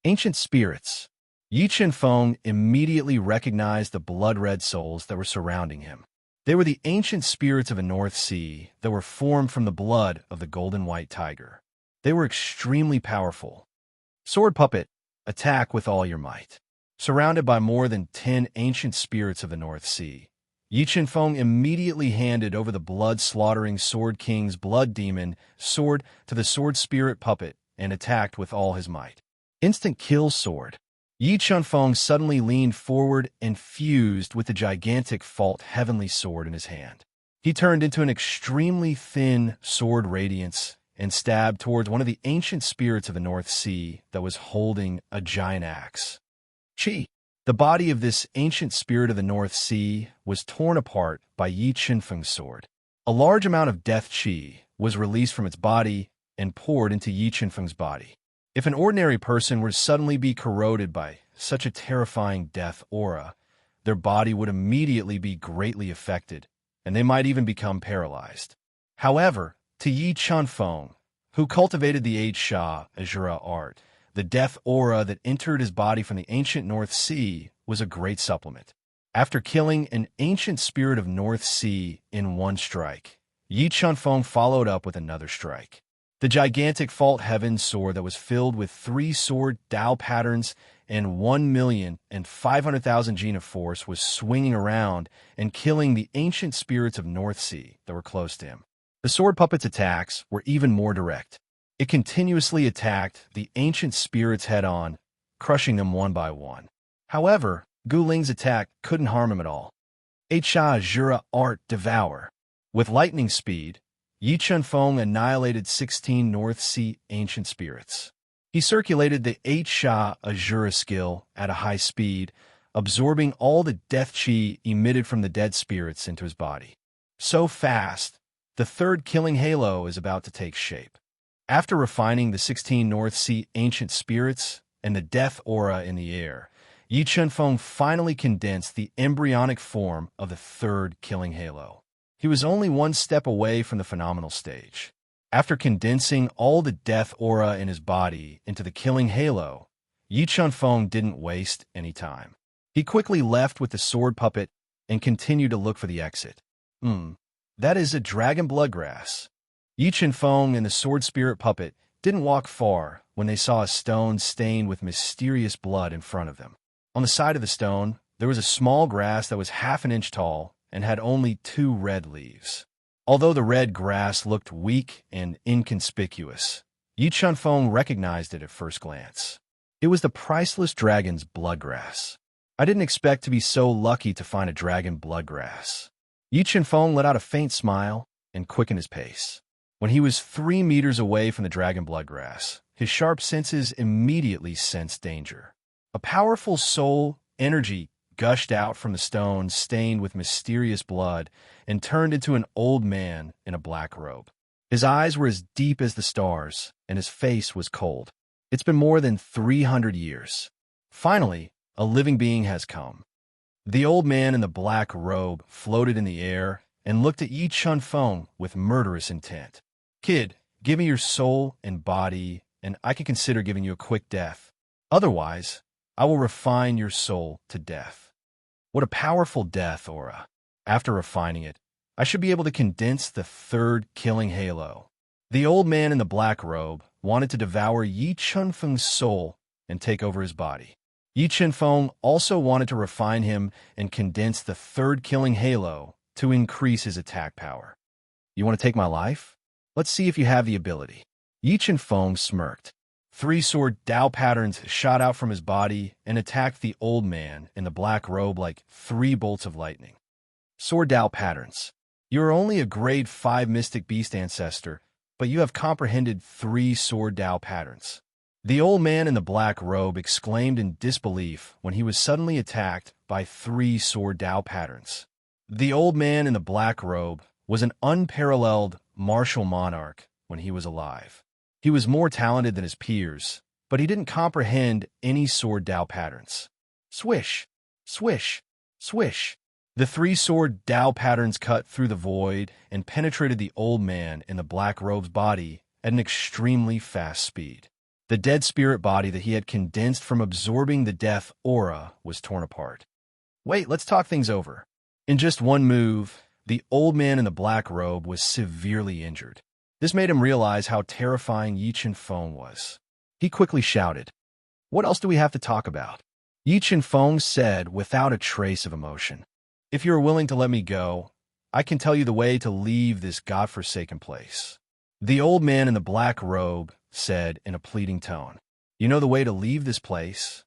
Ancient spirits. Yi Chunfeng immediately recognized the blood-red souls that were surrounding him. They were the ancient spirits of the North Sea that were formed from the blood of the golden white tiger. They were extremely powerful. Sword Puppet, attack with all your might. Surrounded by more than 10 ancient spirits of the North Sea, Yi Chunfeng immediately handed over the blood-slaughtering Sword King's blood demon sword to the Sword Spirit Puppet and attacked with all his might. Instant kill sword. Yi Chunfeng suddenly leaned forward and fused with the gigantic Fault Heavenly Sword in his hand. He turned into an extremely thin sword radiance and stabbed towards one of the ancient spirits of the North Sea that was holding a giant axe. Chi! The body of this ancient spirit of the North Sea was torn apart by Yi Qinfeng's sword. A large amount of death qi was released from its body and poured into Yi Qinfeng's body. If an ordinary person were to suddenly be corroded by such a terrifying death aura, their body would immediately be greatly affected, and they might even become paralyzed. However, to Yi Qinfeng, who cultivated the 8 Sha Azura art, the death aura that entered his body from the ancient North Sea was a great supplement. After killing an ancient spirit of North Sea in one strike, Yi Qinfeng followed up with another strike. The gigantic Fault Heaven sword that was filled with 3 sword Dao patterns and 1,500,000 gene of force was swinging around and killing the ancient spirits of North Sea that were close to him. The sword puppet's attacks were even more direct. It continuously attacked the ancient spirits head-on, crushing them one by one. However, Gu Ling's attack couldn't harm him at all. 8 Sha Azura art Devour. With lightning speed, Yi Qinfeng annihilated 16 North Sea ancient spirits. He circulated the 8 Sha Azura skill at a high speed, absorbing all the death qi emitted from the dead spirits into his body. So fast, the third killing halo is about to take shape. After refining the 16 North Sea ancient spirits and the death aura in the air, Yi Qinfeng finally condensed the embryonic form of the third killing halo. He was only one step away from the phenomenal stage. After condensing all the death aura in his body into the killing halo, Yi Qinfeng didn't waste any time. He quickly left with the sword puppet and continued to look for the exit. That is a dragon bloodgrass. Yi Qinfeng and the sword spirit puppet didn't walk far when they saw a stone stained with mysterious blood in front of them. On the side of the stone, there was a small grass that was half an inch tall and had only 2 red leaves. Although the red grass looked weak and inconspicuous, Yi Qinfeng recognized it at first glance. It was the priceless dragon's bloodgrass. I didn't expect to be so lucky to find a dragon bloodgrass. Yi Qinfeng let out a faint smile and quickened his pace. When he was 3 meters away from the dragon bloodgrass, his sharp senses immediately sensed danger. A powerful soul energy gushed out from the stone stained with mysterious blood and turned into an old man in a black robe. His eyes were as deep as the stars, and his face was cold. It's been more than 300 years. Finally, a living being has come. The old man in the black robe floated in the air and looked at Yi Qinfeng with murderous intent. Kid, give me your soul and body, and I can consider giving you a quick death. Otherwise, I will refine your soul to death. What a powerful death aura. After refining it, I should be able to condense the third killing halo. The old man in the black robe wanted to devour Yi Qinfeng's soul and take over his body. Yi Qinfeng also wanted to refine him and condense the third killing halo to increase his attack power. You want to take my life? Let's see if you have the ability. Yi Qinfeng smirked. 3 sword Dao patterns shot out from his body and attacked the old man in the black robe like 3 bolts of lightning. Sword Dao patterns. You are only a grade 5 mystic beast ancestor, but you have comprehended 3 sword Dao patterns. The old man in the black robe exclaimed in disbelief when he was suddenly attacked by 3 sword Dao patterns. The old man in the black robe was an unparalleled martial monarch when he was alive. He was more talented than his peers, but he didn't comprehend any sword Dao patterns. Swish, swish, swish. The 3 sword Dao patterns cut through the void and penetrated the old man in the black robe's body at an extremely fast speed. The dead spirit body that he had condensed from absorbing the death aura was torn apart. Wait, let's talk things over. In just one move, the old man in the black robe was severely injured. This made him realize how terrifying Yi Qinfeng was. He quickly shouted, "What else do we have to talk about?" Yi Qinfeng said without a trace of emotion, "If you are willing to let me go, I can tell you the way to leave this godforsaken place." The old man in the black robe said in a pleading tone, "You know the way to leave this place?"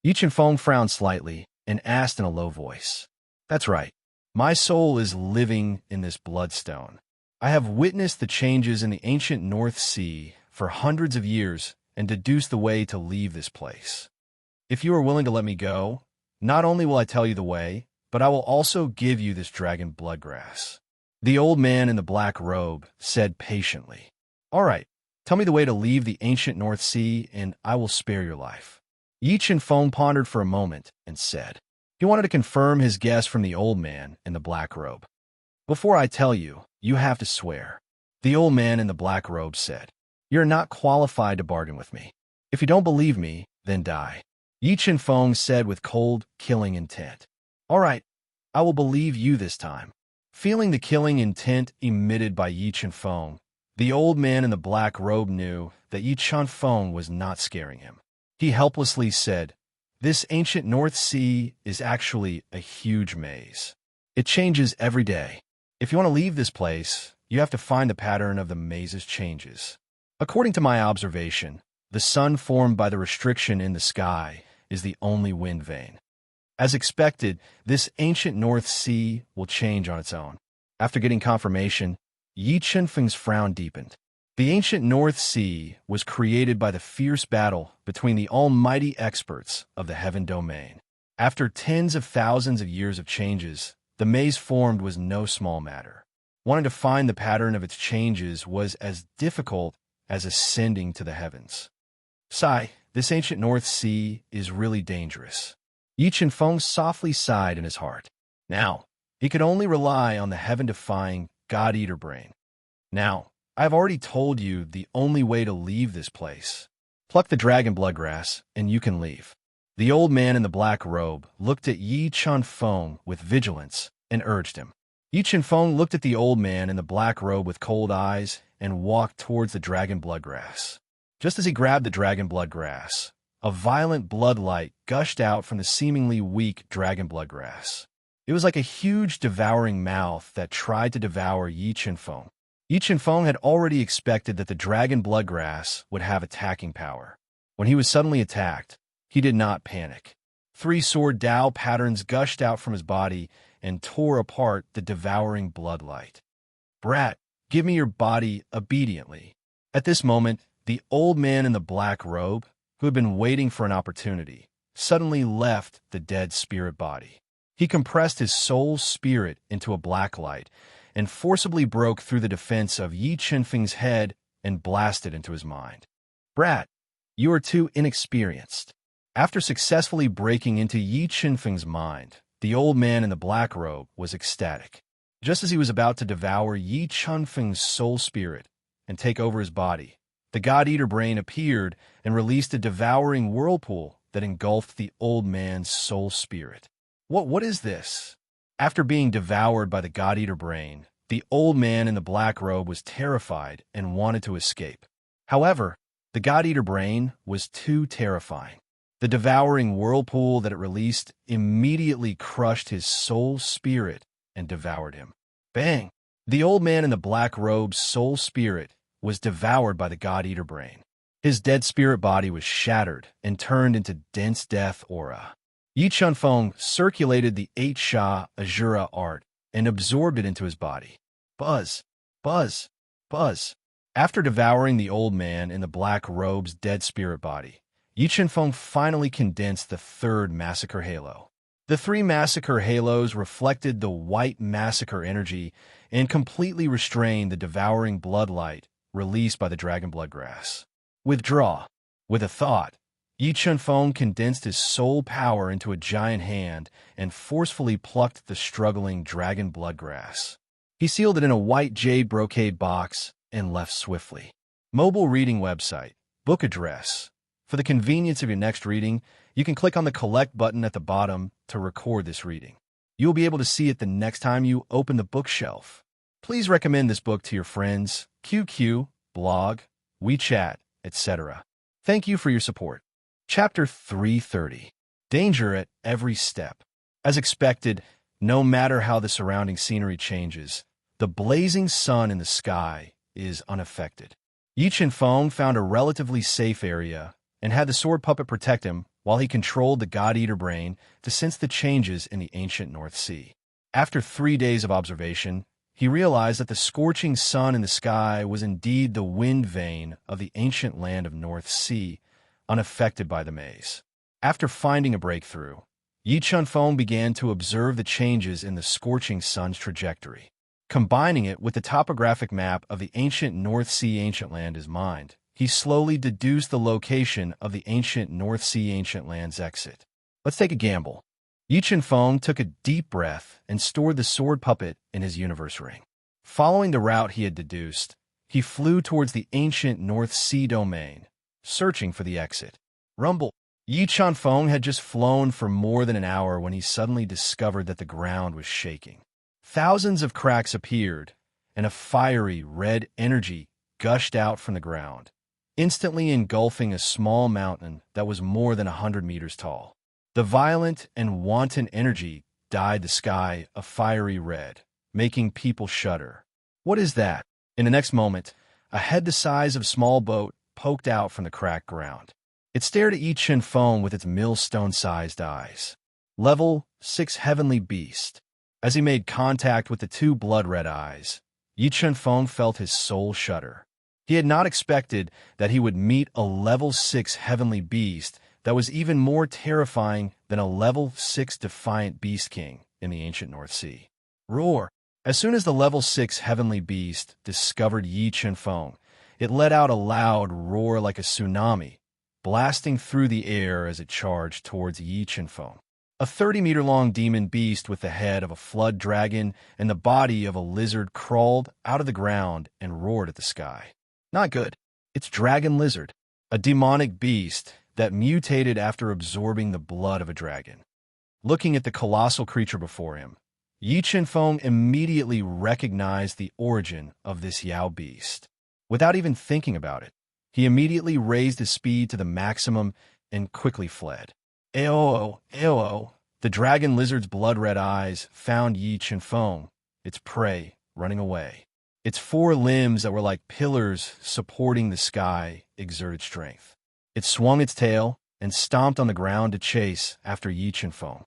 Yi Qinfeng frowned slightly and asked in a low voice, "That's right. My soul is living in this bloodstone. I have witnessed the changes in the ancient North Sea for hundreds of years and deduced the way to leave this place. If you are willing to let me go, Not only will I tell you the way, but I will also give you this dragon bloodgrass." The old man in the black robe said patiently, "All right, tell me the way to leave the ancient North Sea, and I will spare your life." Yi Chen-feng pondered for a moment and said, he wanted to confirm his guess from the old man in the black robe. "Before I tell you, you have to swear." The old man in the black robe said, "You're not qualified to bargain with me. If you don't believe me, then die." Yi Chen-feng said with cold, killing intent, "All right, I will believe you this time." Feeling the killing intent emitted by Yi Chen-feng, the old man in the black robe knew that Yi Chen-feng was not scaring him. He helplessly said, "This ancient North Sea is actually a huge maze. It changes every day. If you want to leave this place, you have to find the pattern of the maze's changes. According to my observation, the sun formed by the restriction in the sky is the only wind vein. As expected, this ancient North Sea will change on its own." After getting confirmation, Yi Chen-feng's frown deepened. The ancient North Sea was created by the fierce battle between the almighty experts of the heaven domain. After tens of thousands of years of changes, the maze formed was no small matter. Wanting to find the pattern of its changes was as difficult as ascending to the heavens. "Sigh, this ancient North Sea is really dangerous." Yi Chen-feng softly sighed in his heart. Now, he could only rely on the heaven-defying God-Eater brain. "Now, I have already told you the only way to leave this place. Pluck the dragon bloodgrass, and you can leave." The old man in the black robe looked at Yi Chen-feng with vigilance and urged him. Yi Chen-feng looked at the old man in the black robe with cold eyes and walked towards the dragon bloodgrass. Just as he grabbed the dragon bloodgrass, a violent bloodlight gushed out from the seemingly weak dragon bloodgrass. It was like a huge devouring mouth that tried to devour Yi Chen-feng. Yi Chen-feng had already expected that the dragon bloodgrass would have attacking power. When he was suddenly attacked, he did not panic. 3 sword Dao patterns gushed out from his body and tore apart the devouring bloodlight. "Brat, give me your body obediently." At this moment, the old man in the black robe, who had been waiting for an opportunity, suddenly left the dead spirit body. He compressed his soul spirit into a black light and forcibly broke through the defense of Yi Chen-feng's head and blasted into his mind. "Brat, you are too inexperienced." After successfully breaking into Yi Chen-feng's mind, the old man in the black robe was ecstatic. Just as he was about to devour Yi Chen-feng's soul spirit and take over his body, the God-Eater brain appeared and released a devouring whirlpool that engulfed the old man's soul spirit. What is this?" After being devoured by the God-Eater brain, the old man in the black robe was terrified and wanted to escape. However, the God-Eater brain was too terrifying. The devouring whirlpool that it released immediately crushed his soul spirit and devoured him. Bang! The old man in the black robe's soul spirit was devoured by the God-Eater brain. His dead spirit body was shattered and turned into dense death aura. Yi Chen-feng circulated the 8 Sha Azura art and absorbed it into his body. Buzz, buzz, buzz. After devouring the old man in the black robe's dead spirit body, Yi Chen-feng finally condensed the 3rd massacre halo. The 3 massacre halos reflected the white massacre energy and completely restrained the devouring bloodlight released by the dragon bloodgrass. Withdraw. With a thought, Yi Chen-feng condensed his soul power into a giant hand and forcefully plucked the struggling dragon bloodgrass. He sealed it in a white jade brocade box and left swiftly. Mobile reading website, book address. For the convenience of your next reading, you can click on the collect button at the bottom to record this reading. You'll be able to see it the next time you open the bookshelf. Please recommend this book to your friends, QQ, blog, WeChat, etc. Thank you for your support. Chapter 330. Danger at every step. As expected, no matter how the surrounding scenery changes, the blazing sun in the sky is unaffected. Yi Chen-feng found a relatively safe area and had the sword puppet protect him while he controlled the God-Eater brain to sense the changes in the ancient North Sea. After 3 days of observation, he realized that the scorching sun in the sky was indeed the wind vein of the ancient land of North Sea, unaffected by the maze. After finding a breakthrough, Yi Chunfeng began to observe the changes in the scorching sun's trajectory. Combining it with the topographic map of the ancient North Sea ancient land in his mind, he slowly deduced the location of the ancient North Sea ancient land's exit. Let's take a gamble. Yi Chunfeng took a deep breath and stored the sword puppet in his universe ring. Following the route he had deduced, he flew towards the ancient North Sea domain, searching for the exit. Rumble. Yi Chunfeng had just flown for more than an hour when he suddenly discovered that the ground was shaking. Thousands of cracks appeared, and a fiery red energy gushed out from the ground, instantly engulfing a small mountain that was more than 100 meters tall. The violent and wanton energy dyed the sky a fiery red, making people shudder. What is that? In the next moment, a head the size of a small boat poked out from the cracked ground. It stared at Yi Chunfeng with its millstone-sized eyes. Level 6 Heavenly Beast. As he made contact with the two blood-red eyes, Yi Chunfeng felt his soul shudder. He had not expected that he would meet a level 6 Heavenly Beast that was even more terrifying than a level 6 Defiant Beast King in the ancient North Sea. Roar! As soon as the level 6 Heavenly Beast discovered Yi Chunfeng, it let out a loud roar like a tsunami, blasting through the air as it charged towards Yi Chunfeng. A 30-meter-long demon beast with the head of a flood dragon and the body of a lizard crawled out of the ground and roared at the sky. Not good. It's Dragon Lizard, a demonic beast that mutated after absorbing the blood of a dragon. Looking at the colossal creature before him, Yi Chunfeng immediately recognized the origin of this Yao beast. Without even thinking about it, he immediately raised his speed to the maximum and quickly fled. Aoo, aoo. The dragon lizard's blood-red eyes found Yi Chunfeng, its prey, running away. Its four limbs that were like pillars supporting the sky exerted strength. It swung its tail and stomped on the ground to chase after Yi Chunfeng.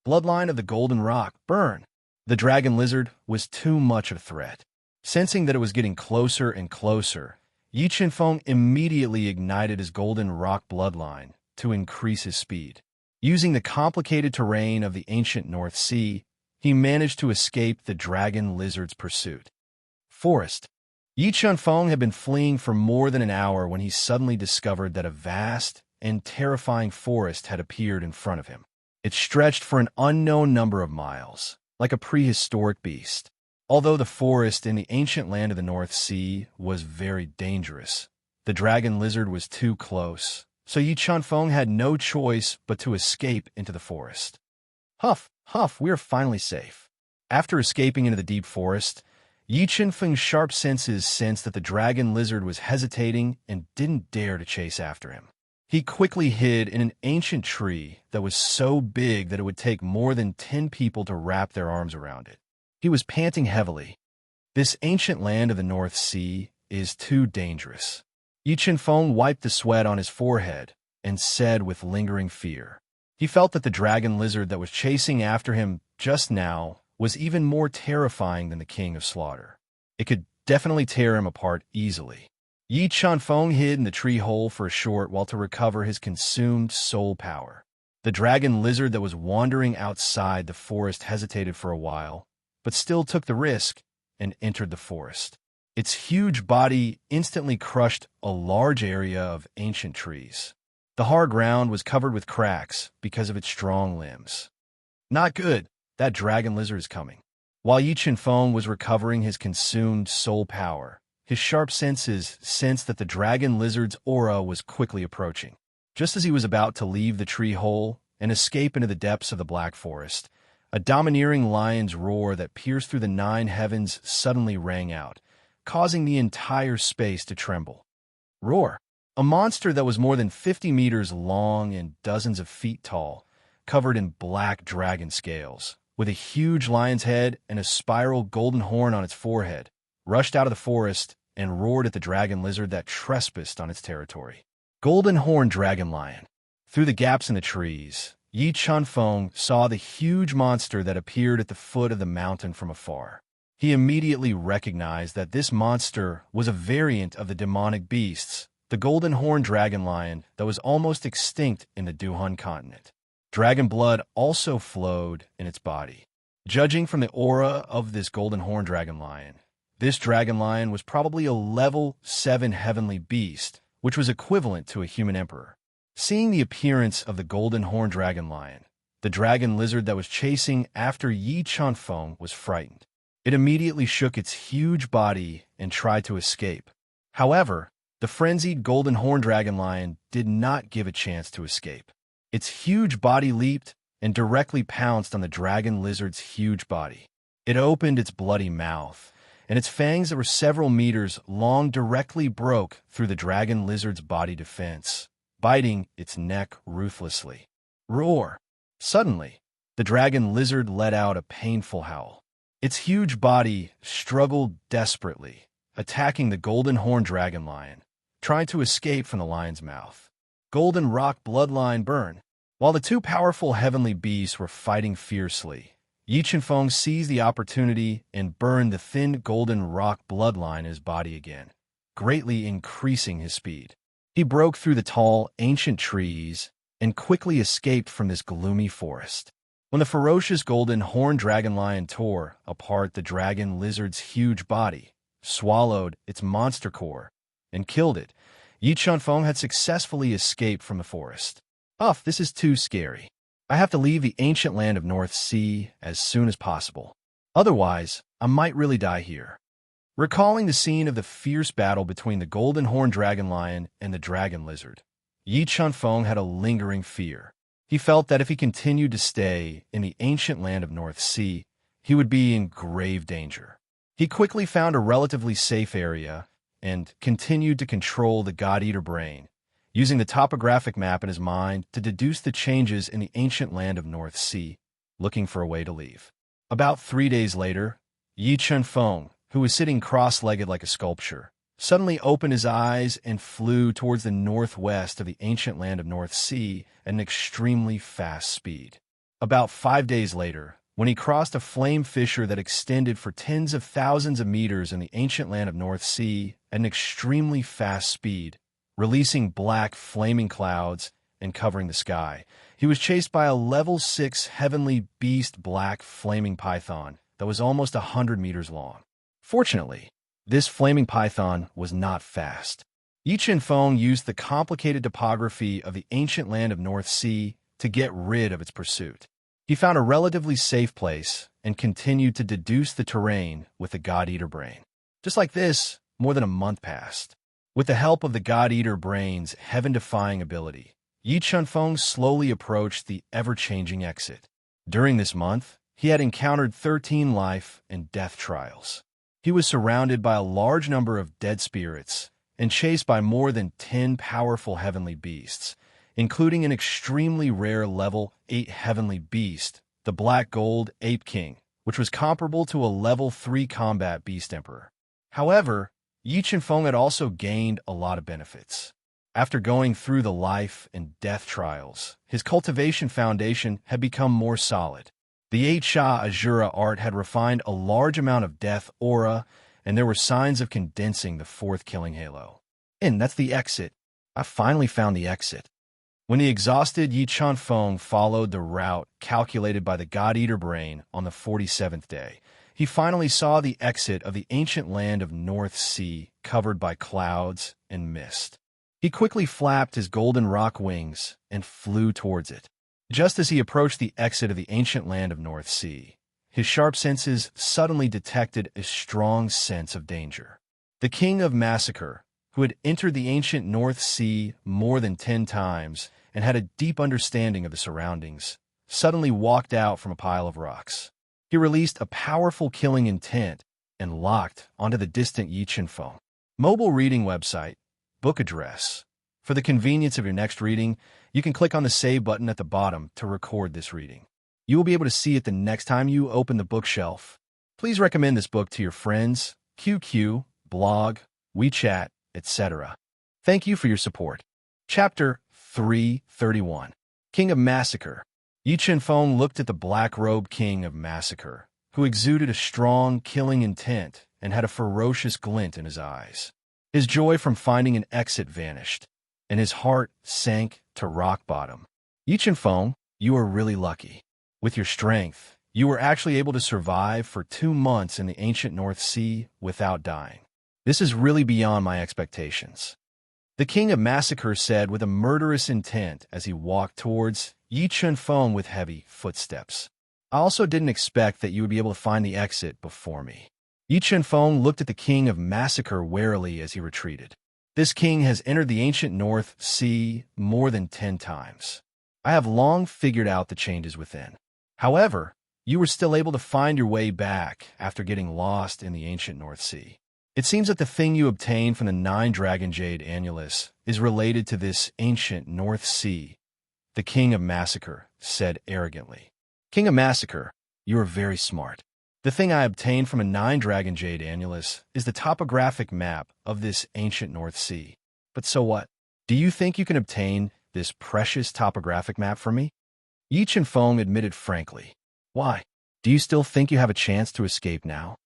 Bloodline of the Golden Rock, burn! The dragon lizard was too much of a threat. Sensing that it was getting closer and closer, Yi Chunfeng immediately ignited his Golden Rock bloodline to increase his speed. Using the complicated terrain of the ancient North Sea, he managed to escape the dragon lizard's pursuit. Forest. Yi Chunfeng had been fleeing for more than an hour when he suddenly discovered that a vast and terrifying forest had appeared in front of him. It stretched for an unknown number of miles, like a prehistoric beast. Although the forest in the ancient land of the North Sea was very dangerous, the dragon lizard was too close, so Yi Chunfeng had no choice but to escape into the forest. Huff, huff, we are finally safe. After escaping into the deep forest, Yi Chunfeng's sharp senses sensed that the dragon lizard was hesitating and didn't dare to chase after him. He quickly hid in an ancient tree that was so big that it would take more than 10 people to wrap their arms around it. He was panting heavily. This ancient land of the North Sea is too dangerous. Yi Chunfeng wiped the sweat on his forehead and said with lingering fear. He felt that the dragon lizard that was chasing after him just now was even more terrifying than the King of Slaughter. It could definitely tear him apart easily. Yi Chunfeng hid in the tree hole for a short while to recover his consumed soul power. The dragon lizard that was wandering outside the forest hesitated for a while, but still took the risk and entered the forest. Its huge body instantly crushed a large area of ancient trees. The hard ground was covered with cracks because of its strong limbs. Not good. That dragon lizard is coming. While Yi Chunfeng was recovering his consumed soul power, his sharp senses sensed that the dragon lizard's aura was quickly approaching. Just as he was about to leave the tree hole and escape into the depths of the Black Forest, a domineering lion's roar that pierced through the 9 heavens suddenly rang out, causing the entire space to tremble. Roar! A monster that was more than 50 meters long and dozens of feet tall, covered in black dragon scales, with a huge lion's head and a spiral golden horn on its forehead, rushed out of the forest and roared at the dragon lizard that trespassed on its territory. Golden Horn Dragon Lion. Through the gaps in the trees, Yi Chunfeng saw the huge monster that appeared at the foot of the mountain from afar. He immediately recognized that this monster was a variant of the demonic beasts, the Golden Horn Dragon Lion that was almost extinct in the Duhun continent. Dragon blood also flowed in its body. Judging from the aura of this golden horn dragon lion, this dragon lion was probably a level 7 heavenly beast, which was equivalent to a human emperor. Seeing the appearance of the golden horn dragon lion, the dragon lizard that was chasing after Yi Chunfeng was frightened. It immediately shook its huge body and tried to escape. However, the frenzied golden horn dragon lion did not give a chance to escape. Its huge body leaped and directly pounced on the dragon lizard's huge body. It opened its bloody mouth, and its fangs that were several meters long directly broke through the dragon lizard's body defense, biting its neck ruthlessly. Roar! Suddenly, the dragon lizard let out a painful howl. Its huge body struggled desperately, attacking the golden horn dragon lion, trying to escape from the lion's mouth. Golden rock bloodline burn. While the two powerful heavenly beasts were fighting fiercely, Yi Chunfeng seized the opportunity and burned the thin golden rock bloodline in his body again, greatly increasing his speed. He broke through the tall, ancient trees and quickly escaped from this gloomy forest. When the ferocious golden horn dragon lion tore apart the dragon lizard's huge body, swallowed its monster core, and killed it, Yi Chunfeng had successfully escaped from the forest. Uff, this is too scary. I have to leave the ancient land of North Sea as soon as possible. Otherwise, I might really die here. Recalling the scene of the fierce battle between the golden horn dragon lion and the dragon lizard, Yi Chunfeng had a lingering fear. He felt that if he continued to stay in the ancient land of North Sea, he would be in grave danger. He quickly found a relatively safe area and continued to control the God-Eater brain, using the topographic map in his mind to deduce the changes in the ancient land of North Sea, looking for a way to leave. About 3 days later, Yi Chunfeng, who was sitting cross-legged like a sculpture, suddenly opened his eyes and flew towards the northwest of the ancient land of North Sea at an extremely fast speed. About 5 days later, when he crossed a flame fissure that extended for tens of thousands of meters in the ancient land of North Sea at an extremely fast speed, releasing black flaming clouds and covering the sky, he was chased by a level 6 heavenly beast black flaming python that was almost 100 meters long. Fortunately, this flaming python was not fast. Yi Chunfeng used the complicated topography of the ancient land of North Sea to get rid of its pursuit. He found a relatively safe place and continued to deduce the terrain with the God-Eater brain. Just like this, more than a month passed. With the help of the God-Eater brain's heaven-defying ability, Yi Chunfeng slowly approached the ever-changing exit. During this month, he had encountered 13 life and death trials. He was surrounded by a large number of dead spirits and chased by more than 10 powerful heavenly beasts, including an extremely rare level 8 heavenly beast, the Black Gold Ape King, which was comparable to a level 3 combat beast emperor. However, Yi Chunfeng had also gained a lot of benefits. After going through the life and death trials, his cultivation foundation had become more solid. The 8 Sha Azura art had refined a large amount of death aura, and there were signs of condensing the 4th killing halo. And that's the exit. I finally found the exit. When the exhausted Yi Chunfeng followed the route calculated by the God-Eater brain on the 47th day, he finally saw the exit of the ancient land of North Sea covered by clouds and mist. He quickly flapped his golden rock wings and flew towards it. Just as he approached the exit of the ancient land of North Sea, his sharp senses suddenly detected a strong sense of danger. The King of Massacre, who had entered the ancient North Sea more than 10 times and had a deep understanding of the surroundings, suddenly walked out from a pile of rocks. He released a powerful killing intent and locked onto the distant Yi Chunfeng. Mobile reading website, book address. For the convenience of your next reading, you can click on the save button at the bottom to record this reading. You will be able to see it the next time you open the bookshelf. Please recommend this book to your friends, QQ, blog, WeChat, etc. Thank you for your support. Chapter 331. King of Massacre. Yi Chunfeng looked at the black-robed King of Massacre, who exuded a strong, killing intent and had a ferocious glint in his eyes. His joy from finding an exit vanished, and his heart sank to rock bottom. Yi Chunfeng, You are really lucky. With your strength, you were actually able to survive for 2 months in the ancient North Sea without dying. This is really beyond my expectations. The King of Massacre said with a murderous intent as he walked towards Yi Chunfeng with heavy footsteps. I also didn't expect that you would be able to find the exit before me. Yi Chunfeng looked at the King of Massacre warily as he retreated. This king has entered the ancient North Sea more than 10 times. I have long figured out the changes within. However, you were still able to find your way back after getting lost in the ancient North Sea. It seems that the thing you obtained from the 9-dragon jade annulus is related to this ancient North Sea, the King of Massacre said arrogantly. King of Massacre, you are very smart. The thing I obtained from a 9-dragon jade annulus is the topographic map of this ancient North Sea. But so what? Do you think you can obtain this precious topographic map for me? Yi Chunfeng admitted frankly. Why? Do you still think you have a chance to escape now?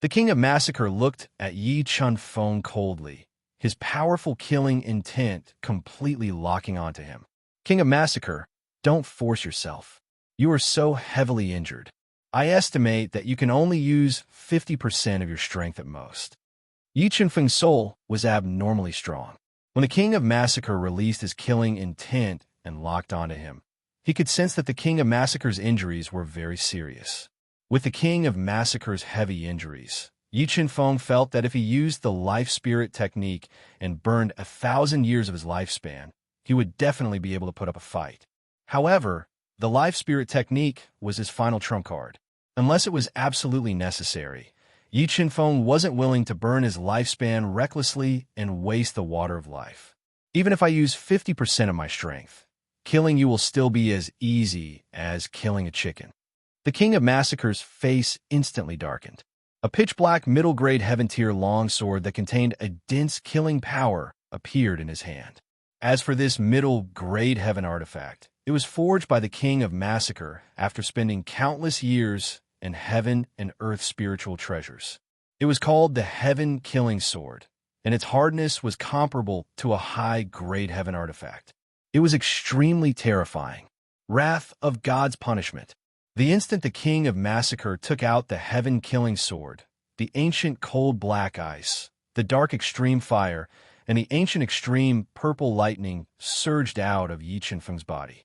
The King of Massacre looked at Yi Chunfeng coldly, his powerful killing intent completely locking onto him. King of Massacre, don't force yourself. You are so heavily injured. I estimate that you can only use 50% of your strength at most. Yi Chunfeng's soul was abnormally strong. When the King of Massacre released his killing intent and locked onto him, he could sense that the King of Massacre's injuries were very serious. With the King of Massacre's heavy injuries, Yi Chunfeng felt that if he used the life spirit technique and burned 1,000 years of his lifespan, he would definitely be able to put up a fight. However, the life spirit technique was his final trump card. Unless it was absolutely necessary, Yi Chunfeng wasn't willing to burn his lifespan recklessly and waste the water of life. Even if I use 50% of my strength, killing you will still be as easy as killing a chicken. The King of Massacre's face instantly darkened. A pitch-black middle-grade heaven-tier longsword that contained a dense killing power appeared in his hand. As for this middle-grade heaven artifact, it was forged by the King of Massacre after spending countless years in heaven and earth spiritual treasures. It was called the Heaven Killing Sword, and its hardness was comparable to a high-grade heaven artifact. It was extremely terrifying. Wrath of God's punishment. The instant the King of Massacre took out the Heaven Killing Sword, the ancient cold black ice, the dark extreme fire, and the ancient extreme purple lightning surged out of Yi Chunfeng's body.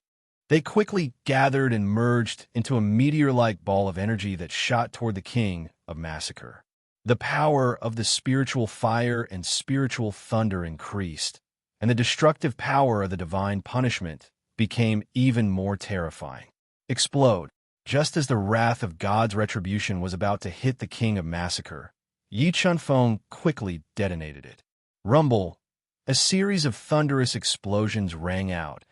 They quickly gathered and merged into a meteor-like ball of energy that shot toward the King of Massacre. The power of the spiritual fire and spiritual thunder increased, and the destructive power of the divine punishment became even more terrifying. Explode. Just as the wrath of God's retribution was about to hit the King of Massacre, Yi Chunfeng quickly detonated it. Rumble. A series of thunderous explosions rang out,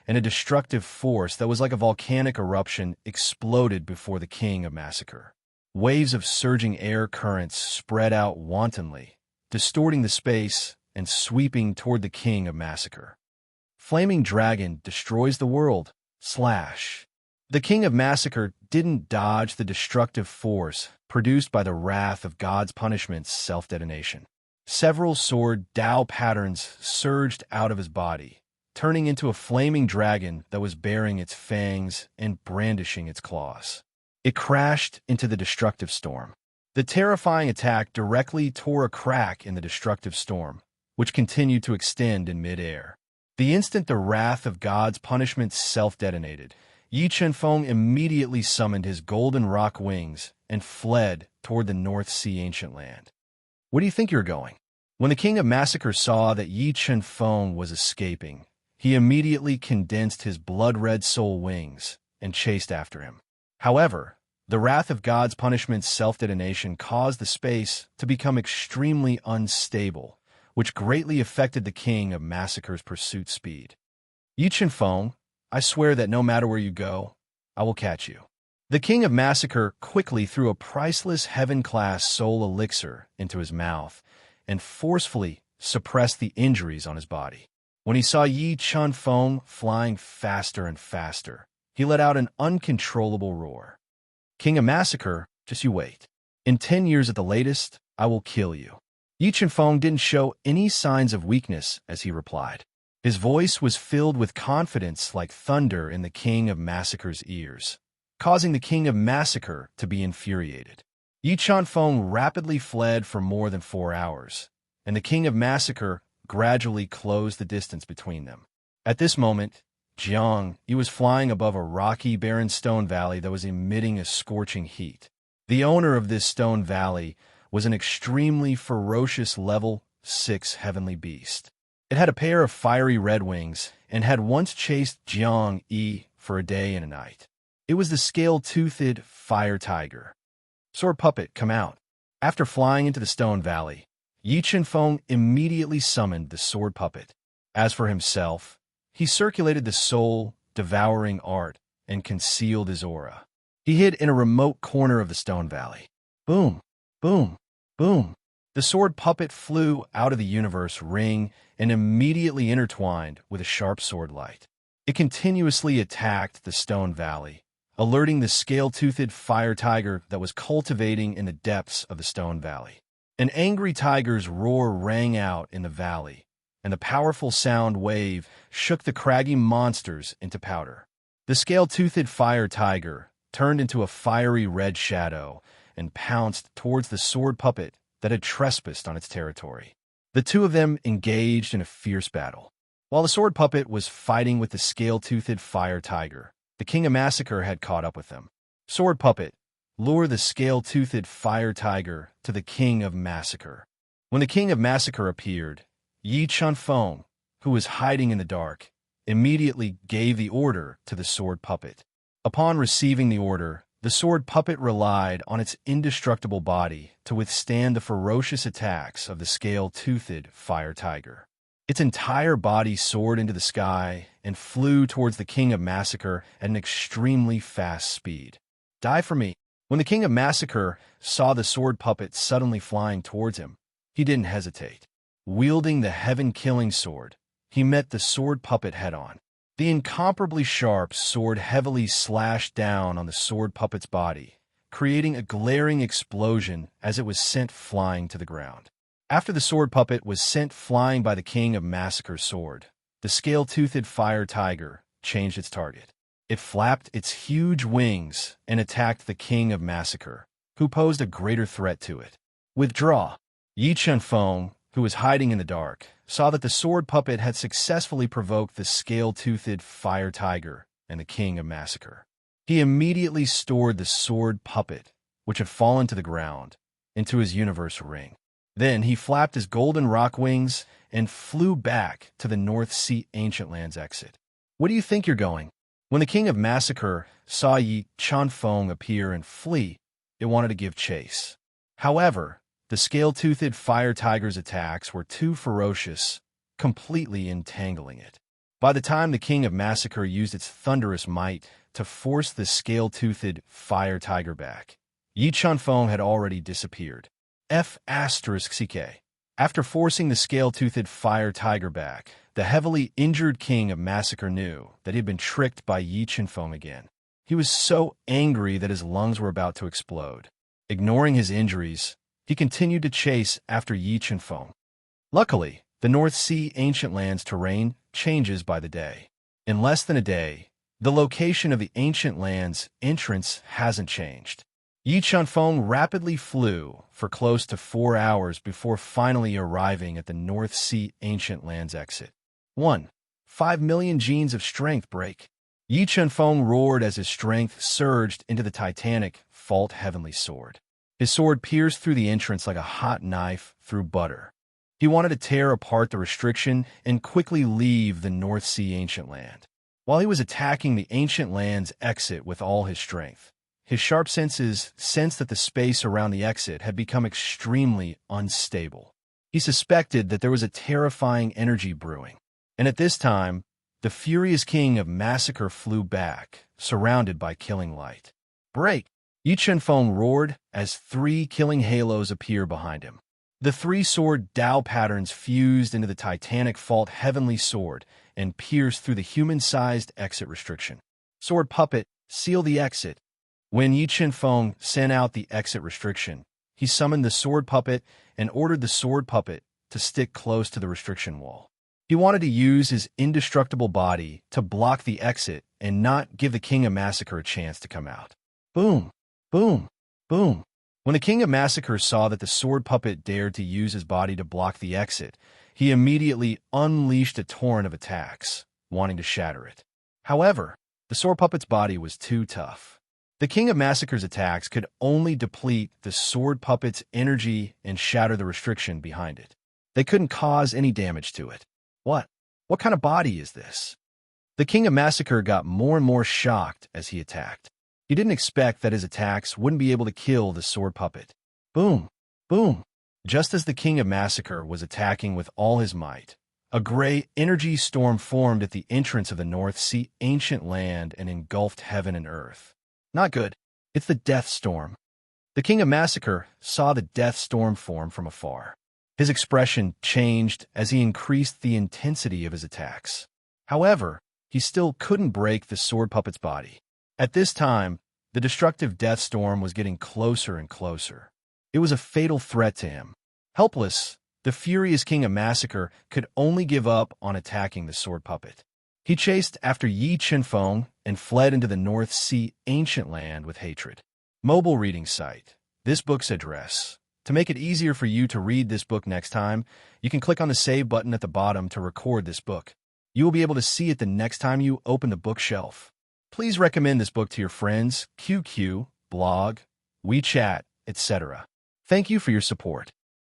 and a destructive force that was like a volcanic eruption exploded before the King of Massacre. Waves of surging air currents spread out wantonly, distorting the space and sweeping toward the King of Massacre. Flaming Dragon destroys the world. Slash. The King of Massacre didn't dodge the destructive force produced by the wrath of God's punishment's self-detonation. Several sword Dao patterns surged out of his body, turning into a flaming dragon that was baring its fangs and brandishing its claws. It crashed into the destructive storm. The terrifying attack directly tore a crack in the destructive storm, which continued to extend in mid-air. The instant the wrath of God's punishment self-detonated, Yi Chunfeng immediately summoned his golden rock wings and fled toward the North Sea ancient land. Where do you think you're going? When the King of Massacre saw that Yi Chunfeng was escaping, he immediately condensed his blood-red soul wings and chased after him. However, the wrath of God's punishment's self-detonation caused the space to become extremely unstable, which greatly affected the King of Massacre's pursuit speed. Yi Chunfeng, I swear that no matter where you go, I will catch you. The King of Massacre quickly threw a priceless heaven-class soul elixir into his mouth and forcefully suppressed the injuries on his body. When he saw Yi Chunfeng flying faster and faster, he let out an uncontrollable roar. King of Massacre, just you wait. In 10 years at the latest, I will kill you. Yi Chunfeng didn't show any signs of weakness as he replied. His voice was filled with confidence like thunder in the King of Massacre's ears, causing the King of Massacre to be infuriated. Yi Chuanfeng rapidly fled for more than 4 hours, and the King of Massacre gradually closed the distance between them. At this moment, Jiang Yi was flying above a rocky, barren stone valley that was emitting a scorching heat. The owner of this stone valley was an extremely ferocious level 6 heavenly beast. It had a pair of fiery red wings and had once chased Jiang Yi for a day and a night. It was the scale-toothed fire tiger. Sword puppet, come out. After flying into the stone valley, Yi Chuanfeng immediately summoned the sword puppet. As for himself, he circulated the soul-devouring art and concealed his aura. He hid in a remote corner of the stone valley. Boom, boom, boom. The sword puppet flew out of the universe ring and immediately intertwined with a sharp sword light. It continuously attacked the stone valley, alerting the scale-toothed fire tiger that was cultivating in the depths of the stone valley. An angry tiger's roar rang out in the valley, and the powerful sound wave shook the craggy monsters into powder. The scale-toothed fire tiger turned into a fiery red shadow and pounced towards the sword puppet that had trespassed on its territory. The two of them engaged in a fierce battle. While the sword puppet was fighting with the scale-toothed fire tiger, the King of Massacre had caught up with them. Sword puppet, lure the scale-toothed fire tiger to the King of Massacre. When the King of Massacre appeared, Yi Chuanfeng, who was hiding in the dark, immediately gave the order to the sword puppet. Upon receiving the order, the sword puppet relied on its indestructible body to withstand the ferocious attacks of the scale-toothed fire tiger. Its entire body soared into the sky and flew towards the King of Massacre at an extremely fast speed. Die for me. When the King of Massacre saw the sword puppet suddenly flying towards him, he didn't hesitate. Wielding the heaven-killing sword, he met the sword puppet head-on. The incomparably sharp sword heavily slashed down on the sword puppet's body, creating a glaring explosion as it was sent flying to the ground. After the sword puppet was sent flying by the King of Massacre's sword, the scale-toothed fire tiger changed its target. It flapped its huge wings and attacked the King of Massacre, who posed a greater threat to it. Withdraw. Yi Chuanfeng, who was hiding in the dark, saw that the sword puppet had successfully provoked the scale-toothed fire tiger and the King of Massacre. He immediately stored the sword puppet, which had fallen to the ground, into his universe ring. Then he flapped his golden rock wings and flew back to the North Sea Ancient Lands exit. Where do you think you're going? When the King of Massacre saw Yi Chuanfeng appear and flee, it wanted to give chase. However, the scale-toothed fire tiger's attacks were too ferocious, completely entangling it. By the time the King of Massacre used its thunderous might to force the scale-toothed fire tiger back, Yi Chuanfeng had already disappeared. F***CK. After forcing the scale-toothed fire tiger back, the heavily injured King of Massacre knew that he had been tricked by Yi Chuanfeng again. He was so angry that his lungs were about to explode. Ignoring his injuries, he continued to chase after Yi Chuanfeng. Luckily, the North Sea Ancient Lands terrain changes by the day. In less than a day, the location of the Ancient Lands entrance hasn't changed. Yi Chuanfeng rapidly flew for close to 4 hours before finally arriving at the North Sea Ancient Lands exit. 1. 5 million genes of strength break. Yi Chuanfeng roared as his strength surged into the titanic Fault Heavenly Sword. His sword pierced through the entrance like a hot knife through butter. He wanted to tear apart the restriction and quickly leave the North Sea Ancient Land. While he was attacking the Ancient Land's exit with all his strength, his sharp senses sensed that the space around the exit had become extremely unstable. He suspected that there was a terrifying energy brewing, and at this time, the furious King of Massacre flew back, surrounded by killing light. Break! Yi Chuanfeng roared as 3 killing halos appeared behind him. The 3 sword Dao patterns fused into the titanic Fault Heavenly Sword and pierced through the human-sized exit restriction. Sword puppet, seal the exit. When Yi Chuanfeng sent out the exit restriction, he summoned the sword puppet and ordered the sword puppet to stick close to the restriction wall. He wanted to use his indestructible body to block the exit and not give the King of Massacre a chance to come out. Boom, boom, boom. When the King of Massacre saw that the sword puppet dared to use his body to block the exit, he immediately unleashed a torrent of attacks, wanting to shatter it. However, the sword puppet's body was too tough. The King of Massacre's attacks could only deplete the sword puppet's energy and shatter the restriction behind it. They couldn't cause any damage to it. What kind of body is this? The King of Massacre got more and more shocked as he attacked. He didn't expect that his attacks wouldn't be able to kill the sword puppet. Boom, boom. Just as the King of Massacre was attacking with all his might, a gray energy storm formed at the entrance of the North Sea ancient land and engulfed heaven and earth. Not good. It's the Death Storm. The King of Massacre saw the Death Storm form from afar. His expression changed as he increased the intensity of his attacks. However, he still couldn't break the sword puppet's body. At this time, the destructive Death Storm was getting closer and closer. It was a fatal threat to him. Helpless, the furious King of Massacre could only give up on attacking the sword puppet. He chased after Yi Chenfeng and fled into the North Sea ancient land with hatred. Mobile reading site. This book's address. To make it easier for you to read this book next time, you can click on the Save button at the bottom to record this book. You will be able to see it the next time you open the bookshelf. Please recommend this book to your friends, QQ, blog, WeChat, etc. Thank you for your support.